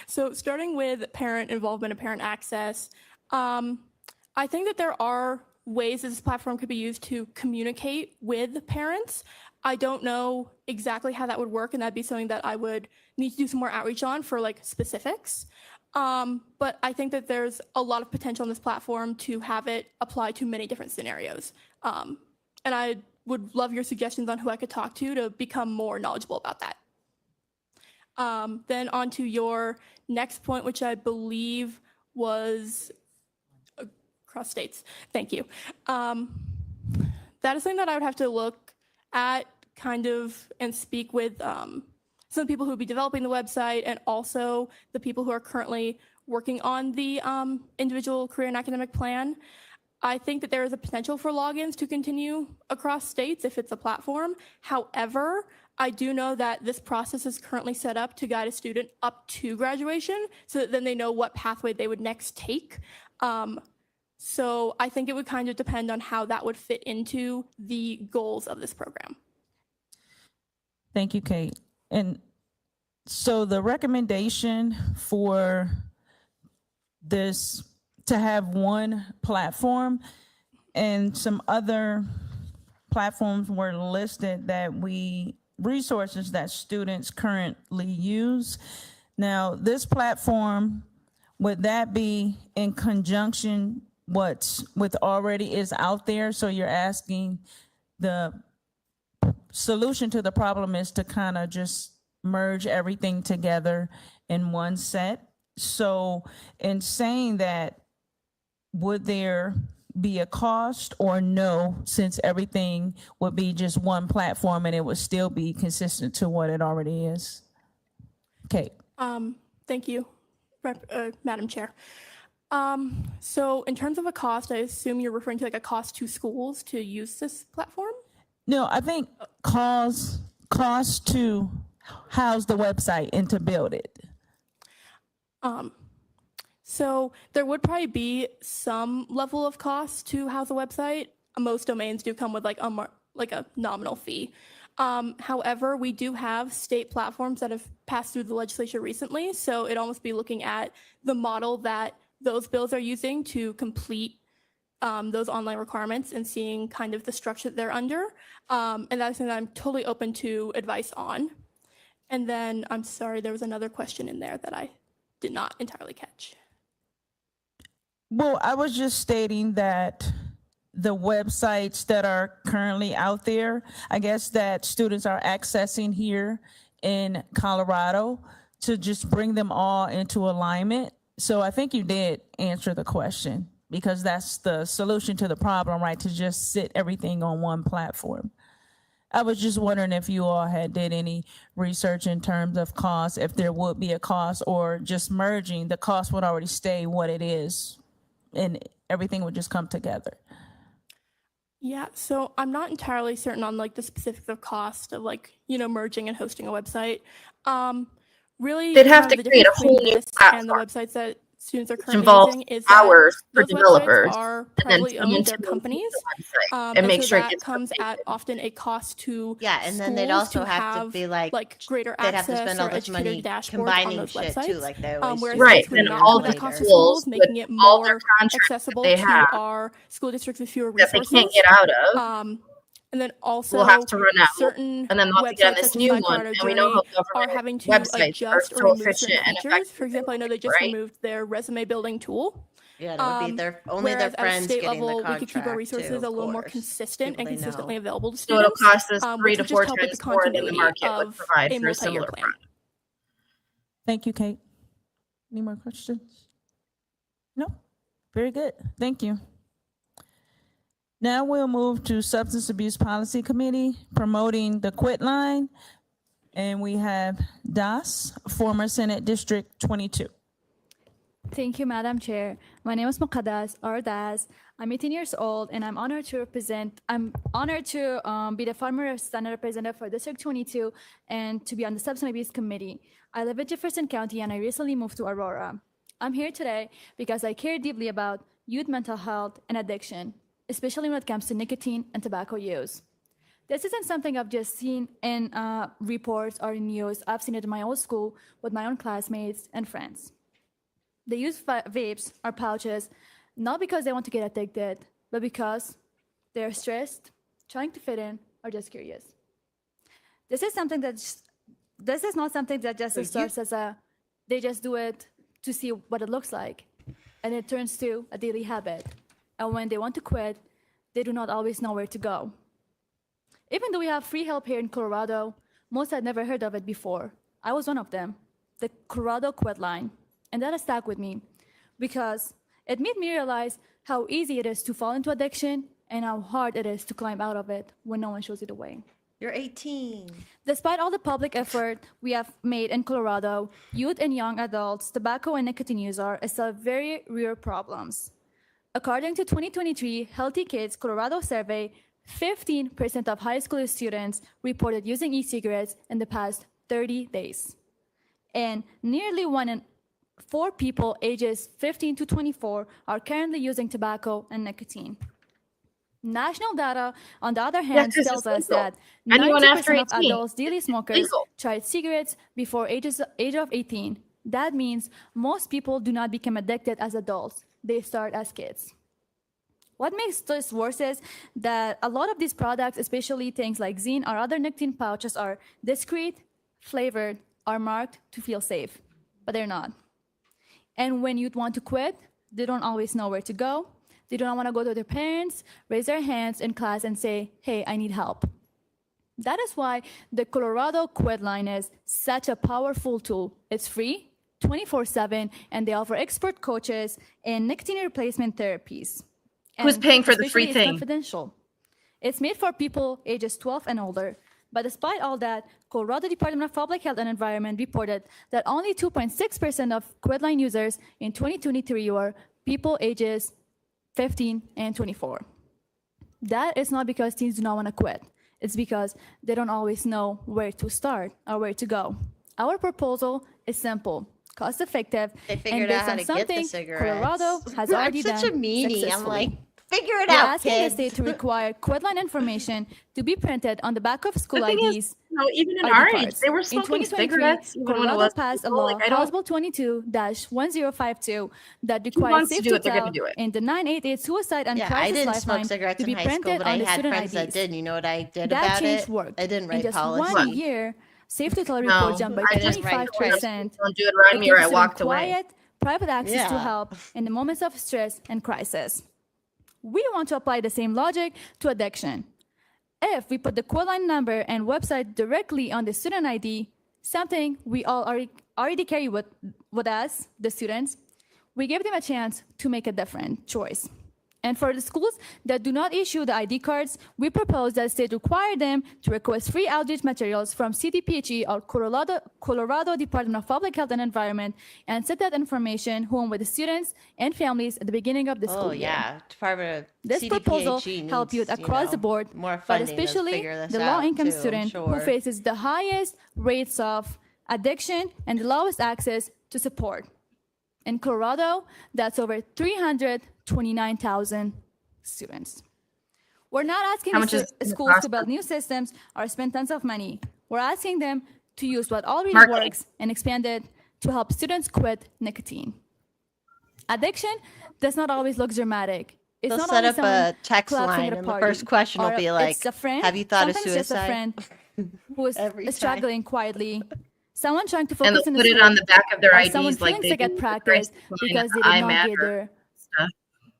S10: So starting with parent involvement and parent access, I think that there are ways that this platform could be used to communicate with parents. I don't know exactly how that would work, and that'd be something that I would need to do some more outreach on for like specifics. But I think that there's a lot of potential on this platform to have it apply to many different scenarios. And I would love your suggestions on who I could talk to become more knowledgeable about that. Then on to your next point, which I believe was across states. Thank you. That is something that I would have to look at kind of and speak with some people who would be developing the website and also the people who are currently working on the individual career and academic plan. I think that there is a potential for logins to continue across states if it's a platform. However, I do know that this process is currently set up to guide a student up to graduation so that then they know what pathway they would next take. So I think it would kind of depend on how that would fit into the goals of this program.
S2: Thank you, Kate. And so the recommendation for this to have one platform, and some other platforms were listed that resources that students currently use. Now, this platform, would that be in conjunction with already is out there? So you're asking, the solution to the problem is to kind of just merge everything together in one set. So in saying that, would there be a cost or no, since everything would be just one platform and it would still be consistent to what it already is? Kate.
S10: Thank you, Madam Chair. So in terms of a cost, I assume you're referring to like a cost to schools to use this platform?
S2: No, I think cost to house the website and to build it.
S10: So there would probably be some level of cost to house a website. Most domains do come with like a nominal fee. However, we do have state platforms that have passed through the legislature recently, so it'd almost be looking at the model that those bills are using to complete those online requirements and seeing kind of the structure that they're under. And that's something that I'm totally open to advice on. And then, I'm sorry, there was another question in there that I did not entirely catch.
S2: Well, I was just stating that the websites that are currently out there, I guess that students are accessing here in Colorado, to just bring them all into alignment. So I think you did answer the question, because that's the solution to the problem, right? To just sit everything on one platform. I was just wondering if you all did any research in terms of cost, if there would be a cost, or just merging, the cost would already stay what it is and everything would just come together.
S10: Yeah, so I'm not entirely certain on like the specifics of cost of like, merging and hosting a website. Really,
S16: They'd have
S10: kind of
S16: to
S10: the
S16: create a
S10: difference
S16: whole
S10: between
S16: new
S10: this and the
S16: platform,
S10: websites that students are
S16: which
S10: currently
S16: involves
S10: using is that
S16: hours for
S10: those websites
S16: developers,
S10: are
S16: and then
S10: privately
S16: someone
S10: owned,
S16: to
S10: they're
S16: maintain
S10: companies.
S16: the website and
S10: And
S16: make
S10: so
S16: sure it
S10: that
S16: gets
S10: comes at
S16: updated.
S10: often a cost to
S1: Yeah, and then they'd
S10: schools
S1: also
S10: to
S1: have to be like
S10: greater
S1: they'd have to
S10: access
S1: spend all
S10: or
S1: this
S10: educator
S1: money
S10: dashboards on
S1: combining
S10: those
S1: shit
S10: websites.
S1: too, like they always
S10: Whereas
S1: do.
S16: Right,
S10: this would
S16: then
S10: not
S16: all
S10: come at
S16: the
S10: a cost to
S16: schools
S10: schools, making
S16: with
S10: it
S16: all their
S10: more
S16: contracts
S10: accessible
S16: that they
S10: to
S16: have
S10: our school districts with fewer
S16: that they
S10: resources.
S16: can't get out of,
S10: And then also
S16: will have to run out,
S10: certain
S16: and then they'll have to get on
S10: websites
S16: this
S10: such as
S16: new
S10: My
S16: one,
S10: Colorado
S16: and we know
S10: Journey
S16: how
S10: are
S16: government
S10: having to
S16: websites are
S10: adjust or
S16: so
S10: remove
S16: efficient
S10: certain
S16: and
S10: features.
S16: effective.
S10: For example, I know they just
S16: right?
S10: removed their resume building tool.
S1: Yeah, that would be only their
S10: Whereas at a
S1: friends
S10: state
S1: getting the
S10: level,
S1: contract
S10: we could keep our
S1: too,
S10: resources
S1: of
S10: a little more
S1: course.
S10: consistent
S1: People
S10: and
S1: they
S10: consistently
S1: know.
S10: available to
S16: So it'll
S10: students,
S16: cost us 3
S10: which
S16: to
S10: would
S16: 4
S10: just help with the
S16: times more than the
S10: continuity
S16: market would
S10: of
S16: provide
S10: a
S16: for a
S10: multi-year
S16: similar
S10: plan.
S16: product.
S2: Thank you, Kate. Any more questions? No? Very good. Thank you. Now we'll move to Substance Abuse Policy Committee, promoting the quit line. And we have Das, former Senate District 22.
S4: Thank you, Madam Chair. My name is Muqaddas, or Das. I'm 18 years old, and I'm honored to be the former Senate representative for District 22 and to be on the Substance Abuse Committee. I live in Jefferson County, and I recently moved to Aurora. I'm here today because I care deeply about youth mental health and addiction, especially when it comes to nicotine and tobacco use. This isn't something I've just seen in reports or in news. I've seen it in my own school with my own classmates and friends. They use vapes or pouches not because they want to get addicted, but because they're stressed, trying to fit in, or just curious. This is not something that just starts as they just do it to see what it looks like, and it turns to a daily habit. And when they want to quit, they do not always know where to go. Even though we have free help here in Colorado, most had never heard of it before. I was one of them, the Colorado Quit Line. And that has stuck with me because it made me realize how easy it is to fall into addiction and how hard it is to climb out of it when no one shows you the way.
S1: You're 18.
S4: Despite all the public effort we have made in Colorado, youth and young adults, tobacco and nicotine use are still very real problems. According to 2023 Healthy Kids Colorado survey, 15% of high school students reported using e-cigarettes in the past 30 days. And nearly 1 in 4 people ages 15 to 24 are currently using tobacco and nicotine. National data, on the other hand,
S16: 'cause
S4: tells
S16: it's
S4: us
S16: legal.
S4: that
S16: Anyone
S4: 90%
S16: after
S4: of
S16: 18,
S4: adults, daily
S16: it's
S4: smokers,
S16: legal.
S4: tried cigarettes before age of 18. That means most people do not become addicted as adults. They start as kids. What makes this worse is that a lot of these products, especially things like Zine or other nicotine pouches, are discreet, flavored, or marked to feel safe, but they're not. And when you'd want to quit, they don't always know where to go. They don't want to go to their parents, raise their hands in class and say, hey, I need help. That is why the Colorado Quit Line is such a powerful tool. It's free, 24/7, and they offer expert coaches in nicotine replacement therapies.
S16: Who's
S4: And
S16: paying for the free
S4: especially,
S16: thing?
S4: It's confidential. It's made for people ages 12 and older. But despite all that, Colorado Department of Public Health and Environment reported that only 2.6% of Quitline users in 2023 were people ages 15 and 24. That is not because teens do not want to quit. It's because they don't always know where to start or where to go. Our proposal is simple, cost-effective,
S1: They
S4: and
S1: figured
S4: based
S1: out how
S4: on
S1: to get the
S4: something
S1: cigarettes.
S4: Colorado has
S1: I'm
S4: already
S1: such
S4: done
S1: a meanie. I'm
S4: successfully.
S1: like, figure it
S4: We're
S1: out,
S4: asking
S1: kids.
S4: the state to require Quitline information to be printed on the back of school
S16: The thing
S4: IDs.
S16: is, even in
S4: ID
S16: our age,
S4: cards.
S16: they were
S4: In
S16: smoking
S4: 2023,
S16: cigarettes even when it
S4: Colorado
S16: was
S4: passed a
S16: legal.
S4: law,
S16: Like, I don't.
S4: House Bill 22-1052, that requires
S16: wants to
S4: safe
S16: do
S4: to
S16: it, they're gonna
S4: tell
S16: do it.
S4: in the 988 Suicide and
S1: Yeah, I
S4: Crisis
S1: didn't smoke
S4: Lifeline
S1: cigarettes
S4: to
S1: in
S4: be
S1: high school,
S4: printed
S1: but
S4: on
S1: I
S4: the
S1: had
S4: student
S1: friends that
S4: IDs.
S1: did. You know what I did
S4: That
S1: about
S4: change
S1: it?
S4: worked.
S1: I didn't
S4: In
S1: write
S4: just
S1: policy.
S4: 1 year, safe to tell
S16: No,
S4: report jumped by
S16: I just
S4: 25%.
S16: don't do it around
S4: It
S16: me
S4: gives
S16: or I
S4: students
S16: walked away.
S4: quiet, private access to
S1: Yeah.
S4: help in the moments of stress and crisis. We want to apply the same logic to addiction. If we put the Quitline number and website directly on the student ID, something we all already carry with us, the students, we give them a chance to make a different choice. And for the schools that do not issue the ID cards, we propose that state require them to request free outreach materials from CDPHE or Colorado Department of Public Health and Environment and send that information home with the students and families at the beginning of the school
S1: Oh
S4: year.
S1: yeah, Department of
S4: This proposal
S1: CDPHE
S4: helps youth
S1: needs,
S4: across the board,
S1: more
S4: but
S1: funding to
S4: especially
S1: figure this
S4: the
S1: out,
S4: low-income
S1: too, I'm
S4: student who
S1: sure.
S4: faces the highest rates of addiction and the lowest access to support. In Colorado, that's over 329,000 students. We're not asking
S16: How
S4: the
S16: much is it gonna
S4: schools
S16: cost
S4: to build new systems or spend tons of money. We're asking them to use what already
S16: Marketing.
S4: works and expand it to help students quit nicotine. Addiction does not always look dramatic. It's
S1: They'll
S4: not
S1: set
S4: always
S1: up
S4: someone
S1: a text
S4: collapsing
S1: line,
S4: at a
S1: and the
S4: party,
S1: first question will
S4: or
S1: be
S4: it's
S1: like,
S4: a friend,
S1: "Have you thought of
S4: sometimes just a
S1: suicide?"
S4: friend who is
S1: Every time.
S4: struggling quietly, someone trying to
S16: And
S4: focus
S16: they'll
S4: in
S16: put
S4: the
S16: it on
S4: school,
S16: the back of their
S4: or
S16: IDs
S4: someone
S16: like
S4: feeling
S16: they
S4: sick
S16: do
S4: at
S16: with
S4: practice
S16: Grace Line,
S4: because they did not
S16: iMac
S4: get
S16: or
S4: their
S16: stuff.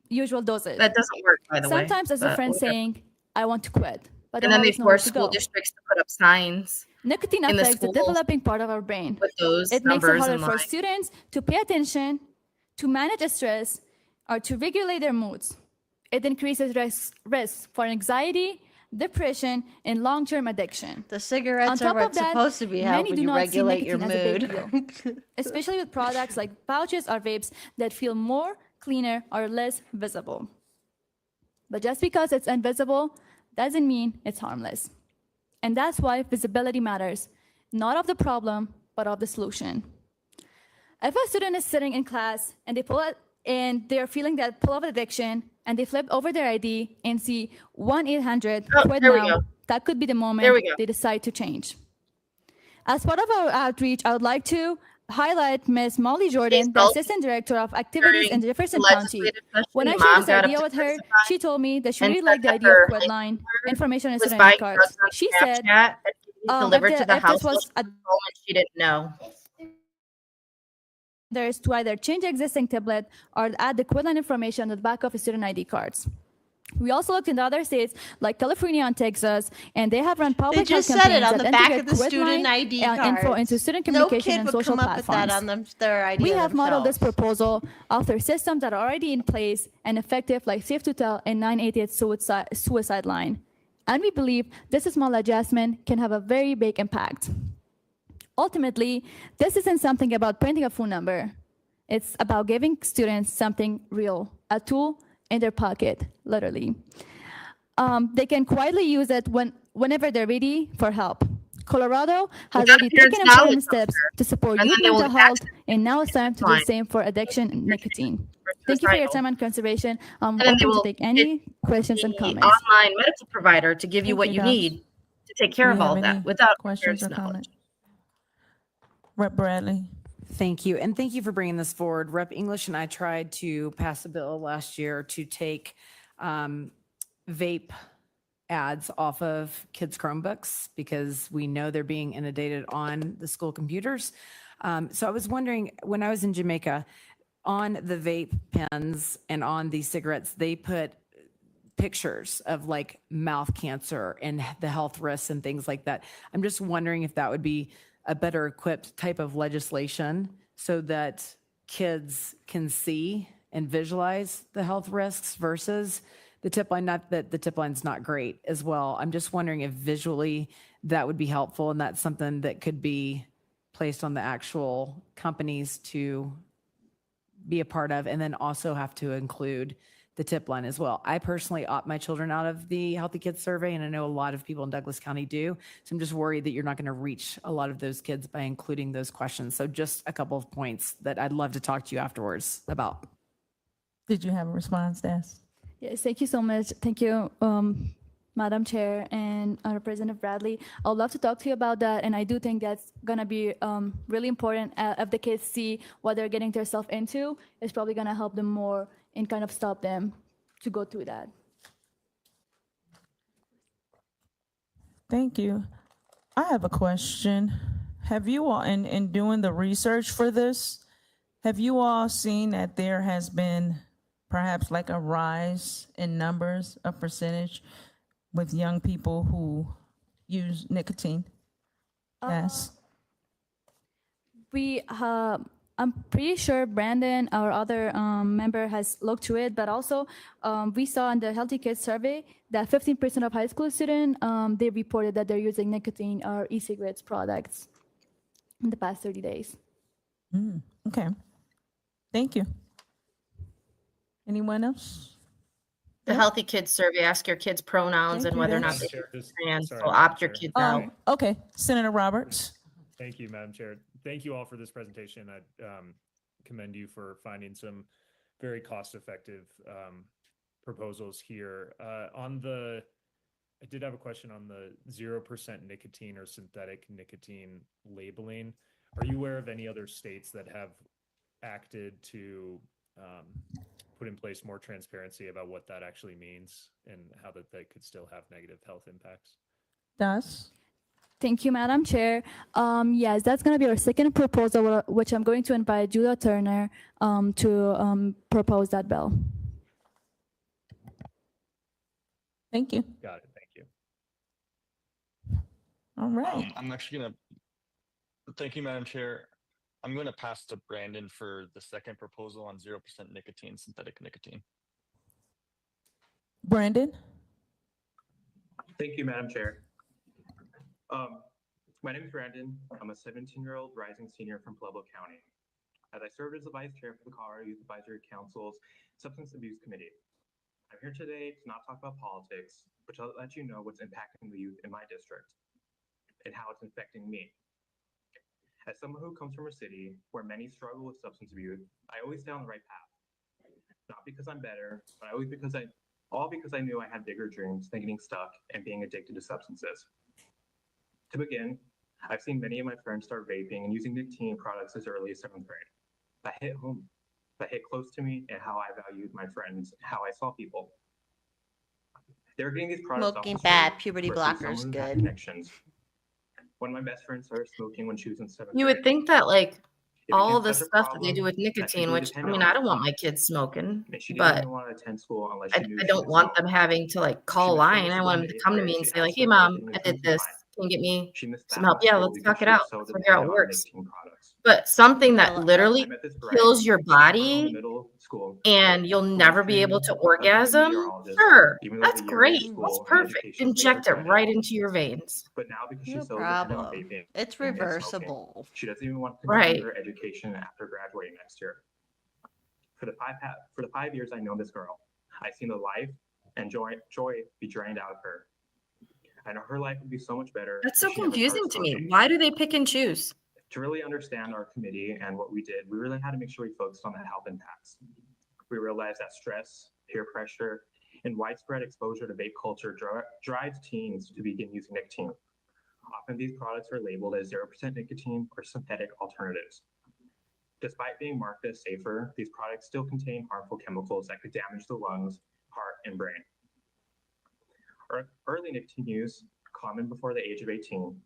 S4: usual dosage.
S16: That doesn't work, by the way.
S4: Sometimes there's a
S16: but
S4: friend
S16: whatever.
S4: saying, I want to quit, but
S16: And
S4: don't
S16: then they
S4: always know where
S16: force
S4: to
S16: school
S4: go.
S16: districts to put up signs
S4: Nicotine
S16: in the
S4: affects the
S16: schools
S4: developing part of our brain.
S16: with those
S4: It makes it
S16: numbers
S4: harder
S16: and
S4: for
S16: lines.
S4: students to pay attention, to manage stress, or to regulate their moods. It increases risks for anxiety, depression, and long-term addiction.
S1: The
S4: On
S1: cigarettes are
S4: top of
S1: what's
S4: that,
S1: supposed to be
S4: many
S1: helping
S4: do
S1: you
S4: not see
S1: regulate your
S4: nicotine as a big
S1: mood.
S4: deal, especially with products like pouches or vapes that feel more, cleaner, or less visible. But just because it's invisible doesn't mean it's harmless. And that's why visibility matters, not of the problem, but of the solution. If a student is sitting in class and they're feeling that pull of addiction and they flip over their ID and see 1-800-QUIT
S16: there we
S4: now,
S16: go.
S4: that could be the
S16: There
S4: moment
S16: we go.
S4: they decide to change. As part of our outreach, I would like to highlight Ms. Molly Jordan, the
S16: Results
S4: Assistant Director of Activities in
S16: during
S4: Jefferson
S16: the
S4: County.
S16: legislative session,
S4: When I
S16: the
S4: shared
S16: mom
S4: this
S16: got up
S4: idea
S16: to
S4: with her,
S16: testify
S4: she told me that she
S16: and
S4: really
S16: said
S4: liked the
S16: that
S4: idea of
S16: her
S4: Quit
S16: high
S4: Line
S16: schooler
S4: information on
S16: was
S4: student
S16: buying
S4: ID cards.
S16: drugs on
S4: She said,
S16: Snapchat and delivered to the
S4: if
S16: house
S4: this was
S16: while she was home and she didn't know.
S4: there's to either change the existing tablet or add the Quitline information on the back of student ID cards. We also looked into other states like California and Texas, and they have run public
S1: They just
S4: health
S1: said it
S4: campaigns
S1: on
S4: that
S1: the back
S4: integrate
S1: of the student
S4: Quitline
S1: ID
S4: and
S1: cards.
S4: info into student
S1: No
S4: communication
S1: kid
S4: and
S1: would
S4: social
S1: come up with that
S4: platforms.
S1: on their ID.
S4: We have modeled this
S1: themselves.
S4: proposal after systems that are already in place and effective, like Safe to Tell and 988 suicide line. And we believe this small adjustment can have a very big impact. Ultimately, this isn't something about printing a phone number. It's about giving students something real, a tool in their pocket, literally. They can quietly use it whenever they're ready for help. Colorado has
S16: Without
S4: already
S16: parents'
S4: taken
S16: knowledge,
S4: important steps to support
S16: and
S4: youth
S16: then they will
S4: mental
S16: tax
S4: health And now it's time to do
S16: Fine.
S4: the same for addiction and nicotine.
S16: Or
S4: Thank you for your
S16: suicidal.
S4: time and consideration. I'm
S16: And then they
S4: open to
S16: will
S4: take any questions and
S16: the
S4: comments.
S16: online medical provider to give you
S2: Thank
S16: what
S2: you,
S16: you
S2: Doss.
S16: need to take care
S2: Do
S16: of
S2: you
S16: all
S2: have
S16: of that
S2: any
S16: without
S2: questions
S16: parents'
S2: or
S16: knowledge.
S2: comments? Rep. Bradley.
S6: Thank you. And thank you for bringing this forward. Rep. English and I tried to pass a bill last year to take vape ads off of kids' Chromebooks because we know they're being inundated on the school computers. So I was wondering, when I was in Jamaica, on the vape pens and on these cigarettes, they put pictures of like mouth cancer and the health risks and things like that. I'm just wondering if that would be a better equipped type of legislation so that kids can see and visualize the health risks versus the tip line. Not that the tip line's not great as well. I'm just wondering if visually that would be helpful, and that's something that could be placed on the actual companies to be a part of, and then also have to include the tip line as well. I personally opt my children out of the Healthy Kids survey, and I know a lot of people in Douglas County do. So I'm just worried that you're not going to reach a lot of those kids by including those questions. So just a couple of points that I'd love to talk to you afterwards about.
S2: Did you have a response, Des?
S4: Yes, thank you so much. Thank you, Madam Chair and Representative Bradley. I'd love to talk to you about that, and I do think that's gonna be really important if the kids see what they're getting themselves into. It's probably gonna help them more and kind of stop them to go through that.
S2: Thank you. I have a question. Have you all, in doing the research for this, have you all seen that there has been perhaps like a rise in numbers, a percentage with young people who use nicotine? Yes.
S4: I'm pretty sure Brandon, our other member, has looked to it, but also we saw in the Healthy Kids survey that 15% of high school students, they reported that they're using nicotine or e-cigarettes products in the past 30 days.
S2: Okay. Thank you. Anyone else?
S16: The Healthy Kids survey, ask your kids pronouns
S2: Thank
S16: and
S2: you,
S16: whether or
S2: Des.
S16: not they
S12: Chair, just-
S16: trans,
S12: sorry,
S16: so
S12: Madam
S16: opt your
S12: Chair.
S16: kids out.
S2: Okay, Senator Roberts.
S12: Thank you, Madam Chair. Thank you all for this presentation. I commend you for finding some very cost-effective proposals here. I did have a question on the 0% nicotine or synthetic nicotine labeling. Are you aware of any other states that have acted to put in place more transparency about what that actually means and how that they could still have negative health impacts?
S2: Does?
S4: Thank you, Madam Chair. Yes, that's going to be our second proposal, which I'm going to invite Julia Turner to propose that bill.
S2: Thank you.
S12: Got it. Thank you.
S2: All right.
S19: I'm actually going to, thank you, Madam Chair. I'm going to pass to Brandon for the second proposal on 0% nicotine, synthetic nicotine.
S2: Brandon?
S20: Thank you, Madam Chair. My name is Brandon. I'm a 17-year-old rising senior from Pueblo County. As I served as the vice chair for the Colorado Youth Advisory Council's Substance Abuse Committee. I'm here today to not talk about politics, but to let you know what's impacting the youth in my district and how it's affecting me. As someone who comes from a city where many struggle with substance abuse, I always stay on the right path. Not because I'm better, but because I knew I had bigger dreams than getting stuck and being addicted to substances. To begin, I've seen many of my friends start vaping and using nicotine products as early as 7th grade. That hit home. That hit close to me and how I valued my friends, how I saw people. They were getting these products
S1: Smoking
S20: off the
S1: bad,
S20: street
S1: puberty
S20: versus
S1: blockers,
S20: someone who had
S1: good.
S20: connections. One of my best friends started smoking when she was in 7th
S16: You
S20: grade.
S16: would think that like
S20: It
S16: all
S20: became
S16: the
S20: such a
S16: stuff that they do
S20: problem
S16: with
S20: that she
S16: nicotine,
S20: really
S16: which I
S20: depended
S16: mean,
S20: on
S16: I
S20: it.
S16: don't want my kids smoking,
S20: And she didn't
S16: but
S20: even want to attend school unless
S16: I
S20: she knew she
S16: don't
S20: could
S16: want
S20: smoke.
S16: them having to like
S20: She
S16: call a
S20: missed every
S16: line. I
S20: single
S16: want them to
S20: day
S16: come to
S20: where
S16: me
S20: she
S16: and say like,
S20: asked
S16: hey
S20: for
S16: mom,
S20: everything
S16: I
S20: was
S16: did
S20: perfectly
S16: this.
S20: fine.
S16: Can you get me
S20: She missed
S16: some
S20: that
S16: help?
S20: much
S16: Yeah,
S20: school
S16: let's
S20: because
S16: talk
S20: she
S16: it
S20: was
S16: out.
S20: so
S16: Let's figure out what
S20: dependent on
S16: works.
S20: nicotine products.
S16: But something
S1: Well,
S16: that literally
S20: I met this
S16: kills your
S20: girl in
S16: body
S20: middle school
S16: and you'll
S20: who was
S16: never be able
S20: trained
S16: to
S20: as a
S16: orgasm,
S20: meteorologist,
S16: sure,
S20: even though
S16: that's
S20: the year-long
S16: great. That's
S20: school and
S16: perfect.
S20: education was
S16: Inject it
S20: credit.
S16: right into your veins.
S20: But now because
S1: No
S20: she's so dependent on
S1: problem.
S20: vaping
S1: It's
S20: and smoking,
S1: reversible.
S20: she doesn't even want to continue
S16: Right.
S20: her education after graduating next year. For the 5 years I know this girl, I've seen the life and joy be drained out of her. I know her life would be so much better.
S16: That's
S20: if
S16: so
S20: she never started
S16: confusing to me.
S20: smoking.
S16: Why do they pick and choose?
S20: To really understand our committee and what we did, we really had to make sure we focused on the health impacts. We realized that stress, peer pressure, and widespread exposure to vape culture drives teens to begin using nicotine. Often these products are labeled as 0% nicotine or synthetic alternatives. Despite being marked as safer, these products still contain harmful chemicals that could damage the lungs, heart, and brain. Early nicotine use, common before the age of 18,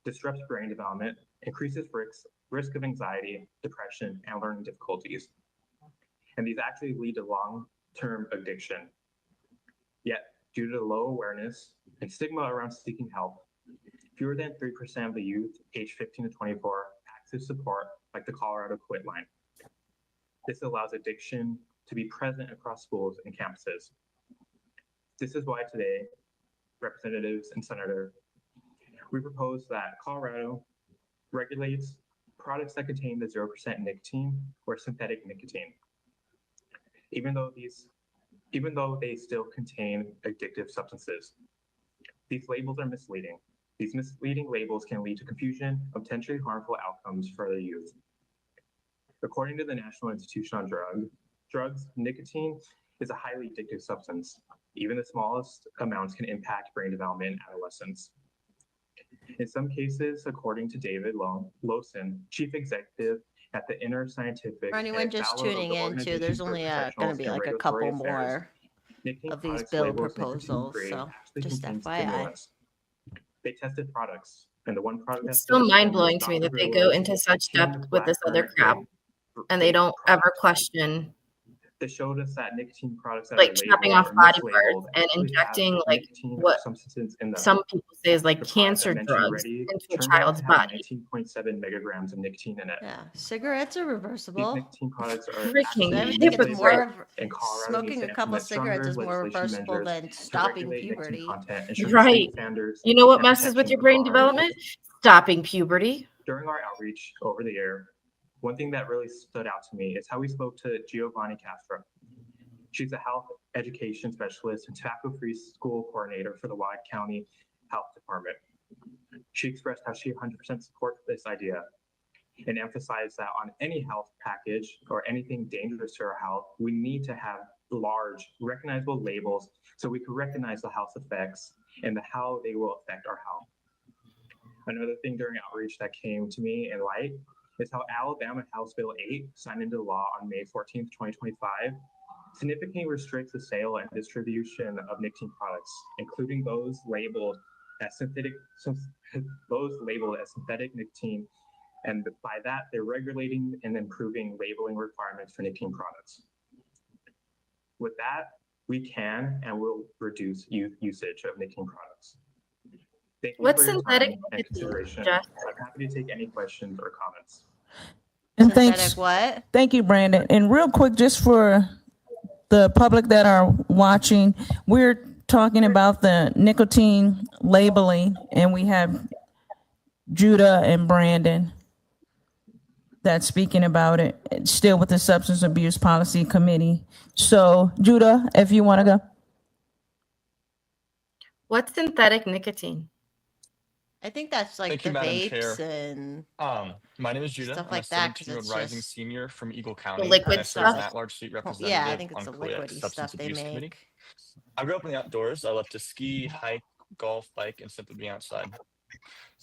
S20: disrupts brain development, increases risk of anxiety, depression, and learning difficulties. And these actually lead to long-term addiction. Yet, due to low awareness and stigma around seeking help, fewer than 3% of the youth aged 15 to 24 access support like the Colorado Quit Line. This allows addiction to be present across schools and campuses. This is why today, representatives and senator, we propose that Colorado regulates products that contain the 0% nicotine or synthetic nicotine, even though they still contain addictive substances. These labels are misleading. These misleading labels can lead to confusion of potentially harmful outcomes for the youth. According to the National Institute on Drugs, nicotine is a highly addictive substance. Even the smallest amounts can impact brain development in adolescence. In some cases, according to David Lowson, chief executive at the Inner Scientific
S1: For anyone just
S20: Fellow of
S1: tuning
S20: the
S1: in too, there's
S20: Organization for
S1: only going to
S20: Professionals
S1: be
S20: in
S1: like a
S20: Regulatory
S1: couple
S20: Affairs,
S1: more
S20: nicotine
S1: of these
S20: products
S1: bill
S20: labeled as
S1: proposals,
S20: nicotine-free
S1: so
S20: actually
S1: just
S20: contain
S1: FYI.
S20: stimulants. They tested products, and the one product
S16: It's
S20: that
S16: still
S20: failed them
S16: mind-blowing
S20: was
S16: to me
S20: Dr.
S16: that they go
S20: Gorilla's
S16: into such
S20: human
S16: depth with this other
S20: flat
S16: crap
S20: burner
S16: and they
S20: vape
S16: don't ever
S20: product.
S16: question
S20: They showed us that nicotine products that
S16: like
S20: are
S16: chopping
S20: labeled
S16: off
S20: or
S16: body
S20: mislabeled
S16: parts and
S20: actually have
S16: injecting like
S20: nicotine or
S16: what
S20: substances in them.
S16: some people say is like
S20: The product
S16: cancer
S20: I mentioned
S16: drugs
S20: already
S16: into a
S20: turned out
S16: child's
S20: to have
S16: body.
S20: 19.7 megagrams of nicotine in it.
S1: Yeah, cigarettes are
S20: These
S1: reversible.
S20: nicotine products are
S16: Freaking
S20: actually
S1: I would think it's
S20: mislabeled,
S1: more
S20: and Colorado needs
S1: smoking
S20: to
S1: a couple
S20: implement
S1: cigarettes
S20: stronger
S1: is more
S20: legislation
S1: reversible
S20: measures
S1: than
S20: to
S1: stopping
S20: regulate nicotine
S1: puberty.
S20: content, ensuring
S16: Right.
S20: safe standards
S16: You know what
S20: and
S16: messes with
S20: protections
S16: your
S20: for
S16: brain
S20: Colorado
S16: development?
S20: youth.
S16: Stopping puberty.
S20: During our outreach over the air, one thing that really stood out to me is how we spoke to Giovanni Castro. She's a health education specialist and tobacco-free school coordinator for the Wyatt County Health Department. She expressed how she 100% supports this idea and emphasized that on any health package or anything dangerous to our health, we need to have large, recognizable labels so we can recognize the health effects and how they will affect our health. Another thing during outreach that came to me in light is how Alabama House Bill 8, signed into law on May 14th, 2025, significantly restricts the sale and distribution of nicotine products, including those labeled as synthetic nicotine. And by that, they're regulating and improving labeling requirements for nicotine products. With that, we can and will reduce youth usage of nicotine products. Thank you
S16: What's
S20: for your
S16: synthetic
S20: time and
S16: nicotine,
S20: consideration.
S16: Jeff?
S20: I'm happy to take any questions or comments.
S2: And
S1: Synthetic
S2: thanks.
S1: what?
S2: Thank you, Brandon. And real quick, just for the public that are watching, we're talking about the nicotine labeling, and we have Judah and Brandon that's speaking about it, still with the Substance Abuse Policy Committee. So, Judah, if you want to go.
S16: What's synthetic nicotine?
S1: I think that's like
S19: Thank
S1: the
S19: you, Madam
S1: vapes
S19: Chair.
S1: and
S19: My name is Judah.
S1: stuff
S19: I'm a
S1: like that because
S19: 17-year-old
S1: it's
S19: rising
S1: just
S19: senior from Eagle
S16: The
S19: County, and
S16: liquid
S19: I serve as an
S16: stuff?
S19: at-large seat
S1: yeah, I
S19: representative
S1: think it's
S19: on
S1: the
S19: COYAC's
S1: liquidy
S19: Substance
S1: stuff they
S19: Abuse Committee.
S1: make.
S19: I grew up in the outdoors. I love to ski, hike, golf, bike, and simply be outside.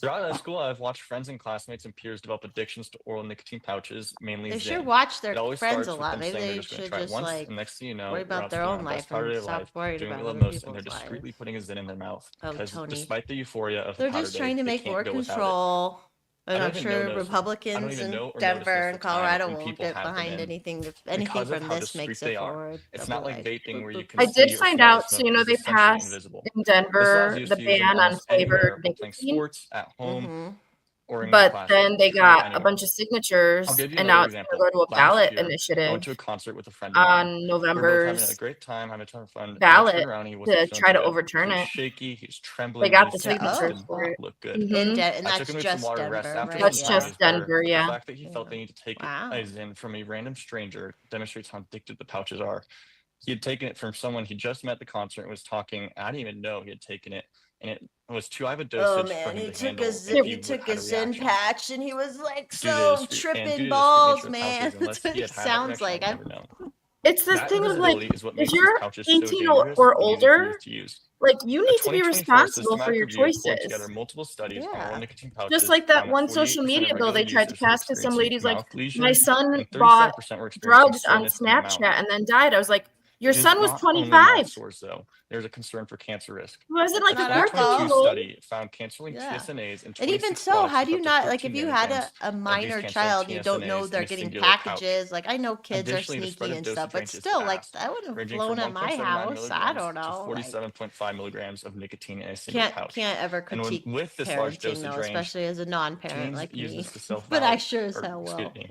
S19: Throughout high school, I've watched friends and classmates and peers develop addictions to oral nicotine pouches, mainly
S1: They
S19: Zyn.
S1: should watch their
S19: It always
S1: friends
S19: starts
S1: a
S19: with
S1: lot.
S19: them
S1: Maybe
S19: saying they're
S1: they
S19: just going to
S1: should
S19: try it
S1: just
S19: once,
S1: like
S19: and next thing you know,
S1: worry
S19: we're
S1: about
S19: out to
S1: their
S19: be
S1: own
S19: on the best
S1: life
S19: part of
S1: and
S19: their
S1: stop
S19: life,
S1: worried
S19: doing
S1: about
S19: what they
S1: other
S19: love most, and
S1: people's
S19: they're discreetly
S1: lives.
S19: putting a Zyn in their mouth.
S1: Oh,
S19: Because
S1: Tony.
S19: despite the euphoria of the
S1: They're
S19: powder
S1: just
S19: day,
S1: trying to
S19: they
S1: make
S19: can't
S1: more
S19: go without it.
S1: control.
S19: I
S1: And
S19: don't
S1: I'm
S19: even
S1: sure
S19: know those. I don't
S1: Republicans
S19: even
S1: in
S19: know or notice
S1: Denver
S19: most
S1: and
S19: of the time
S1: Colorado
S19: when
S1: will
S19: people
S1: get
S19: have them
S1: behind
S19: in.
S1: anything
S19: Because of
S1: from
S19: how
S1: this makes
S19: discreet
S1: it
S19: they are,
S1: forward.
S19: it's
S1: They'll
S19: not
S1: be
S19: like
S1: like,
S19: vaping where you can
S16: I did
S19: see or
S16: find
S19: smell the
S16: out, so
S19: smoke.
S16: you
S19: It
S16: know
S19: is
S16: they
S19: essentially
S16: passed
S19: invisible.
S16: in
S19: This allows
S16: Denver
S19: youth
S16: the
S19: to use them
S16: ban on
S19: almost anywhere
S16: flavored
S19: while playing
S16: nicotine,
S19: sports, at home,
S1: mm-hmm.
S19: or in the
S16: but
S19: classroom.
S16: then they
S19: Really
S16: got a
S19: anywhere.
S16: bunch of
S19: I'll
S16: signatures,
S19: give you
S16: and
S19: another
S16: now it's going to
S19: example.
S16: go to a
S19: Last
S16: ballot
S19: year, I went
S16: initiative
S19: to a concert with a friend of mine.
S16: on
S19: We were both having a
S16: November's
S19: great time, having a ton of fun. And I
S16: ballot
S19: turned around and he wasn't
S16: to
S19: feeling
S16: try
S19: too
S16: to
S19: good. He
S16: overturn
S19: was
S16: it.
S19: shaky, he was
S16: They
S19: trembling,
S16: got
S19: and
S16: the
S19: his face just
S16: signatures
S19: didn't
S16: for it.
S19: look good.
S1: And
S19: I took
S1: that's
S19: him to some
S1: just
S19: water to rest.
S1: Denver,
S19: After
S1: right?
S19: his
S16: That's
S19: body
S16: just
S19: was better,
S16: Denver,
S19: the
S16: yeah.
S19: fact that he felt the need to take
S1: Wow.
S19: a Zyn from a random stranger demonstrates how addicted the pouches are. He had taken it from someone he just met at the concert and was talking. I didn't even know he had taken it and it was too high of a
S1: Oh
S19: dosage for
S1: man,
S19: him
S1: he
S19: to
S1: took
S19: handle
S1: a
S19: if
S1: Zen,
S19: he
S1: he
S19: would
S1: took
S19: had
S1: a
S19: a
S1: Zen
S19: reaction.
S1: patch and he was like
S19: Due to
S1: so
S19: the
S1: tripping
S19: discrete
S1: balls,
S19: nature of
S1: man.
S19: pouches,
S1: That's
S19: unless
S1: what
S19: he
S1: he
S19: had had that
S1: sounds
S19: reaction, I
S1: like.
S19: would never know.
S16: It's this
S19: That
S16: thing of like,
S19: invisibility is what
S16: if
S19: makes these
S16: you're
S19: pouches so
S16: 18
S19: dangerous
S16: or
S19: and easy for
S16: older,
S19: youth to use.
S16: like you
S19: A
S16: need to be
S19: 2024
S16: responsible for
S19: systematic
S16: your
S19: review pulled together
S16: choices.
S19: multiple studies on oral
S1: Yeah.
S19: nicotine pouches
S16: Just like that
S19: found that
S16: one
S19: 48%
S16: social
S19: of
S16: media bill
S19: regular
S16: they tried to
S19: users were
S16: pass because some
S19: experiencing
S16: ladies like,
S19: mouth
S16: my
S19: lesions,
S16: son
S19: and
S16: bought
S19: 37% were experiencing
S16: drugs on
S19: soreness in the mouth.
S16: Snapchat and then died. I was like, your
S19: It is
S16: son was
S19: not only mouth
S16: 25.
S19: sores, though. There's a concern for cancer risk.
S16: Was it
S19: A
S16: like a
S1: Not our
S19: 2022
S16: 14-year-old?
S19: study found cancer-linked
S1: Yeah.
S19: TSNAs in
S1: And even
S19: 26
S1: so,
S19: products
S1: how
S19: with
S1: do you
S19: up to
S1: not like
S19: 13
S1: if you had
S19: nanograms
S1: a
S19: of these
S1: minor
S19: cancer-linked
S1: child and you don't know
S19: TSNAs
S1: they're
S19: in a
S1: getting
S19: singular pouch.
S1: packages? Like I know kids are
S19: Additionally, the spread
S1: sneaky
S19: of
S1: and
S19: dosage
S1: stuff, but
S19: range is
S1: still, like
S19: vast,
S1: I wouldn't have
S19: ranging
S1: blown
S19: from
S1: at my
S19: 1.79
S1: house. I
S19: milligrams
S1: don't
S19: to
S1: know. Like
S19: 47.5 milligrams of nicotine in a single pouch.
S1: can't ever
S19: And
S1: critique
S19: with this large
S1: parenting
S19: dosage
S1: though,
S19: range,
S1: especially as a non-parent
S19: teens
S1: like
S19: use
S1: me.
S19: this to self
S1: But I sure as hell
S19: excuse
S1: will.
S19: me.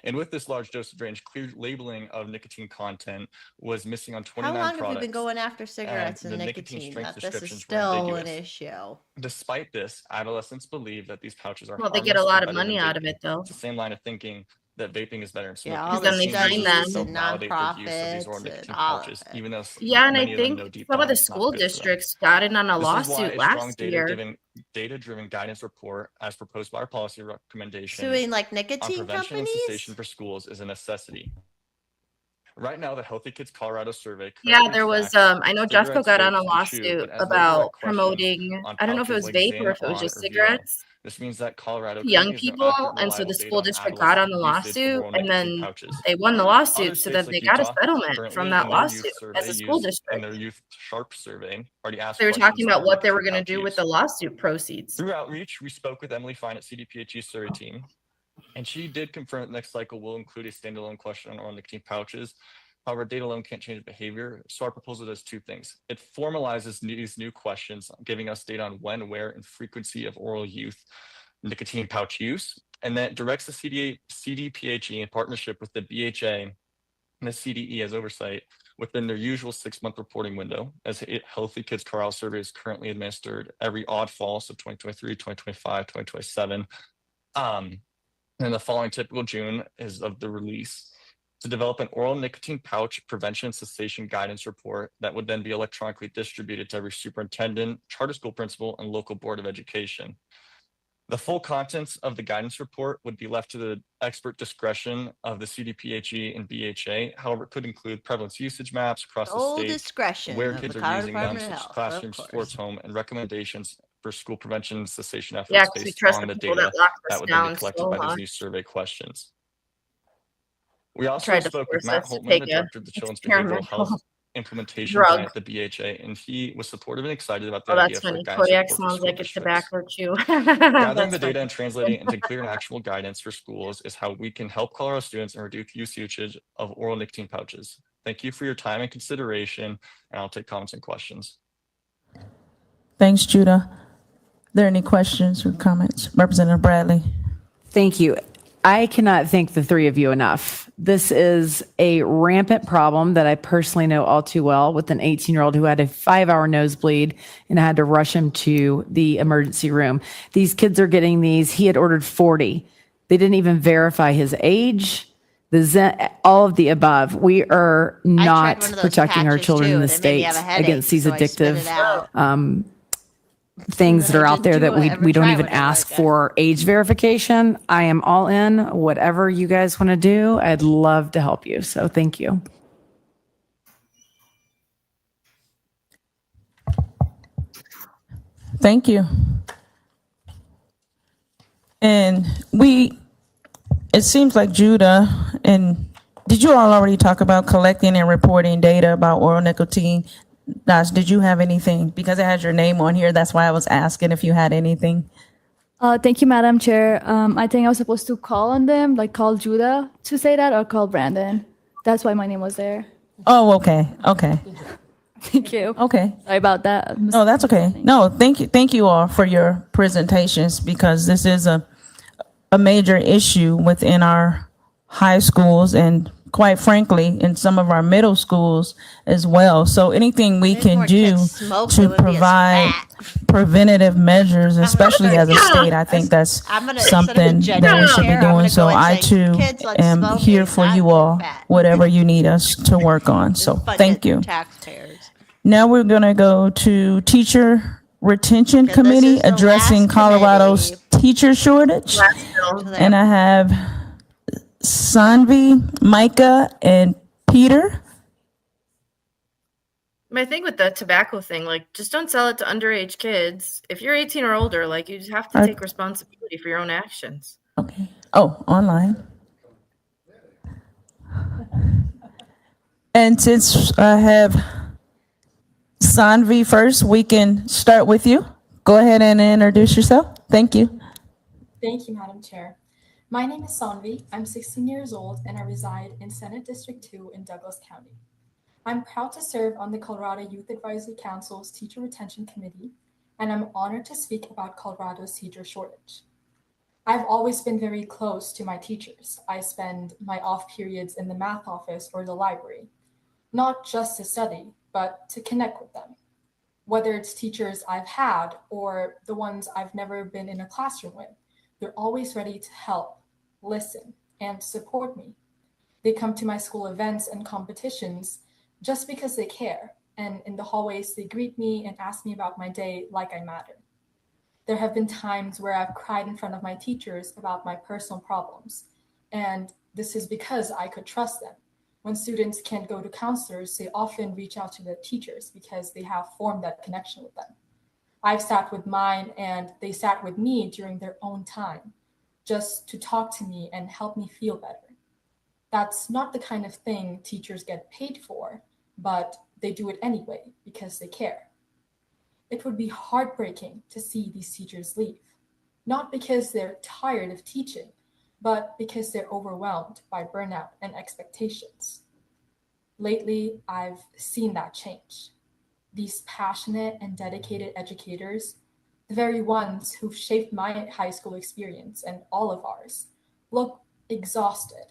S19: And with this large dosage range, clear labeling of nicotine content was missing on 29
S1: How long
S19: products.
S1: have we been going after cigarettes
S19: and
S1: and
S19: the nicotine
S1: nicotine?
S19: strength
S1: That this is
S19: descriptions were
S1: still an
S19: ambiguous.
S1: issue.
S19: Despite this, adolescents believe that these pouches are
S16: Well, they get
S19: harmless
S16: a lot
S19: or
S16: of
S19: better than
S16: money out of
S19: vaping.
S16: it though.
S19: It's the same line of thinking that vaping is better than
S1: Yeah,
S19: smoking.
S1: all
S16: Because
S1: the
S16: then they
S19: Teens
S16: find
S19: use this to
S16: them.
S1: studies and
S19: validate their use of these oral
S1: nonprofits and
S19: nicotine
S1: all of
S19: pouches,
S1: it.
S19: even though
S16: Yeah, and I
S19: many of them
S16: think
S19: know deep
S16: some of
S19: down
S16: the
S19: it's not
S16: school
S19: good for them.
S16: districts got in on a
S19: This is why
S16: lawsuit
S19: a strong
S16: last year.
S19: data-driven guidance report, as proposed by our policy recommendation
S1: Suing like
S19: on
S1: nicotine
S19: prevention and
S1: companies?
S19: cessation for schools is a necessity. Right now, the Healthy Kids Colorado survey
S16: Yeah,
S19: currently
S16: there was,
S19: tracks
S16: I know Jeffco
S19: cigarettes,
S16: got on a
S19: vapes, and chew,
S16: lawsuit
S19: but as no direct
S16: about
S19: questions
S16: promoting,
S19: on
S16: I don't know if it
S19: pouches
S16: was
S19: like
S16: vape or
S19: Zyn,
S16: if it was
S19: On,
S16: just
S19: or VO.
S16: cigarettes
S19: This means that Colorado
S16: to young
S19: currently has no
S16: people.
S19: accurate,
S16: And so the
S19: reliable data
S16: school
S19: on
S16: district got on
S19: adolescent
S16: the
S19: usage of
S16: lawsuit
S19: oral
S16: and
S19: nicotine
S16: then
S19: pouches.
S16: they won the
S19: Other
S16: lawsuit so
S19: states
S16: that
S19: like
S16: they got a
S19: Utah
S16: settlement
S19: currently
S16: from that
S19: in their youth
S16: lawsuit
S19: survey
S16: as a school
S19: in
S16: district.
S19: their youth sharp survey already asked
S16: They were
S19: questions
S16: talking
S19: on
S16: about
S19: oral
S16: what they were
S19: nicotine
S16: going to
S19: pouch
S16: do with
S19: use.
S16: the lawsuit proceeds.
S19: Through outreach, we spoke with Emily Fine at CDPHE's survey team, and she did confirm that the next cycle will include a standalone question on oral nicotine pouches. However, data alone can't change behavior, so our proposal does two things. It formalizes these new questions, giving us data on when, where, and frequency of oral youth nicotine pouch use, and then it directs the CDPHE in partnership with the BHA and the CDE as oversight within their usual 6-month reporting window, as Healthy Kids Colorado survey is currently administered every odd fall, so 2023, 2025, 2027. And the following typical June is of the release, to develop an oral nicotine pouch prevention and cessation guidance report that would then be electronically distributed to every superintendent, charter school principal, and local board of education. The full contents of the guidance report would be left to the expert discretion of the CDPHE and BHA. However, it could include prevalence usage maps across the
S1: Sole
S19: state,
S1: discretion
S19: where
S1: of
S19: kids
S1: the
S19: are
S1: Colorado
S19: using them,
S1: Department of
S19: such as
S1: Health,
S19: classrooms,
S1: of
S19: sports,
S1: course.
S19: home, and recommendations for school prevention and cessation efforts
S16: Yeah, because we
S19: based
S16: trust
S19: on
S16: the
S19: the
S16: people
S19: data
S16: that locked us
S19: that would then be
S16: down
S19: collected
S16: so
S19: by these
S16: much.
S19: new survey questions. We also
S16: Tried to
S19: spoke with
S16: force
S19: Matt
S16: us to
S19: Holtman,
S16: take
S19: the
S16: a
S19: director of the Children's Behavioral Health
S16: experimental
S19: Implementation
S16: drug.
S19: Plan at the BHA, and he was supportive and excited about the
S16: Oh,
S19: idea
S16: that's
S19: for a
S16: funny.
S19: guidance
S16: COYAC
S19: report for
S16: smells
S19: school
S16: like a
S19: districts.
S16: tobacco chew.
S19: Gathering
S16: That's
S19: the data
S16: funny.
S19: and translating it into clear and actionable guidance for schools is how we can help Colorado students and reduce usage of oral nicotine pouches. Thank you for your time and consideration, and I'll take comments and questions.
S2: Thanks, Judah. Are there any questions or comments? Representative Bradley.
S6: Thank you. I cannot thank the three of you enough. This is a rampant problem that I personally know all too well with an 18-year-old who had a 5-hour nosebleed and I had to rush him to the emergency room. These kids are getting these. He had ordered 40. They didn't even verify his age, all of the above. We are not protecting our children in the state against these addictive things that are out there that we don't even ask for age verification. I am all in. Whatever you guys want to do, I'd love to help you. So thank you.
S2: Thank you. And it seems like Judah, and did you all already talk about collecting and reporting data about oral nicotine? Dash, did you have anything? Because it has your name on here, that's why I was asking if you had anything.
S4: Thank you, Madam Chair. I think I was supposed to call on them, like call Judah to say that or call Brandon. That's why my name was there.
S2: Oh, okay.
S4: Thank you.
S2: Okay.
S4: Sorry about that.
S2: No, that's okay. No, thank you all for your presentations, because this is a major issue within our high schools and quite frankly in some of our middle schools as well. So anything we can do to provide preventative measures, especially as a state, I think that's something that we should be doing. So I too am here for you all, whatever you need us to work on. So thank you.
S1: Taxpayers.
S2: Now we're going to go to Teacher Retention
S1: Okay, this
S2: Committee
S1: is the
S2: addressing
S1: last
S2: Colorado's teacher shortage.
S16: Last bill.
S2: And I have Sanvi, Micah, and Peter.
S16: My thing with the tobacco thing, like, just don't sell it to underage kids. If you're 18 or older, like, you just have to take responsibility for your own actions.
S2: Okay. Oh, online. And since I have Sanvi first, we can start with you. Go ahead and introduce yourself. Thank you.
S21: Thank you, Madam Chair. My name is Sanvi. I'm 16 years old and I reside in Senate District 2 in Douglas County. I'm proud to serve on the Colorado Youth Advisory Council's Teacher Retention Committee, and I'm honored to speak about Colorado's teacher shortage. I've always been very close to my teachers. I spend my off periods in the math office or the library, not just to study, but to connect with them. Whether it's teachers I've had or the ones I've never been in a classroom with, they're always ready to help, listen, and support me. They come to my school events and competitions just because they care, and in the hallways they greet me and ask me about my day like I matter. There have been times where I've cried in front of my teachers about my personal problems, and this is because I could trust them. When students can't go to counselors, they often reach out to their teachers because they have formed that connection with them. I've sat with mine and they sat with me during their own time, just to talk to me and help me feel better. That's not the kind of thing teachers get paid for, but they do it anyway because they care. It would be heartbreaking to see these teachers leave, not because they're tired of teaching, but because they're overwhelmed by burnout and expectations. Lately, I've seen that change. These passionate and dedicated educators, the very ones who've shaped my high school experience and all of ours, look exhausted.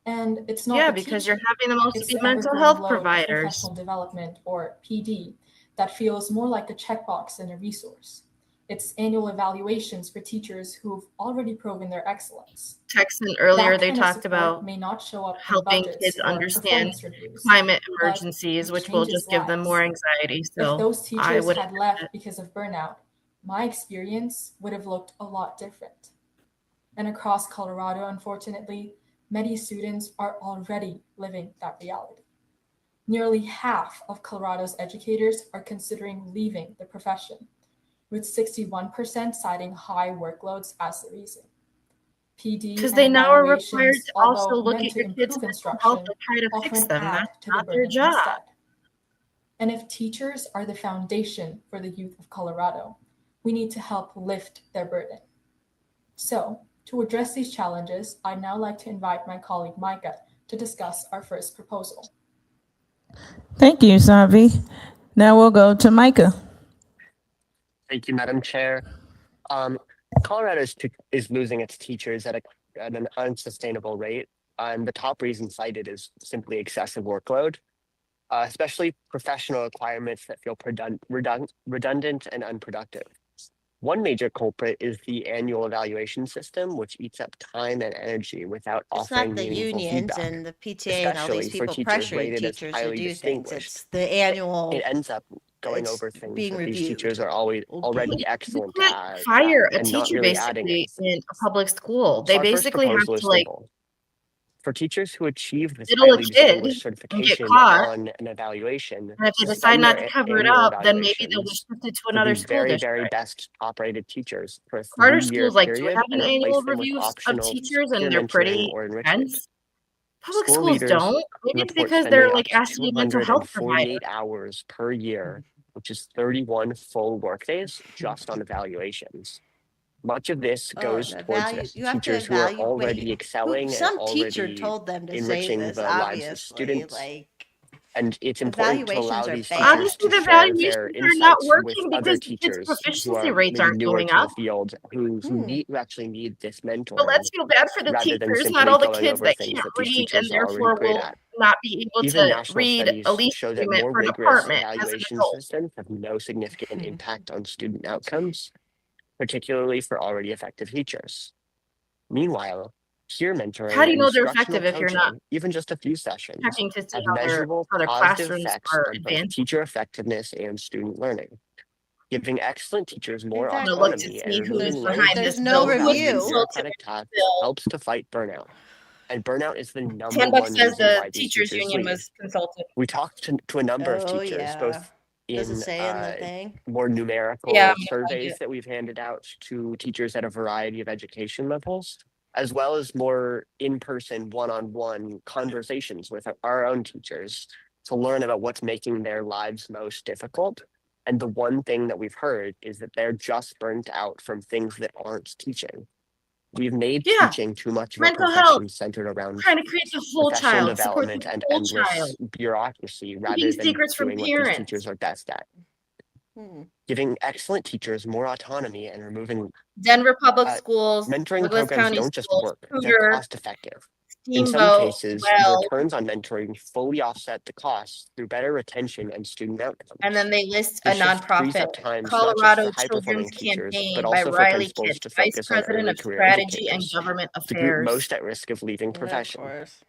S21: And it's not
S16: because you're having them also
S21: it's
S16: be
S21: the
S16: mental
S21: ever-growing
S16: health
S21: load of
S16: providers.
S21: professional development, or PD, that feels more like a checkbox than a resource. It's annual evaluations for teachers who've already proven their excellence.
S16: Texan earlier,
S21: That
S16: they
S21: kind of
S16: talked
S21: support
S16: about
S21: may not show up in
S16: helping
S21: budgets
S16: kids
S21: or
S16: understand
S21: performance reviews,
S16: climate
S21: but
S16: emergencies,
S21: it
S16: which will
S21: changes
S16: just give them
S21: lives.
S16: more anxiety.
S21: If
S16: So
S21: those
S16: I
S21: teachers
S16: would
S21: had left because of burnout, my experience would have looked a lot different. And across Colorado, unfortunately, many students are already living that reality. Nearly half of Colorado's educators are considering leaving the profession, with 61% citing high workloads as the reason. PD
S16: because
S21: and
S16: they now are required
S21: evaluations,
S16: to also
S21: although
S16: look
S21: meant
S16: at
S21: to
S16: your kids'
S21: improve
S16: mental health
S21: instruction,
S16: and try to fix
S21: often
S16: them.
S21: add
S16: That's
S21: to the
S16: not their
S21: burden
S16: job.
S21: instead. And if teachers are the foundation for the youth of Colorado, we need to help lift their burden. So, to address these challenges, I'd now like to invite my colleague Micah to discuss our first proposal.
S2: Thank you, Sanvi. Now we'll go to Micah.
S22: Thank you, Madam Chair. Colorado is losing its teachers at an unsustainable rate. And the top reason cited is simply excessive workload, especially professional requirements that feel redundant and unproductive. One major culprit is the annual evaluation system, which eats up time and energy without
S1: It's
S22: offering
S1: not the
S22: meaningful
S1: unions
S22: feedback,
S1: and the PTA and all these
S22: especially for
S1: people
S22: teachers
S1: pressuring
S22: rated as
S1: teachers to
S22: highly
S1: do things.
S22: distinguished.
S1: It's the annual.
S22: It ends up going
S1: It's
S22: over things
S1: being
S22: that these
S1: reviewed.
S22: teachers are already
S16: You
S22: excellent
S16: can't
S22: at
S16: fire a
S22: and not
S16: teacher
S22: really adding
S16: basically
S22: anything.
S16: in a public school.
S22: So
S16: They
S22: our first
S16: basically have
S22: proposal
S16: to
S22: is
S16: like
S22: simple. For teachers who achieve this
S16: diddle a
S22: highly
S16: kid
S22: distinguished
S16: and get
S22: certification
S16: caught.
S22: on an evaluation,
S16: And if they decide
S22: suspend
S16: not
S22: their
S16: to cover it
S22: annual
S16: up, then maybe they'll be
S22: evaluations
S16: shifted to
S22: for
S16: another
S22: the
S16: school
S22: very,
S16: district.
S22: very best top-rated teachers for a
S16: Charter
S22: 3-year
S16: schools like do
S22: period
S16: have an
S22: and
S16: annual
S22: replace them with
S16: review of
S22: optional
S16: teachers,
S22: peer
S16: and they're
S22: mentoring
S16: pretty
S22: or enrichment.
S16: intense. Public
S22: School
S16: schools
S22: leaders
S16: don't. Maybe it's
S22: report
S16: because
S22: spending
S16: they're
S22: up
S16: like
S22: to
S16: asked to be a mental health provider.
S22: 248 hours per year, which is 31 full workdays just on evaluations. Much of this goes towards
S1: You have to
S22: teachers who are
S1: evaluate.
S22: already excelling and
S1: Some teacher
S22: already
S1: told them to say
S22: enriching
S1: this,
S22: the lives of
S1: obviously.
S22: students.
S1: Like,
S22: And it's important to allow
S1: evaluations are
S22: these
S1: bad.
S22: teachers
S16: Obviously,
S22: to
S16: the
S22: share their
S16: evaluations are not
S22: insights with
S16: working
S22: other
S16: because the kids'
S22: teachers who
S16: proficiency
S22: are
S16: rates
S22: maybe
S16: aren't
S22: newer
S16: going
S22: to the
S16: up.
S22: field, who actually need this
S16: But
S22: mentoring
S16: let's feel bad for the
S22: rather than
S16: teachers, not
S22: simply
S16: all the
S22: going
S16: kids
S22: over
S16: that
S22: things
S16: can't
S22: that these
S16: read and
S22: teachers are already
S16: therefore
S22: great
S16: will
S22: at.
S16: not be able
S22: Even
S16: to
S22: national
S16: read a
S22: studies
S16: lease
S22: show that
S16: agreement
S22: more
S16: for an
S22: rigorous
S16: apartment as an
S22: evaluation
S16: adult.
S22: systems have no significant impact on student outcomes, particularly for already effective teachers. Meanwhile, Peer mentoring
S16: How do you
S22: and
S16: know they're
S22: instructional
S16: effective if you're not
S22: coaching, even just a few sessions,
S16: checking to see
S22: have
S16: how
S22: measurable
S16: their
S22: positive
S16: classrooms
S22: effects
S16: are
S22: on both
S16: advancing?
S22: teacher effectiveness and student learning. Giving excellent teachers more
S16: I'm gonna look to
S22: autonomy and
S16: see
S22: removing
S16: who's
S22: low
S16: behind
S22: hanging
S16: this
S1: There's no
S16: bill,
S22: fruit
S16: who was
S22: rather than
S1: review.
S16: consulted
S22: bureaucratic
S16: with the
S22: tasks
S16: bill.
S22: helps to fight burnout. And burnout is the number
S16: Handbook
S22: one
S16: says
S22: reason
S16: the
S22: why these
S16: teachers
S22: teachers
S16: union
S22: leave.
S16: was consulted.
S22: We talked to a number of
S1: Oh,
S22: teachers,
S1: yeah.
S22: both
S1: Does it
S22: in
S1: say in the thing?
S22: more numerical
S16: Yeah, I'm gonna find
S22: surveys
S16: it.
S22: that we've handed out to teachers at a variety of education levels, as well as more in-person, one-on-one conversations with our own teachers to learn about what's making their lives most difficult. And the one thing that we've heard is that they're just burnt out from things that aren't teaching. We've made
S16: Yeah.
S22: teaching too much of a
S16: Mental
S22: profession
S16: health.
S22: centered around
S16: Trying to create the whole
S22: professional
S16: child, support the
S22: development and
S16: whole
S22: endless
S16: child.
S22: bureaucracy rather
S16: Keeping
S22: than
S16: secrets from
S22: doing what these
S16: parents.
S22: teachers are best at.
S1: Hmm.
S22: Giving excellent teachers more autonomy and removing
S16: Denver Public
S22: uh,
S16: Schools,
S22: mentoring
S16: Douglas
S22: programs
S16: County
S22: don't just
S16: Schools,
S22: work, they're
S16: Tutor,
S22: cost effective. In some
S16: Steamboat,
S22: cases, the
S16: Well,
S22: returns on mentoring fully offset the costs through better retention and student outcomes.
S16: and then they list a
S22: This shift frees
S16: nonprofit,
S22: up time not just
S16: Colorado
S22: for high-performing
S16: Children's
S22: teachers,
S16: Campaign
S22: but
S16: by
S22: also for
S16: Riley
S22: principals
S16: Kitts,
S22: to
S16: Vice
S22: focus on
S16: President
S22: early
S16: of
S22: career
S16: Strategy and
S22: educators,
S16: Government
S22: the group
S16: Affairs.
S22: most at risk of leaving
S1: Yeah, of
S22: profession.
S1: course.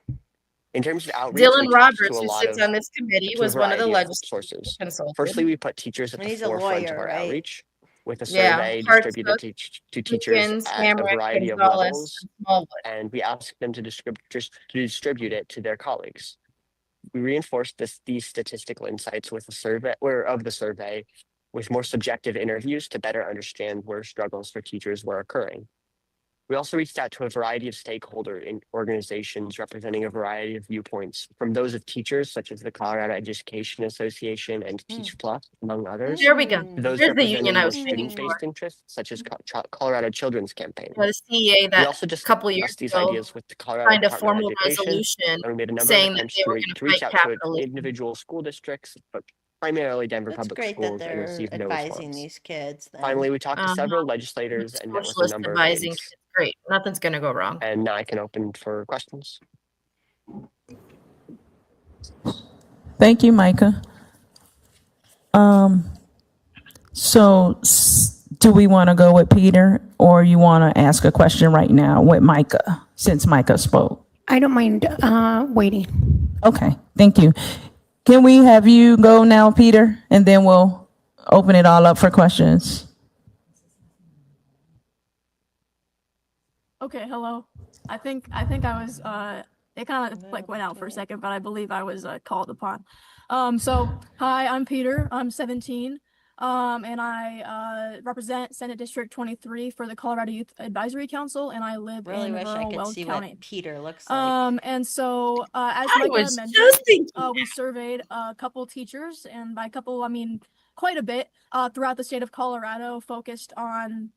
S22: In terms of outreach,
S16: Dylan
S22: we talked to
S16: Roberts,
S22: a
S16: who
S22: lot
S16: sits
S22: of
S16: on this committee,
S22: to a
S16: was one of the
S22: variety of
S16: legislators
S22: sources.
S16: consulted.
S22: Firstly, we put teachers at
S1: And
S22: the
S1: he's a
S22: forefront of
S1: lawyer,
S22: our
S1: right?
S22: outreach with a
S16: Yeah,
S22: survey
S16: Harts
S22: distributed
S16: Cook,
S22: to teachers
S16: Jenkins,
S22: at a
S16: Hamrick,
S22: variety of
S16: Gonzalez,
S22: levels,
S16: and Smallwood.
S22: and we asked them to distribute it to their colleagues. We reinforced these statistical insights with the survey with more subjective interviews to better understand where struggles for teachers were occurring. We also reached out to a variety of stakeholder organizations representing a variety of viewpoints, from those of teachers, such as the Colorado Education Association and Teach Plus, among others,
S16: There we go.
S22: to those
S16: There's the
S22: representing
S16: union I
S22: more
S16: was thinking for.
S22: student-based interests, such as Colorado Children's Campaign.
S16: The CEA
S22: We
S16: that
S22: also
S16: a couple years
S22: discussed these
S16: ago
S22: ideas with the Colorado
S16: signed a
S22: Department of
S16: formal
S22: Education,
S16: resolution
S22: and we made a number
S16: saying
S22: of
S16: that
S22: attempts
S16: they
S22: to
S16: were
S22: reach
S16: going to fight
S22: out to
S16: capitalism.
S22: individual school districts, but primarily Denver
S1: That's
S22: Public
S1: great that
S22: Schools, and
S1: they're
S22: received no
S1: advising
S22: response.
S1: these kids then.
S22: Finally, we talked to several legislators and met with a
S16: Socialist
S22: number of
S16: advising
S22: aides.
S16: kids. Great. Nothing's going to go wrong.
S22: And now I can open for questions.
S2: Thank you, Micah. So do we want to go with Peter, or you want to ask a question right now with Micah, since Micah spoke?
S15: I don't mind waiting.
S2: Okay, thank you. Can we have you go now, Peter, and then we'll open it all up for questions?
S3: Okay, hello. I think I was it kind of like went out for a second, but I believe I was called upon. So hi, I'm Peter. I'm 17. And I represent Senate District 23 for the Colorado Youth Advisory Council, and I live
S1: Really
S3: in
S1: wish I
S3: rural
S1: could
S3: Weld
S1: see
S3: County.
S1: what Peter looks like.
S3: And so as
S16: I
S3: Micah
S16: was
S3: mentioned,
S16: just thinking
S3: we surveyed a couple teachers, and by couple I mean quite a bit throughout the state of Colorado, focused on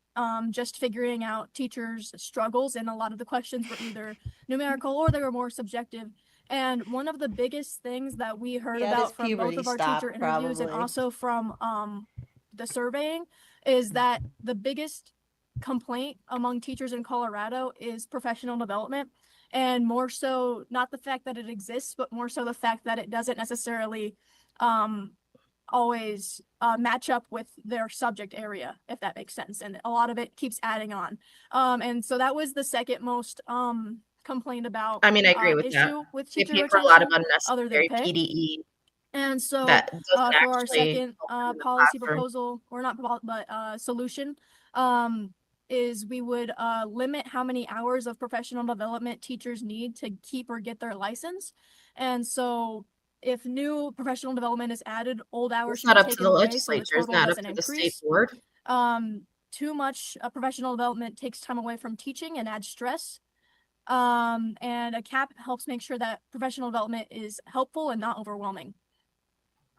S3: just figuring out teachers' struggles, and a lot of the questions were either numerical or they were more subjective. And one of the biggest things that we heard
S1: Yeah,
S3: about
S1: this
S3: from both
S1: puberty
S3: of our
S1: stop,
S3: teacher interviews and
S1: probably.
S3: also from the surveying is that the biggest complaint among teachers in Colorado is professional development, and more so not the fact that it exists, but more so the fact that it doesn't necessarily always match up with their subject area, if that makes sense. And a lot of it keeps adding on. And so that was the second most complained about
S16: I mean, I agree with
S3: issue
S16: that.
S3: with
S16: They
S3: teacher
S16: pay for a lot of
S3: retention other than
S16: unnecessary
S3: pay.
S16: PDE
S3: And so
S16: that doesn't
S3: for our
S16: actually
S3: second
S16: help in the
S3: policy
S16: classroom.
S3: proposal, or not but solution, is we would limit how many hours of professional development teachers need to keep or get their license. And so if new professional development is added, old hours
S16: It's
S3: should
S16: not
S3: be
S16: up to
S3: taken
S16: the
S3: away so the
S16: legislature, it's
S3: total
S16: not up
S3: doesn't
S16: to the state
S3: increase.
S16: board.
S3: Too much professional development takes time away from teaching and adds stress. And a cap helps make sure that professional development is helpful and not overwhelming.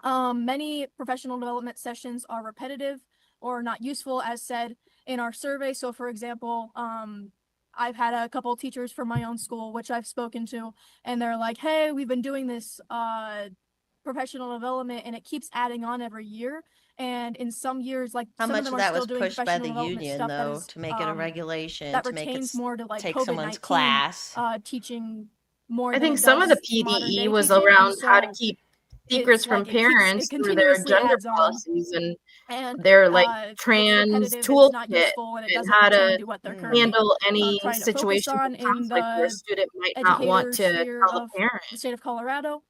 S3: Many professional development sessions are repetitive or not useful, as said in our survey. So for example, I've had a couple of teachers from my own school, which I've spoken to, and they're like, hey, we've been doing this professional development and it keeps adding on every year. And in some years, like
S1: How
S3: some
S1: much
S3: of them
S1: of
S3: are
S1: that
S3: still
S1: was
S3: doing
S1: pushed by
S3: professional
S1: the
S3: development
S1: union,
S3: stuff that
S1: though,
S3: is,
S1: to make it a regulation,
S3: that
S1: to make it
S3: pertains more to like
S1: take someone's
S3: COVID-19
S1: class?
S3: Teaching more
S16: I
S3: than
S16: think
S3: it
S16: some of the
S3: does modern
S16: PDE
S3: day
S16: was
S3: teaching. And
S16: around how to
S3: so
S16: keep secrets from
S3: like it
S16: parents through their
S3: continuously
S16: gender
S3: adds on.
S16: policies and
S3: And
S16: their like
S3: it's
S16: trans
S3: repetitive, it's not
S16: toolkit
S3: useful, and it
S16: and
S3: doesn't
S16: how
S3: return
S16: to
S3: to what they're currently
S16: handle any
S3: trying to focus
S16: situations
S3: on
S16: of
S3: in
S16: conflict where a
S3: the
S16: student might not want
S3: educator
S16: to
S3: sphere
S16: tell the
S3: of
S16: parent.
S3: the state of Colorado.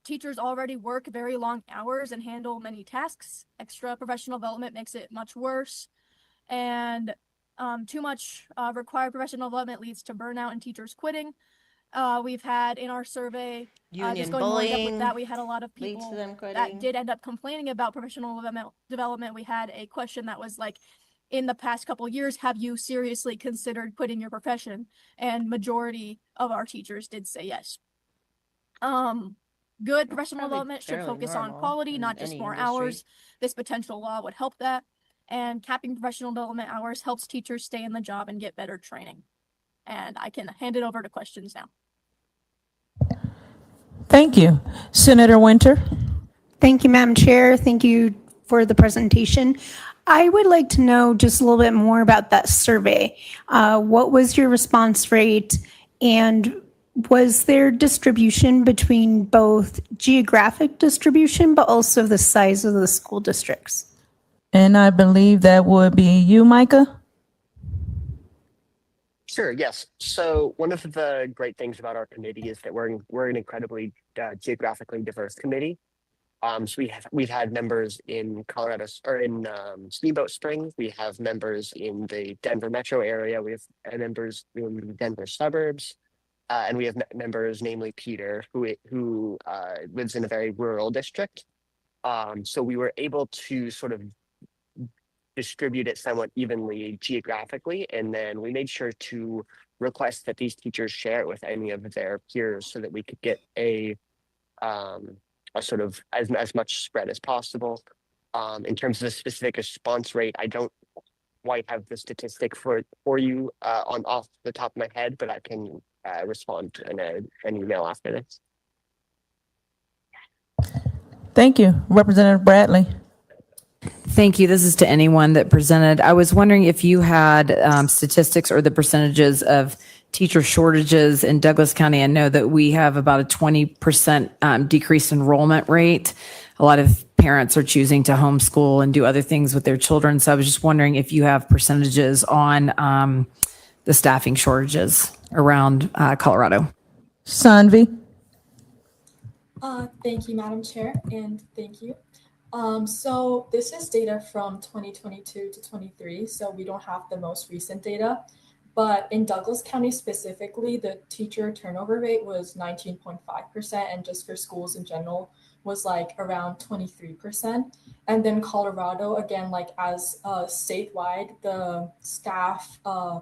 S3: Teachers already work very long hours and handle many tasks. Extra professional development makes it much worse. And too much required professional development leads to burnout and teachers quitting. We've had in our survey,
S1: Union
S3: just going more in depth with
S1: bullying
S3: that, we had a lot of
S1: leads to
S3: people
S1: them
S3: that
S1: quitting.
S3: did end up complaining about professional development. We had a question that was like, in the past couple years, have you seriously considered quitting your profession? And majority of our teachers did say yes. Good professional
S1: Probably
S3: development should
S1: fairly
S3: focus on
S1: normal
S3: quality,
S1: in
S3: not just
S1: any
S3: more
S1: industry.
S3: hours. This potential law would help that. And capping professional development hours helps teachers stay in the job and get better training. And I can hand it over to questions now.
S2: Thank you. Senator Winter.
S15: Thank you, Madam Chair. Thank you for the presentation. I would like to know just a little bit more about that survey. What was your response rate, and was there distribution between both geographic distribution but also the size of the school districts?
S2: And I believe that would be you, Micah.
S22: Sure. Yes. So one of the great things about our committee is that we're an incredibly geographically diverse committee. So we've had members in Colorado or in Steamboat Springs. We have members in the Denver metro area. We have members in the Denver suburbs, and we have members, namely Peter, who lives in a very rural district. So we were able to sort of distribute it somewhat evenly geographically, and then we made sure to request that these teachers share it with any of their peers so that we could get a sort of as much spread as possible. In terms of the specific response rate, I don't quite have the statistic for you on off the top of my head, but I can respond in an email after this.
S2: Thank you. Representative Bradley.
S6: Thank you. This is to anyone that presented. I was wondering if you had statistics or the percentages of teacher shortages in Douglas County. I know that we have about a 20% decreased enrollment rate. A lot of parents are choosing to homeschool and do other things with their children. So I was just wondering if you have percentages on the staffing shortages around Colorado.
S2: Sanvi.
S21: Thank you, Madam Chair, and thank you. So this is data from 2022 to 23, so we don't have the most recent data. But in Douglas County specifically, the teacher turnover rate was 19.5%, and just for schools in general was like around 23%. And then Colorado, again, like as statewide, the staff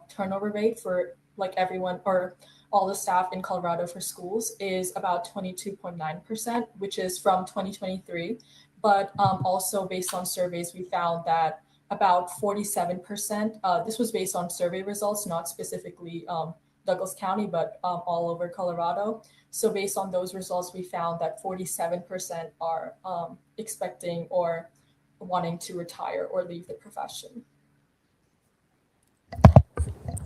S21: turnover rate for like everyone or all the staff in Colorado for schools is about 22.9%, which is from 2023. But also based on surveys, we found that about 47%, this was based on survey results, not specifically Douglas County, but all over Colorado. So based on those results, we found that 47% are expecting or wanting to retire or leave the profession.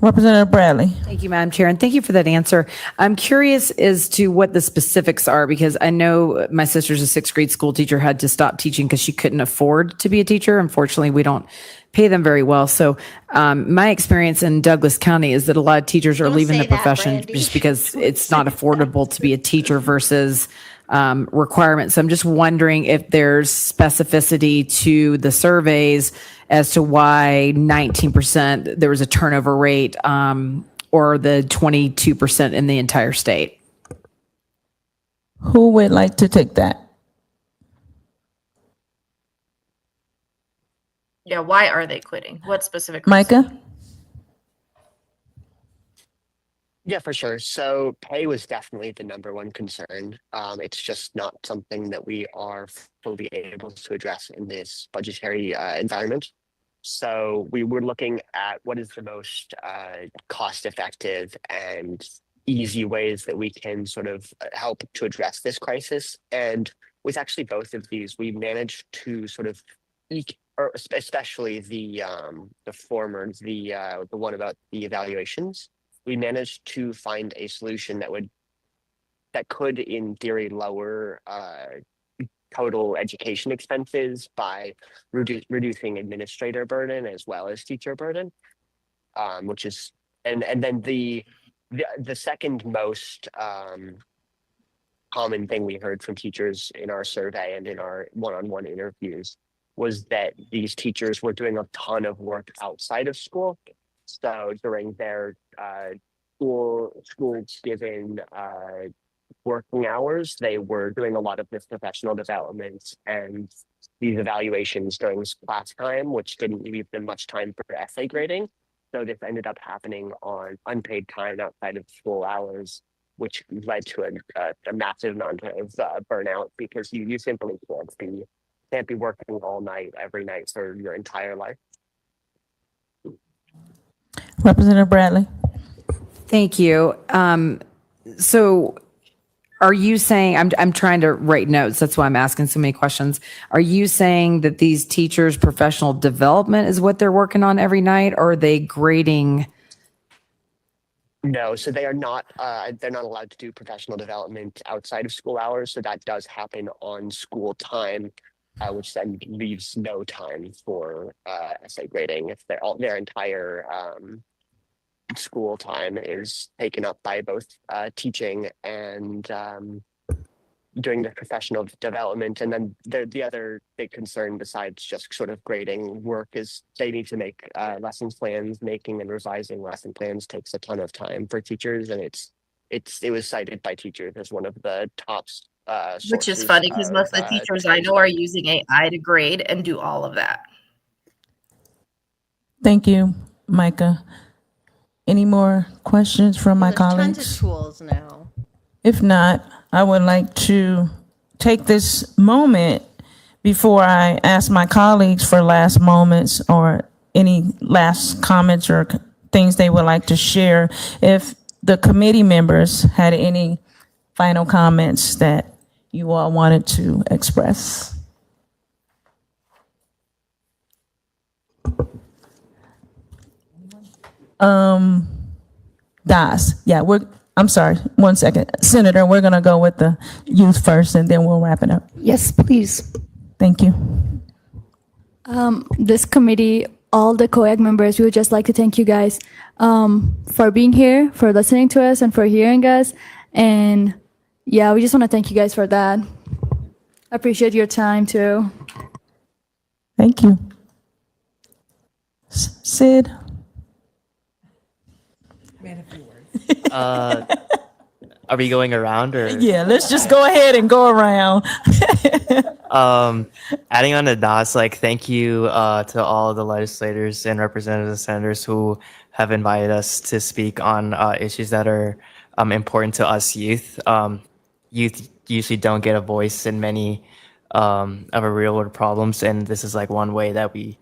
S2: Representative Bradley.
S6: Thank you, Madam Chair, and thank you for that answer. I'm curious as to what the specifics are, because I know my sister's a sixth grade school teacher, had to stop teaching because she couldn't afford to be a teacher. Unfortunately, we don't pay them very well. So my experience in Douglas County is that a lot of teachers are leaving the profession just because it's not affordable to be a teacher versus requirements. So I'm just wondering if there's specificity to the surveys as to why 19% there was a turnover rate or the 22% in the entire state.
S2: Who would like to take that?
S16: Yeah, why are they quitting? What specific reason?
S2: Micah?
S22: Yeah, for sure. So pay was definitely the number one concern. It's just not something that we are fully able to address in this budgetary environment. So we were looking at what is the most cost-effective and easy ways that we can sort of help to address this crisis. And with actually both of these, we managed to sort of or especially the former, the one about the evaluations. We managed to find a solution that that could, in theory, lower total education expenses by reducing administrator burden as well as teacher burden, which is and then the second most common thing we heard from teachers in our survey and in our one-on-one interviews was that these teachers were doing a ton of work outside of school. So during their schools given working hours, they were doing a lot of this professional development and these evaluations during class time, which didn't leave them much time for essay grading. So this ended up happening on unpaid time outside of school hours, which led to a massive amount of burnout because you simply can't be working all night, every night for your entire life.
S2: Representative Bradley.
S6: Thank you. So are you saying, I'm trying to write notes, that's why I'm asking so many questions. Are you saying that these teachers' professional development is what they're working on every night, or are they grading?
S22: No, so they are not, they're not allowed to do professional development outside of school hours. So that does happen on school time, which then leaves no time for essay grading if their entire school time is taken up by both teaching and doing the professional development. And then the other big concern besides just sort of grading work is they need to make lesson plans. Making and revising lesson plans takes a ton of time for teachers, and it was cited by teachers as one of the top
S16: Which is
S22: sources
S16: funny because most of the teachers I know are
S22: detention.
S16: using AI to grade and do all of that.
S2: Thank you, Micah. Any more questions from my
S1: There's
S2: colleagues?
S1: tons of tools now.
S2: If not, I would like to take this moment before I ask my colleagues for last moments or any last comments or things they would like to share. If the committee members had any final comments that you all wanted to express. Das, yeah, I'm sorry, 1 second. Senator, we're gonna go with the youth first and then we'll wrap it up.
S15: Yes, please.
S2: Thank you.
S4: This committee, all the COYAC members, we would just like to thank you guys for being here, for listening to us, and for hearing us. And yeah, we just want to thank you guys for that. Appreciate your time too.
S2: Thank you. Sid?
S5: Are we going around or?
S2: Yeah, let's just go ahead and go around.
S5: Adding on to DAS, thank you to all the legislators and representatives, senators who have invited us to speak on issues that are important to us youth. Youth usually don't get a voice in many of our real world problems, and this is one way that we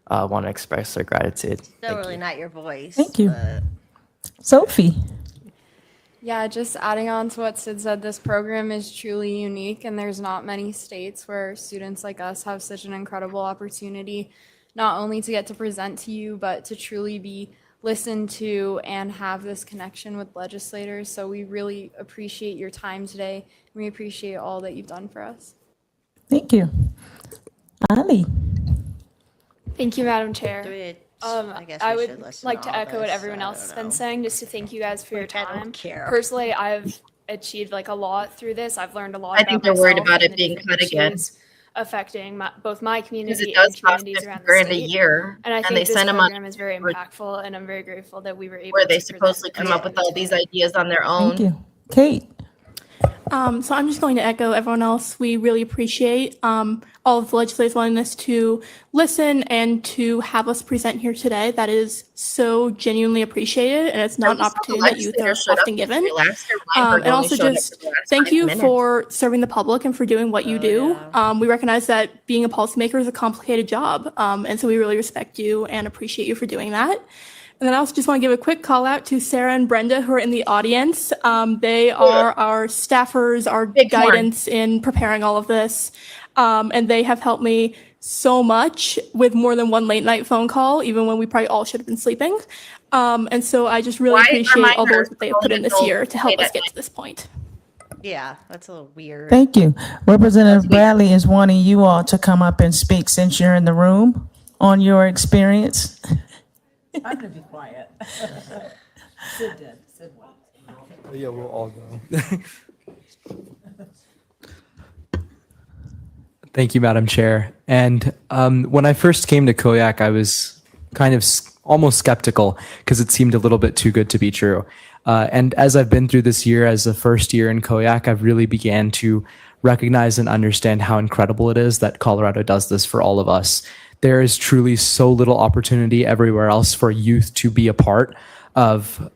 S5: want to express our gratitude.
S1: Still really not your voice.
S2: Thank you.
S1: but-
S2: Sophie?
S8: Yeah, just adding on to what Sid said, this program is truly unique, and there's not many states where students like us have such an incredible opportunity, not only to get to present to you, but to truly be listened to and have this connection with legislators. So we really appreciate your time today. We appreciate all that you've done for us.
S2: Thank you. Ali?
S9: Thank you, Madam Chair.
S1: I guess
S9: I
S1: we should
S9: would
S1: listen
S9: like
S1: to
S9: to
S1: all
S9: echo what
S1: this,
S9: everyone
S1: I
S9: else
S1: don't
S9: has been
S1: know.
S9: saying, just to thank you guys for your
S1: I don't
S9: time.
S1: care.
S9: Personally, I've achieved a lot through this. I've learned a lot
S16: I
S9: about
S16: think they're worried
S9: myself
S16: about
S9: and
S16: it
S9: the
S16: being
S9: different
S16: cut again.
S9: issues affecting both my
S16: Because
S9: community
S16: it does
S9: and
S16: cost
S9: communities
S16: 50
S9: around the
S16: grand a
S9: state.
S16: year,
S9: And I
S16: and
S9: think
S16: they
S9: this
S16: send them on
S9: program is very impactful, and I'm very grateful that we were able
S16: where
S9: to
S16: they
S9: present
S16: supposedly come up with all these ideas on their own.
S2: Thank you. Kate?
S3: So I'm just going to echo everyone else. We really appreciate all of the legislators' willingness to listen and to have us present here today. That is so genuinely appreciated, and it's not an opportunity that youth are often given. And also just thank you for serving the public and for doing what you do. We recognize that being a policymaker is a complicated job, and so we really respect you and appreciate you for doing that. And then I also just want to give a quick call out to Sarah and Brenda, who are in the audience. They are our staffers, our guidance in preparing all of this. And they have helped me so much with more than one late night phone call, even when we probably all should have been sleeping. And so I just really appreciate all the work that they have put in this year to help us get to this point.
S1: Yeah, that's a little weird.
S2: Thank you. Representative Bradley is wanting you all to come up and speak since you're in the room on your experience.
S6: I'm gonna be quiet. Sid did. Sid won.
S17: Yeah, we'll all go. Thank you, Madam Chair. And when I first came to COYAC, I was kind of almost skeptical because it seemed a little bit too good to be true. And as I've been through this year as the first year in COYAC, I've really began to recognize and understand how incredible it is that Colorado does this for all of us. There is truly so little opportunity everywhere else for youth to be a part of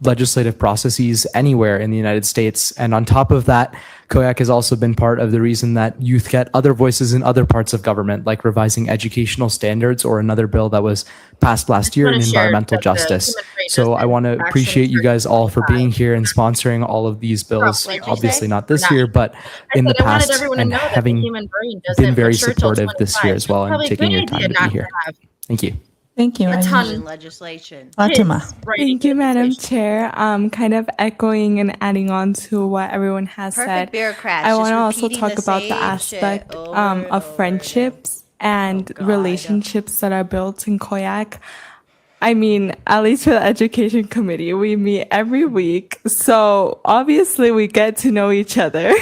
S17: legislative processes anywhere in the United States. And on top of that, COYAC has also been part of the reason that youth get other voices in other parts of government, like revising educational standards or another bill that was passed last year in environmental justice. So I want to appreciate you guys all for being here and sponsoring all of these bills, obviously not this year, but in the past, and having been very supportive this year as well and taking your time to be here. Thank you.
S2: Thank you.
S1: In legislation.
S2: Fatima.
S14: Thank you, Madam Chair. Kind of echoing and adding on to what everyone has
S1: Perfect
S14: said.
S1: bureaucrats,
S14: I
S1: just
S14: want to also
S1: repeating
S14: talk
S1: the
S14: about the
S1: same
S14: aspect
S1: shit over and
S14: of
S1: over
S14: friendships and relationships that are built in COYAC. I mean, at least for the education committee, we meet every week. So obviously we get to know each other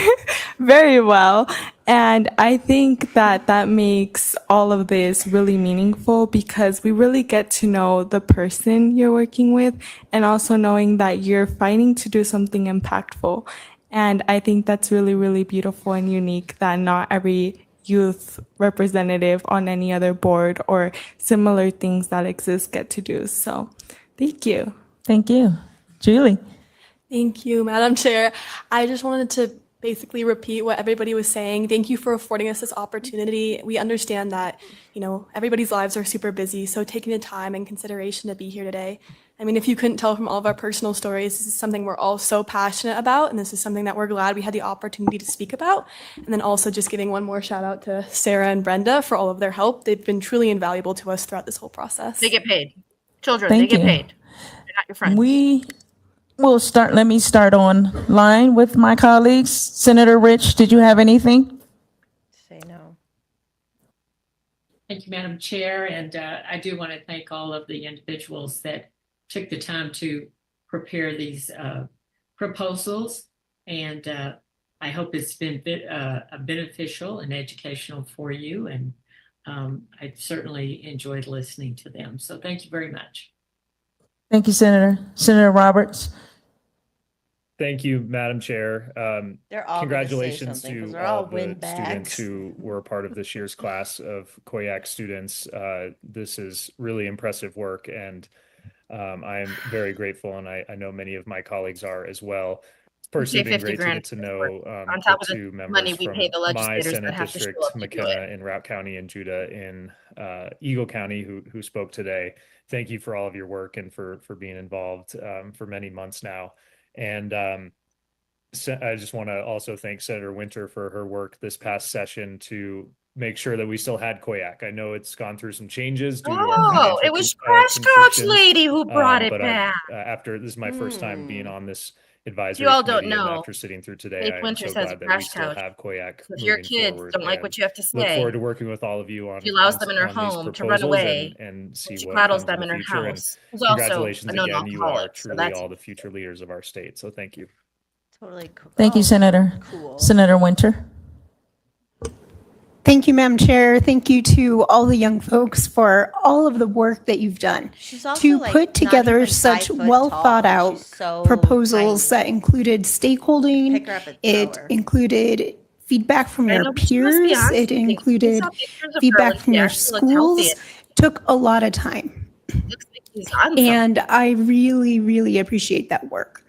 S14: very well. And I think that that makes all of this really meaningful because we really get to know the person you're working with and also knowing that you're fighting to do something impactful. And I think that's really, really beautiful and unique that not every youth representative on any other board or similar things that exist get to do. So thank you.
S2: Thank you. Julie.
S10: Thank you, Madam Chair. I just wanted to basically repeat what everybody was saying. Thank you for affording us this opportunity. We understand that, everybody's lives are super busy, so taking the time and consideration to be here today. I mean, if you couldn't tell from all of our personal stories, this is something we're all so passionate about, and this is something that we're glad we had the opportunity to speak about. And then also just giving one more shout out to Sarah and Brenda for all of their help. They've been truly invaluable to us throughout this whole process.
S16: They get paid. Children,
S2: Thank
S16: they get
S2: you.
S16: paid. They're not your friends.
S2: We will start. Let me start online with my colleagues. Senator Rich, did you have anything?
S1: Say no.
S11: Thank you, Madam Chair. And I do want to thank all of the individuals that took the time to prepare these proposals. And I hope it's been beneficial and educational for you. And I certainly enjoyed listening to them. So thank you very much.
S2: Thank you, Senator. Senator Roberts.
S12: Thank you, Madam Chair.
S1: They're all
S12: Congratulations
S1: gonna say something, 'cause
S12: to
S1: they're
S12: all
S1: all
S12: the
S1: windbags.
S12: students who were a part of this year's class of COYAC students. This is really impressive work, and I am very grateful, and I know many of my colleagues are as well. It's personally been
S16: 50
S12: great to
S16: grand
S12: get to know
S16: on top
S12: the
S16: of the
S12: two members
S16: money we
S12: from
S16: pay the
S12: my
S16: legislators that
S12: Senate
S16: have to show
S12: district,
S16: up to do
S12: McKenna
S16: it.
S12: in Routt County and Judah in Eagle County, who spoke today. Thank you for all of your work and for being involved for many months now. And I just want to also thank Senator Winter for her work this past session to make sure that we still had COYAC. I know it's gone through some changes due to our
S16: Oh,
S12: financial
S16: it was Crash Coach
S12: constrictions,
S16: lady who brought it
S12: but
S16: back.
S12: after this is my first time being on this advisory
S16: You all don't
S12: committee, and
S16: know.
S12: after sitting through today,
S16: Dave
S12: I am
S16: Winters
S12: so
S16: has a
S12: glad that we
S16: crash
S12: still
S16: couch.
S12: have COYAC
S16: So if your
S12: moving
S16: kids
S12: forward.
S16: don't like
S12: and
S16: what you have to
S12: look
S16: say,
S12: forward to working with all of you on
S16: she allows them in her
S12: these
S16: home to run
S12: proposals
S16: away,
S12: and see
S16: she
S12: what
S16: coddles
S12: comes in
S16: them in
S12: the
S16: her
S12: future. And
S16: house. Who's also
S12: congratulations
S16: a known
S12: again, you are
S16: alcoholic, so
S12: truly
S16: that's
S12: all the future leaders of our state. So thank you.
S1: Totally cool.
S2: Thank you, Senator.
S1: Cool.
S2: Senator Winter.
S15: Thank you, Madam Chair. Thank you to all the young folks for all of the work that you've done
S1: She's also,
S15: to
S1: like,
S15: put
S1: not
S15: together
S1: even
S15: such
S1: 5 foot
S15: well
S1: tall.
S15: thought out
S1: She's so
S15: proposals
S1: tiny.
S15: that included stakeholding.
S1: Pick her up and throw
S15: It
S1: her.
S15: included feedback from
S16: I
S15: your
S16: know, but she must be
S15: peers.
S16: on
S15: It
S16: something. We
S15: included
S16: saw pictures of her
S15: feedback
S16: when
S15: from
S16: she
S15: your
S16: actually looked healthy.
S15: schools. Took a lot of time.
S16: Looks like she's on something.
S15: And I really, really appreciate that work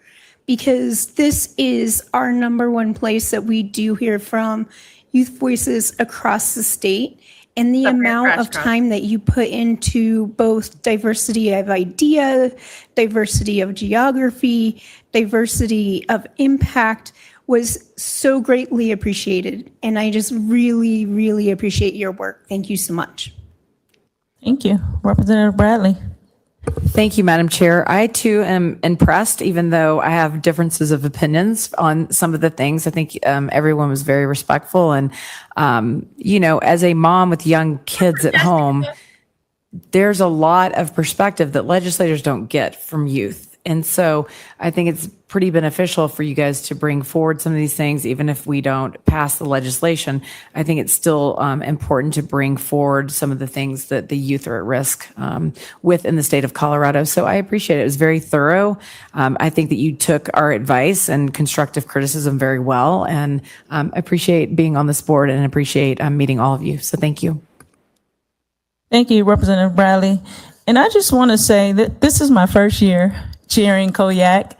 S15: because this is our number one place that we do hear from youth voices across the state. And the
S16: Except for your
S15: amount
S16: crash
S15: of
S16: course.
S15: time that you put into both diversity of idea, diversity of geography, diversity of impact was so greatly appreciated. And I just really, really appreciate your work. Thank you so much.
S2: Thank you. Representative Bradley.
S6: Thank you, Madam Chair. I too am impressed, even though I have differences of opinions on some of the things. I think everyone was very respectful. And, as a mom with young kids at home, there's a lot of perspective that legislators don't get from youth. And so I think it's pretty beneficial for you guys to bring forward some of these things, even if we don't pass the legislation. I think it's still important to bring forward some of the things that the youth are at risk with in the state of Colorado. So I appreciate it. It was very thorough. I think that you took our advice and constructive criticism very well. And I appreciate being on this board and appreciate meeting all of you. So thank you.
S2: Thank you, Representative Bradley. And I just want to say that this is my first year chairing COYAC,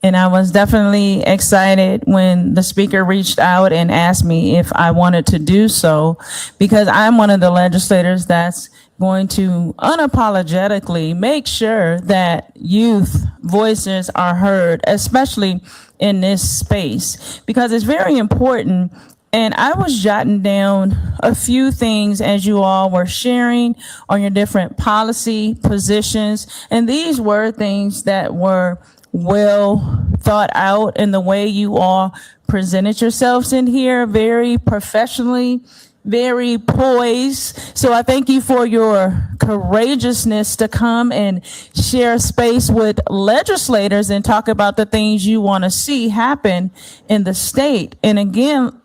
S2: and I was definitely excited when the speaker reached out and asked me if I wanted to do so, because I'm one of the legislators that's going to unapologetically make sure that youth voices are heard, especially in this space, because it's very important. And I was jotting down a few things as you all were sharing on your different policy positions. And these were things that were well thought out in the way you all presented yourselves in here, very professionally, very poised. So I thank you for your courageousness to come and share space with legislators and talk about the things you want to see happen in the state. And again,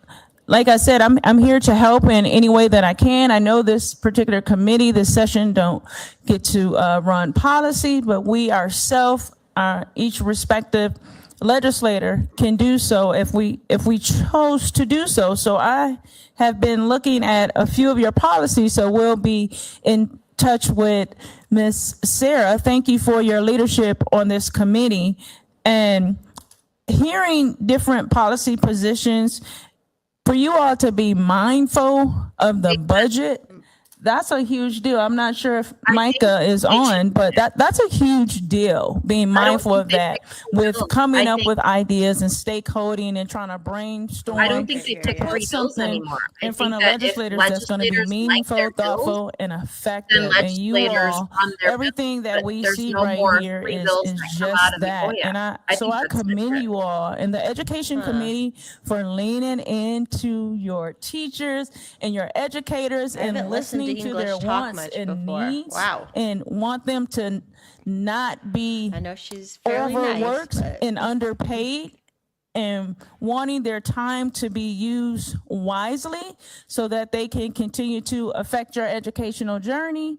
S2: like I said, I'm here to help in any way that I can. I know this particular committee, this session don't get to run policy, but we ourselves, each respective legislator can do so if we chose to do so. So I have been looking at a few of your policies, so we'll be in touch with Ms. Sarah. Thank you for your leadership on this committee and hearing different policy positions. For you all to be mindful of the budget, that's a huge deal. I'm not sure if Micah is on, but that's a huge deal, being mindful of that with coming up with ideas and stakeholding and trying to brainstorm.
S16: I don't think they take
S2: put
S16: 3 bills
S2: something
S16: anymore. I
S2: in front
S16: think
S2: of
S16: that if
S2: legislators that's going to be
S16: legislators like
S2: meaningful,
S16: their bills,
S2: thoughtful, and
S16: then
S2: effective. And you
S16: legislators
S2: all,
S16: on their
S2: everything that
S16: but
S2: we
S16: there's
S2: see
S16: no
S2: right
S16: more
S2: here
S16: free
S2: is
S16: bills that come
S2: just
S16: out of the
S2: that.
S16: COYAC.
S2: And
S16: I
S2: so
S16: think
S2: I
S16: that's
S2: commend
S16: different.
S2: you all and the Education Committee for leaning into your teachers and your educators
S1: I haven't
S2: and
S1: listened to
S2: listening to their
S1: English talk
S2: wants
S1: much
S2: and
S1: before.
S2: needs
S1: Wow.
S2: and want them to not be
S1: I know she's fairly nice,
S2: overworked
S1: but
S2: and underpaid, and wanting their time to be used wisely so that they can continue to affect your educational journey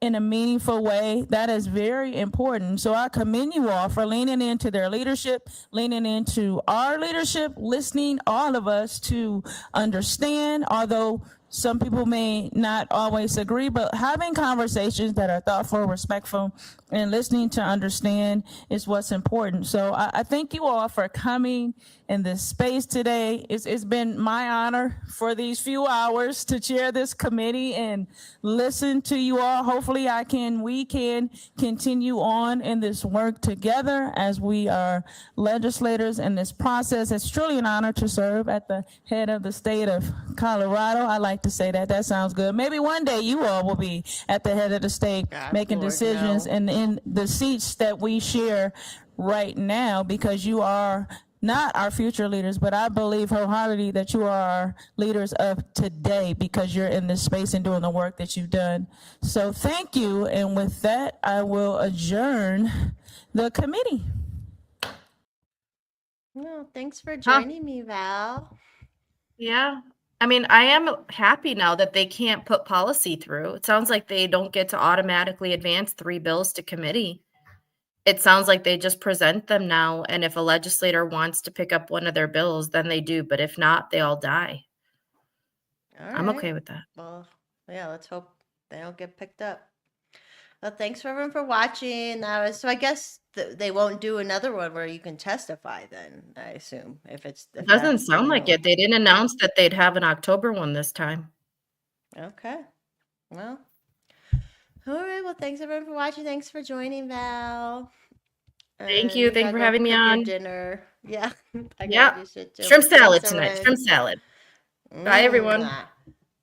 S2: in a meaningful way. That is very important. So I commend you all for leaning into their leadership, leaning into our leadership, listening all of us to understand, although some people may not always agree, but having conversations that are thoughtful, respectful, and listening to understand is what's important. So I thank you all for coming in this space today. It's been my honor for these few hours to chair this committee and listen to you all. Hopefully we can continue on in this work together as we are legislators in this process. It's truly an honor to serve at the head of the state of Colorado. I like to say that. That sounds good. Maybe one day you all will be at the head of the state making
S1: Lord,
S2: decisions
S1: no.
S2: and in the seats that we share right now, because you are not our future leaders, but I believe wholeheartedly that you are our leaders of today because you're in this space and doing the work that you've done. So thank you. And with that, I will adjourn the committee.
S1: no, thanks for joining me, Val.
S16: Yeah. I mean, I am happy now that they can't put policy through. It sounds like they don't get to automatically advance 3 bills to committee. It sounds like they just present them now, and if a legislator wants to pick up one of their bills, then they do, but if not, they all die. I'm
S1: All
S16: okay
S1: right.
S16: with that.
S1: Well, yeah, let's hope they don't get picked up. Well, thanks for everyone for watching. So I guess they won't do another one where you can testify then, I assume, if
S16: It doesn't sound like it. They didn't announce that they'd have an October one this time.
S1: Okay. Well, all right. Well, thanks everyone for watching. Thanks for joining, Val.
S16: Thank you. Thank you for having me
S1: cook your
S16: on.
S1: dinner. Yeah. I gotta
S16: Yeah.
S1: do shit too.
S16: Shrimp salad
S1: Thanks,
S16: tonight.
S1: everyone.
S16: Shrimp salad. Bye, everyone.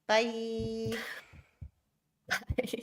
S1: Bye.
S16: Bye.